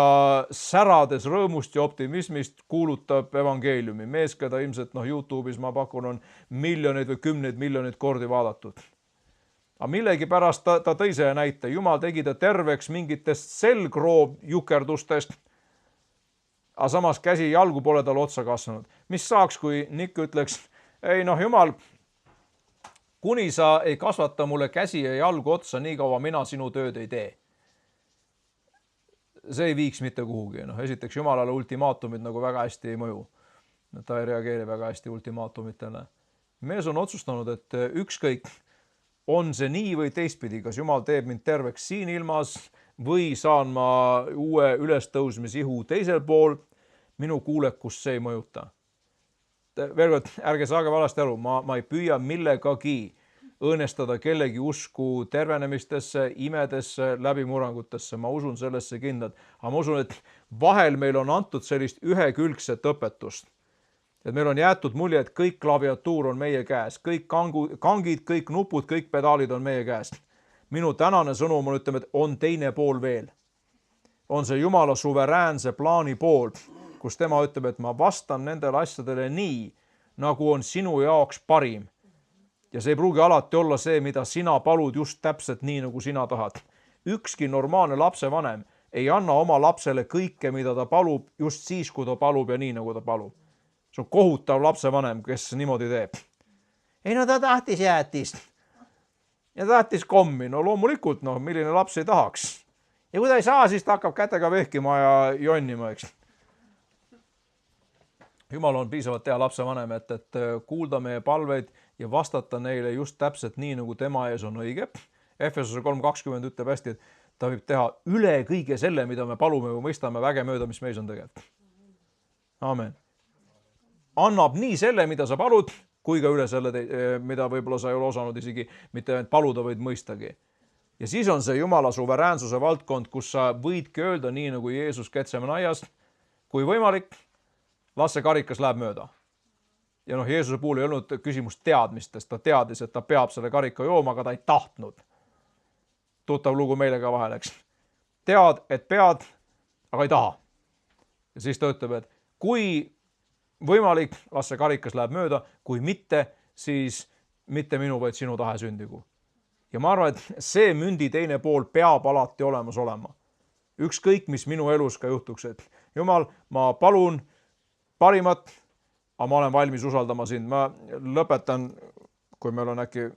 [SPEAKER 1] särades rõõmust ja optimismist kuulutab evangeeliumi. Mees, keda ilmselt YouTube'is ma pakun on miljoneid või 10 miljoneid kordi vaadatud. Aga millegi pärast ta tõi see näite. Jumal tegi ta terveks mingitest selgroovjukerdustest, aga samas käsi jalgu pole tal otsa kasvanud. Mis saaks, kui Nick ütleks, ei Jumal, kuni sa ei kasvata mulle käsi ja jalgu otsa, nii kaua mina sinu tööd ei tee. See ei viiks mitte kuhugi. Esiteks Jumalale ultimaatumid nagu väga hästi ei mõju. Ta ei reageeri väga hästi ultimaatumitele. Mees on otsustanud, et ükskõik on see nii või teistpidi, kas Jumal teeb mind terveks siin ilmas või saan ma uue ülestõusmisihu teisel pool, minu kuulekust see ei mõjuta. Veel kord, ärge saage valesti aru, ma ei püüa millegagi õõnestada kellegi usku tervenemistesse, imedesse, läbimurrangutesse. Ma usun sellesse kindlalt. Aga ma usun, et vahel meil on antud sellist ühekülgset õpetust. Et meil on jäetud mulje, et kõik klaviatuur on meie käes, kõik kangid, kõik nupud, kõik pedaalid on meie käes. Minu tänane sõnum on, ütleme, et on teine pool veel. On see Jumala suveräänse plaani pool, kus tema ütleb, et ma vastan nendele asjadele nii, nagu on sinu jaoks parim. Ja see ei pruugi alati olla see, mida sina palud just täpselt nii, nagu sina tahad. Ükski normaalne lapsevanem ei anna oma lapsele kõike, mida ta palub just siis, kui ta palub ja nii, nagu ta palub. See on kohutav lapsevanem, kes niimoodi teeb. Ei, ta tahtis jäätist. Ja tahtis kommi. Loomulikult, milline laps ei tahaks. Ja kui ta ei saa, siis ta hakkab kätega vehkima ja jonnima, eks. Jumal on piisavalt hea lapsevanem, et kuulda meie palveid ja vastata neile just täpselt nii, nagu tema ees on õige. Efesuse 3.20 ütleb hästi, et ta võib teha üle kõige selle, mida me palume või mõistame väge mööda, mis meis on tegelikult. Amen. Annab nii selle, mida sa palud, kui ka üle selle, mida võib-olla sa ei ole osanud isegi mitte paluda, vaid mõistagi. Ja siis on see Jumala suveräänsuse valdkond, kus sa võidki öelda nii, nagu Jeesus Getsemani aias, kui võimalik, las see karikas läheb mööda. Ja Jeesuse puhul ei olnud küsimus teadmistest, ta teadis, et ta peab selle karika jooma, aga ta ei tahtnud. Tuttav lugu meile ka vahel, eks. Tead, et pead, aga ei taha. Ja siis ta ütleb, et kui võimalik, las see karikas läheb mööda, kui mitte, siis mitte minu, vaid sinu tahe sündigu. Ja ma arvan, et see mündi teine pool peab alati olemas olema. Ükskõik, mis minu elus ka juhtuks, et Jumal, ma palun parimat, aga ma olen valmis usaldama sind. Ma lõpetan, kui meil on äkki,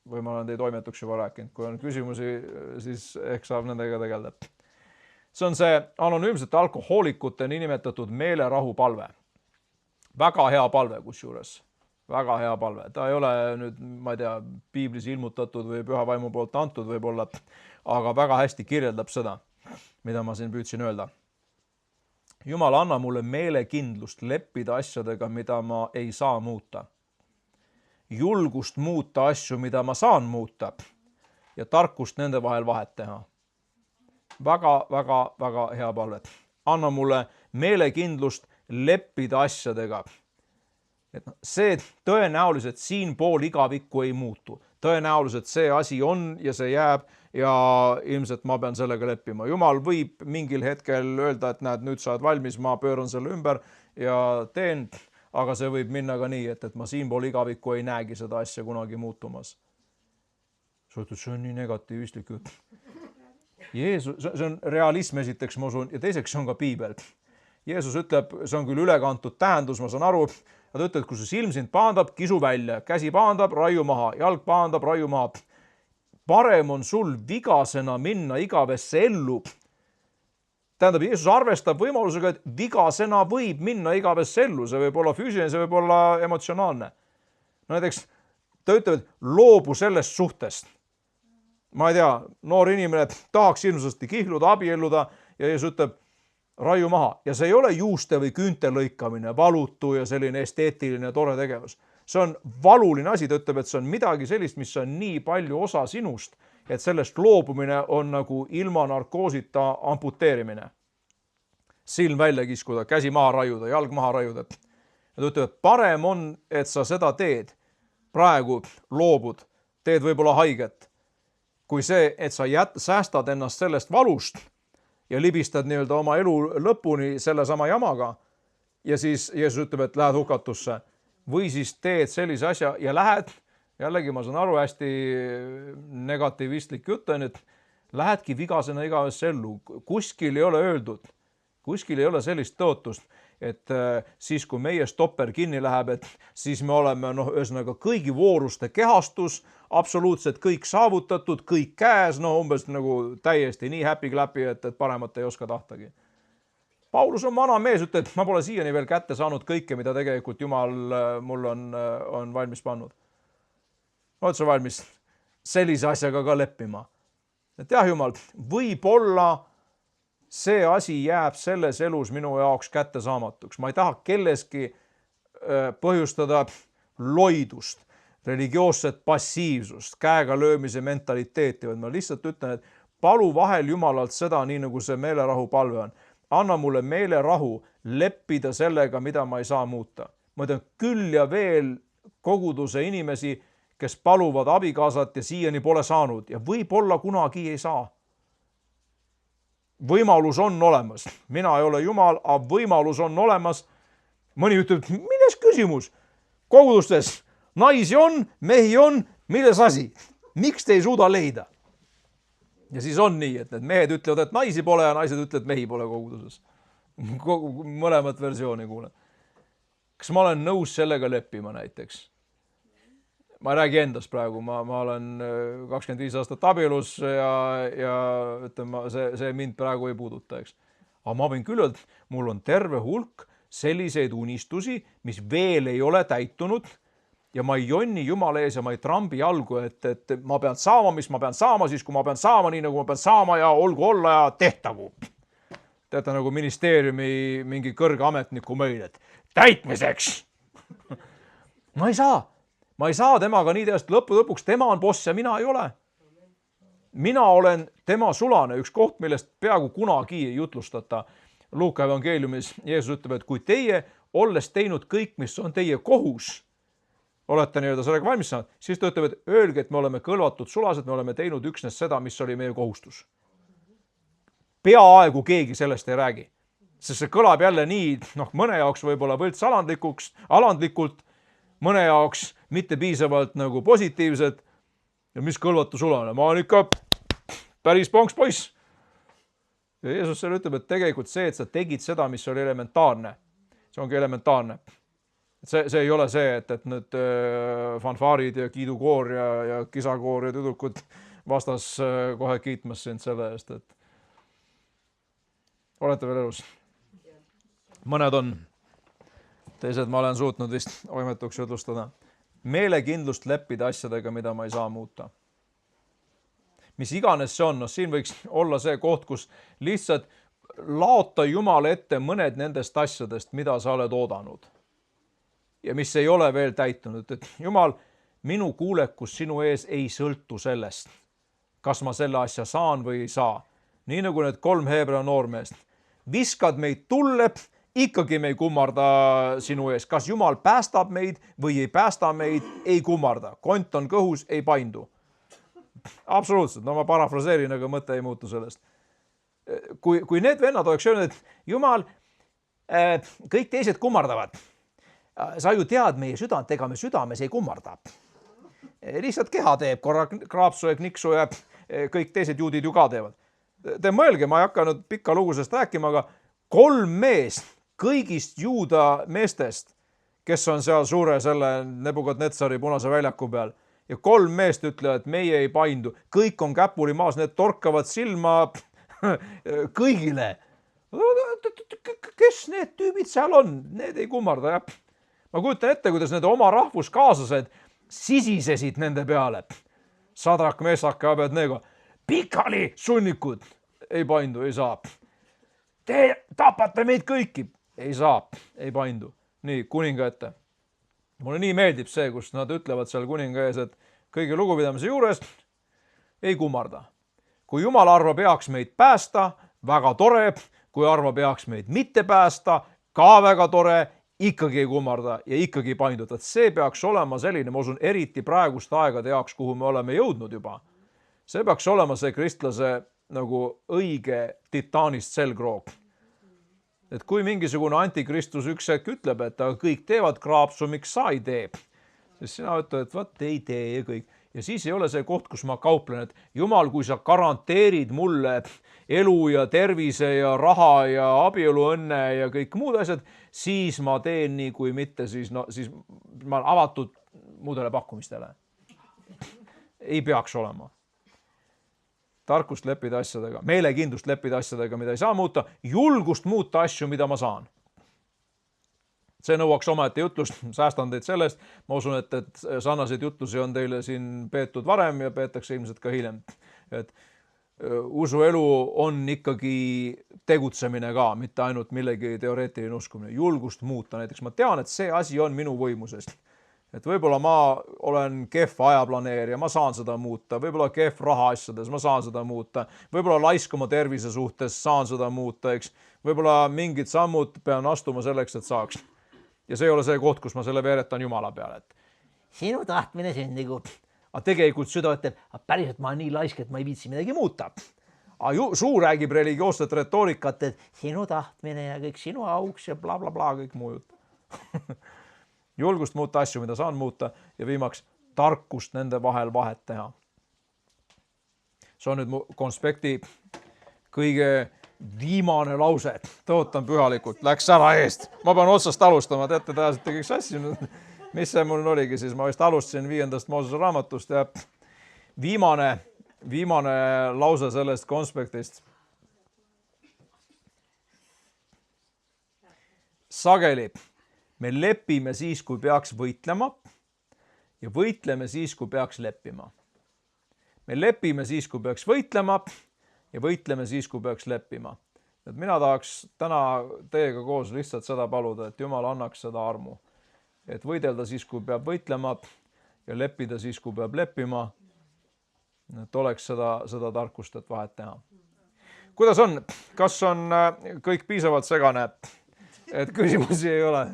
[SPEAKER 1] või ma olen teie toimetuks juba rääkinud, kui on küsimusi, siis ehk saab nendega tegeleda. See on see anonüümsete alkohoolikute niinimetatud meelerahu palve. Väga hea palve kusjuures. Väga hea palve. Ta ei ole nüüd, ma ei tea, piiblis ilmutatud või püha vaimu poolt antud võib-olla, aga väga hästi kirjeldab seda, mida ma siin püüdsin öelda. Jumal, anna mulle meelekindlust leppida asjadega, mida ma ei saa muuta. Julgust muuta asju, mida ma saan muuta ja tarkust nende vahel vahet teha. Väga, väga, väga hea palve. Anna mulle meelekindlust leppida asjadega. Et see tõenäoliselt siin pool igavikku ei muutu. tõenäoliselt see asi on ja see jääb ja ilmselt ma pean sellega leppima. Jumal võib mingil hetkel öelda, et näed, nüüd sa oled valmis, ma pööran selle ümber ja teen, aga see võib minna ka nii, et ma siinpool igavikku ei näegi seda asja kunagi muutumas. Sa ütled, see on nii negatiivistlik jutt. Jeesus, see on realism esiteks, ma usun, ja teiseks see on ka piibel. Jeesus ütleb, see on küll ülekantud tähendus, ma saan aru, ja ta ütleb, kui su silm sind paandab, kisu välja, käsi paandab, raiu maha, jalg paandab, raiu maha. Parem on sul vigasena minna igavesse ellu. Tähendab, Jeesus arvestab võimalusega, et vigasena võib minna igavesse ellu. See võib olla füüsiline, see võib olla emotsionaalne. No näiteks ta ütleb, et loobu sellest suhtest. Ma ei tea, noor inimene tahaks ilmsasti kihluda, abielluda ja Jeesus ütleb, raiu maha. Ja see ei ole juuste või küünte lõikamine, valutu ja selline esteetiline tore tegevus. See on valuline asi, ta ütleb, et see on midagi sellist, mis on nii palju osa sinust, et sellest loobumine on nagu ilma narkoosita amputeerimine. Silm välja kiskuda, käsi maha raiuda, jalg maha raiuda. Ja ta ütleb, et parem on, et sa seda teed. Praegu loobud, teed võib-olla haiget, kui see, et sa säästad ennast sellest valust ja libistad nii-öelda oma elu lõpuni selle sama jamaga ja siis Jeesus ütleb, et lähed hukatusse või siis teed sellise asja ja lähed, jällegi ma saan aru, hästi negatiivistlik jutt on, et lähedki vigasena igavesse ellu. Kuskil ei ole öeldud, kuskil ei ole sellist tõotust, et siis kui meie stopper kinni läheb, et siis me oleme ühesõnaga kõigi vooruste kehastus, absoluutselt kõik saavutatud, kõik käes, umbes nagu täiesti nii happy-clappy, et paremat ei oska tahtagi. Paulus on vana mees, ütleb, et ma pole siiani veel kätte saanud kõike, mida tegelikult Jumal mul on valmis pannud. Ma ütlesin valmis sellise asjaga ka leppima. Et jah, Jumal, võib-olla see asi jääb selles elus minu jaoks kättesaamatuks. Ma ei taha kelleski põhjustada loidust, religioosset passiivsust, käega löömise mentaliteeti, vaid ma lihtsalt ütlen, et palu vahel Jumalalt seda, nii nagu see meelerahu palve on. Anna mulle meelerahu leppida sellega, mida ma ei saa muuta. Ma ütlen küll ja veel koguduse inimesi, kes paluvad abikaasat ja siiani pole saanud ja võib-olla kunagi ei saa. Võimalus on olemas. Mina ei ole Jumal, aga võimalus on olemas. Mõni ütleb, milles küsimus? Kogudustes naisi on, mehi on, milles asi? Miks te ei suuda leida? Ja siis on nii, et need mehed ütlevad, et naisi pole ja naised ütlevad, et mehi pole koguduses. Mõlemat versiooni kuulen. Kas ma olen nõus sellega leppima näiteks? Ma ei räägi endast praegu, ma olen 25 aastat abielus ja ütleme, see mind praegu ei puuduta, eks. Aga ma võin küll öelda, mul on terve hulk selliseid unistusi, mis veel ei ole täitunud ja ma ei jonni Jumala ees ja ma ei trambi jalgu, et ma pean saama, mis ma pean saama, siis kui ma pean saama, nii nagu ma pean saama ja olgu olla ja tehtagu. Teate nagu ministeeriumi mingi kõrge ametniku meil, et täitmiseks. Ma ei saa. Ma ei saa temaga nii teast lõpuks, tema on boss ja mina ei ole. Mina olen tema sulane, üks koht, millest peaaegu kunagi ei jutlustata. Luuka evangeeliumis Jeesus ütleb, et kui teie, olles teinud kõik, mis on teie kohus, olete nii-öelda sellega valmis saanud, siis ta ütleb, et öelge, et me oleme kõlvatud sulased, me oleme teinud üksnes seda, mis oli meie kohustus. Peaaegu keegi sellest ei räägi. Sest see kõlab jälle nii, mõne jaoks võib-olla võlts alandlikult, mõne jaoks mitte piisavalt nagu positiivsed ja mis kõlvatu sulane. Ma olen ikka päris ponks poiss. Ja Jeesus selle ütleb, et tegelikult see, et sa tegid seda, mis oli elementaarne, see ongi elementaarne. See ei ole see, et nüüd fanfaarid ja kiidukoor ja kisakoor ja tüdrukud vastas kohe kiitmas sind selle eest, et olete veel elus. Mõned on. Teised ma olen suutnud vist oimetuks jutlustada. Meelekindlust leppida asjadega, mida ma ei saa muuta. Mis iganes see on, siin võiks olla see koht, kus lihtsalt laota Jumala ette mõned nendest asjadest, mida sa oled oodanud. Ja mis ei ole veel täitunud. Et Jumal, minu kuulekus sinu ees ei sõltu sellest, kas ma selle asja saan või ei saa. Nii nagu need 3 Heebrea noormeest. Viskad meid tulle, ikkagi me ei kummarda sinu ees. Kas Jumal päästab meid või ei päästa meid, ei kummarda. Kont on kõhus, ei paindu. Absoluutselt, no ma parafraseerin, aga mõte ei muutu sellest. Kui need vennad oleks öelnud, et Jumal, kõik teised kummardavad. Sa ju tead meie südant, ega me südames ei kummarda. Lihtsalt keha teeb, korra kraapsu ja kniksu ja kõik teised juudid ju ka teevad. Te mõelge, ma ei hakanud pikka lugusest rääkima, aga 3 meest kõigist juuda meestest, kes on seal suure selle Nebukadnetsari Punase väljaku peal ja 3 meest ütlevad, et meie ei paindu. Kõik on käpuli maas, need torkavad silma kõigile. Kes need tüübid seal on? Need ei kummarda, jah. Ma kujutan ette, kuidas need oma rahvuskaaslased sisisesid nende peale. Sadrak, Mesak ja Abednego. Pikali sunnikud. Ei paindu, ei saa. Te tapate meid kõiki. Ei saa, ei paindu. Nii, kuninga ette. Mulle nii meeldib see, kus nad ütlevad seal kuninga ees, et kõigi lugupidamise juures ei kummarda. Kui Jumal arvab peaks meid päästa, väga tore. Kui arvab peaks meid mitte päästa, ka väga tore. Ikkagi ei kummarda ja ikkagi painduta. See peaks olema selline, ma usun, eriti praeguste aegade jaoks, kuhu me oleme jõudnud juba. See peaks olema see kristlase nagu õige titaanist selgroog. Et kui mingisugune antikristus üks hetk ütleb, et kõik teevad kraapsu, miks sa ei tee? Siis sina ütled, et võt ei tee ja kõik. Ja siis ei ole see koht, kus ma kauplen, et Jumal, kui sa garanteerid mulle elu ja tervise ja raha ja abieluõnne ja kõik muud asjad, siis ma teen nii, kui mitte, siis ma olen avatud muudele pakkumistele. Ei peaks olema. Tarkust leppida asjadega, meelekindlust leppida asjadega, mida ei saa muuta, julgust muuta asju, mida ma saan. See nõuaks omaette jutlust, säästan teid sellest. Ma usun, et sarnaseid jutlusi on teile siin peetud varem ja peetakse ilmselt ka hiljem. Et usuelu on ikkagi tegutsemine ka, mitte ainult millegi teoreetiline uskumine. Julgust muuta. Näiteks ma tean, et see asi on minu võimuses. Et võib-olla ma olen kehv ajaplaneerija, ma saan seda muuta. Võib-olla kehv raha asjades, ma saan seda muuta. Võib-olla laisk oma tervise suhtes, saan seda muuta. Eks? Võib-olla mingid sammud pean astuma selleks, et saaks. Ja see ei ole see koht, kus ma selle veeretan Jumala peale. Et sinu tahtmine sündigu. Aga tegelikult süda ütleb, päriselt ma olen nii laisk, et ma ei viitsi midagi muuta. Aga suu räägib religioosset retoorikat, et sinu tahtmine ja kõik sinu auks ja bla bla bla, kõik muu jutt. Julgust muuta asju, mida saan muuta ja viimaks tarkust nende vahel vahet teha. See on nüüd mu konspekti kõige viimane lause. Tõotan pühalikult, läks ära eest. Ma pean otsast alustama, teate, te ajasite kõik sassi. Mis see mul oligi siis? Ma vist alustasin 5. Moosese raamatust ja viimane lause sellest konspektist. Sageli me lepime siis, kui peaks võitlema ja võitleme siis, kui peaks leppima. Me lepime siis, kui peaks võitlema ja võitleme siis, kui peaks leppima. Et mina tahaks täna teiega koos lihtsalt seda paluda, et Jumal annaks seda armu. Et võidelda siis, kui peab võitlema ja leppida siis, kui peab leppima. Et oleks seda tarkust, et vahet teha. Kuidas on? Kas on kõik piisavalt segane? Et küsimusi ei ole?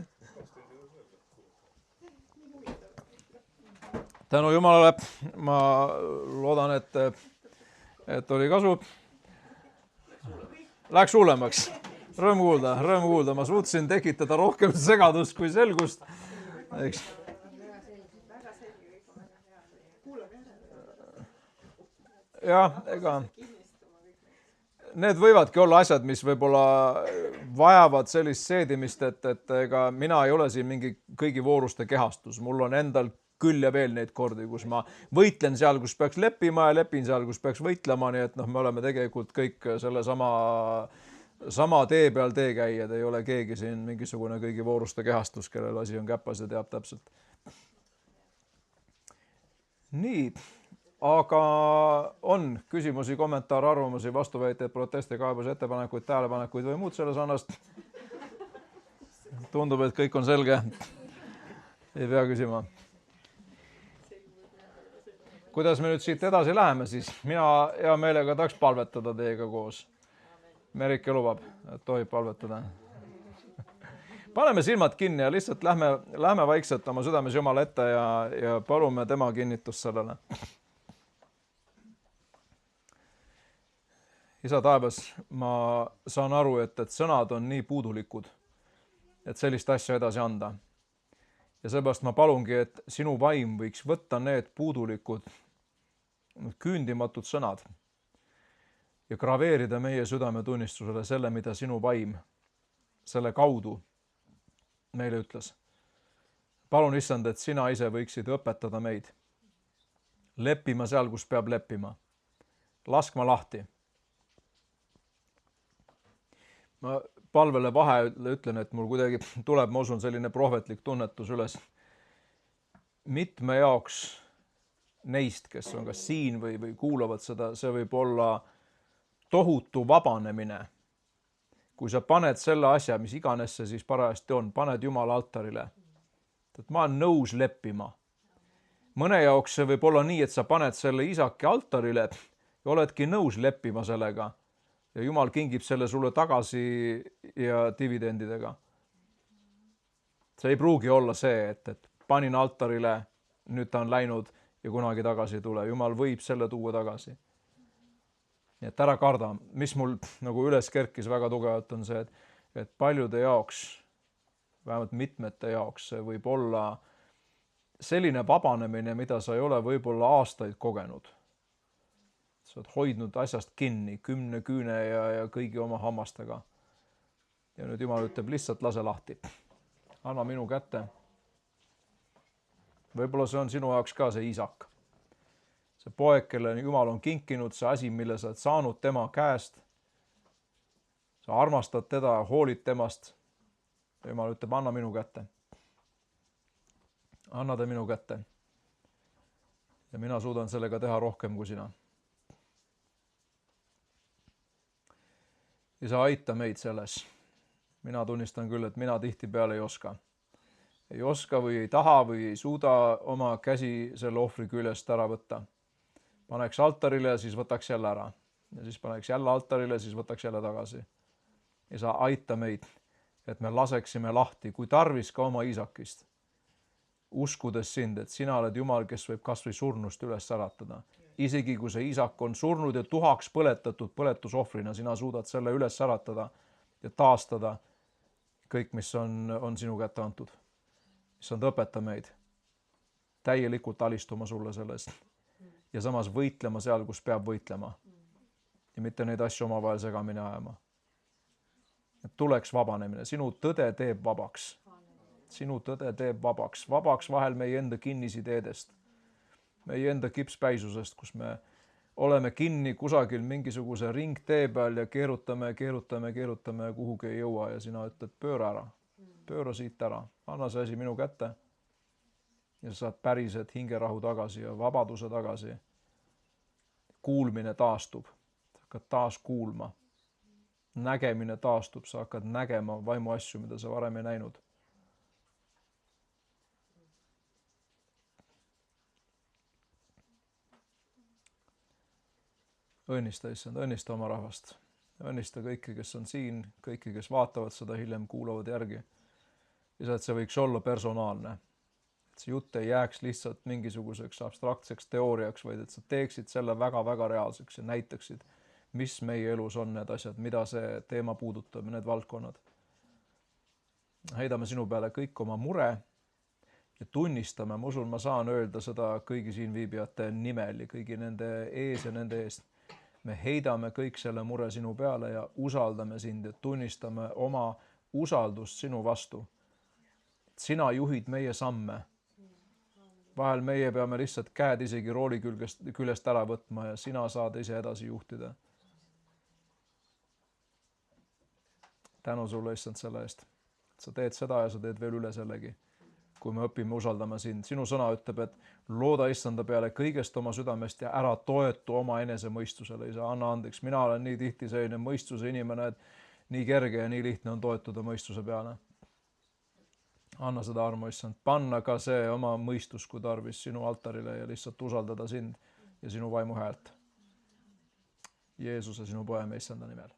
[SPEAKER 1] Tänu Jumalale, ma loodan, et oli kasu. Läks hullemaks. Rõõm kuulda. Ma suutsin tekitada rohkem segadust kui selgust. Eks. Jah, ega need võivadki olla asjad, mis võib-olla vajavad sellist seedimist, et ega mina ei ole siin mingi kõigi vooruste kehastus. Mul on endal küll ja veel neid kordi, kus ma võitlen seal, kus peaks leppima ja lepin seal, kus peaks võitlema, nii et me oleme tegelikult kõik selle sama tee peal teekäijad, ei ole keegi siin mingisugune kõigi vooruste kehastus, kellel asi on käpas ja teab täpselt. Nii, aga on küsimusi, kommentaare, arvamusi, vastuväiteid, proteste, kaebusi, ettepanekuid, tähelepanekuid või muud selle sarnast? Tundub, et kõik on selge. Ei pea küsima. Kuidas me nüüd siit edasi läheme siis? Mina hea meelega tahaks palvetada teiega koos. Merike lubab, et tohib palvetada. paneme silmad kinni ja lihtsalt lähme vaikselt oma südames Jumala ette ja palume tema kinnitust sellele. Isa taevas, ma saan aru, et sõnad on nii puudulikud, et sellist asja edasi anda. Ja seepärast ma palungi, et sinu vaim võiks võtta need puudulikud, küündimatud sõnad ja graveerida meie südametunnistusele selle, mida sinu vaim selle kaudu meile ütles. Palun, issand, et sina ise võiksid õpetada meid. Leppima seal, kus peab leppima. Laskma lahti. Ma palvele vahele ütlen, et mul kuidagi tuleb, ma usun, selline prohvetlik tunnetus üles. Mitme jaoks neist, kes on kas siin või kuulavad seda, see võib olla tohutu vabanemine. Kui sa paned selle asja, mis iganes see siis parajasti on, paned Jumala altarile. Et ma olen nõus leppima. Mõne jaoks see võib olla nii, et sa paned selle isaki altarile ja oledki nõus leppima sellega. Ja Jumal kingib selle sulle tagasi ja dividendidega. See ei pruugi olla see, et panin altarile, nüüd ta on läinud ja kunagi tagasi ei tule. Jumal võib selle tuua tagasi. Nii et ära karda. Mis mul nagu üles kerkis väga tugevalt on see, et paljude jaoks, vähemalt mitmete jaoks, see võib olla selline vabanemine, mida sa ei ole võib-olla aastaid kogenud. Sa oled hoidnud asjast kinni 10 küüne ja kõigi oma hammastega. Ja nüüd Jumal ütleb, lihtsalt lase lahti. Anna minu kätte. Võib-olla see on sinu jaoks ka see isak. See poeg, kelle Jumal on kinkinud, see asi, mille sa oled saanud tema käest. Sa armastad teda, hoolid temast. Jumal ütleb, anna minu kätte. Anna ta minu kätte. Ja mina suudan sellega teha rohkem kui sina. Isa, aita meid selles. Mina tunnistan küll, et mina tihtipeale ei oska. Ei oska või ei taha või ei suuda oma käsi selle ohvri küljest ära võtta. Paneks altarile ja siis võtaks jälle ära. Ja siis paneks jälle altarile ja siis võtaks jälle tagasi. Isa, aita meid, et me laseksime lahti, kui tarvis ka oma isakist. Uskudes sind, et sina oled Jumal, kes võib kas või surnust üles äratada. Isegi kui see isak on surnud ja tuhaks põletatud põletusohvrina, sina suudad selle üles äratada ja taastada kõik, mis on sinu kätte antud. Issand, õpeta meid täielikult alistuma sulle sellest ja samas võitlema seal, kus peab võitlema ja mitte neid asju omavahel segamini ajama. Et tuleks vabanemine. Sinu tõde teeb vabaks. Sinu tõde teeb vabaks. Vabaks vahel meie enda kinnisideedest. Meie enda kipspäisusest, kus me oleme kinni kusagil mingisuguse ringtee peal ja keerutame ja kuhugi ei jõua ja sina ütled, pööra ära. Pööra siit ära. Anna see asi minu kätte ja sa saad päriselt hingerahu tagasi ja vabaduse tagasi. Kuulmine taastub. Sa hakkad taas kuulma. Nägemine taastub. Sa hakkad nägema vaimu asju, mida sa varem ei näinud. Õnnista, issand, õnnista oma rahvast. Õnnista kõiki, kes on siin, kõiki, kes vaatavad seda hiljem, kuulavad järgi. Ja et see võiks olla personaalne. Et see jutt ei jääks lihtsalt mingisuguseks abstraktseks teooriaks, vaid et sa teeksid selle väga-väga reaalseks ja näitaksid, mis meie elus on need asjad, mida see teema puudutab, need valdkonnad. Heidame sinu peale kõik oma mure ja tunnistame, ma usun, ma saan öelda seda kõigi siin viibijate nimel ja kõigi nende ees ja nende eest. Me heidame kõik selle mure sinu peale ja usaldame sind ja tunnistame oma usaldust sinu vastu. Sina juhid meie samme. Vahel meie peame lihtsalt käed isegi rooli küljest ära võtma ja sina saad ise edasi juhtida. Tänu sulle, issand, selle eest. Sa teed seda ja sa teed veel üle sellegi. Kui me õpime usaldama sind. Sinu sõna ütleb, et looda issanda peale kõigest oma südamest ja ära toetu oma enese mõistusele. Isa, anna andeks. Mina olen nii tihti selline mõistuse inimene, et nii kerge ja nii lihtne on toetuda mõistuse peale. Anna seda armu, issand. Panna ka see oma mõistus, kui tarvis, sinu altarile ja lihtsalt usaldada sind ja sinu vaimu häält. Jeesuse, sinu poja, issanda nimel.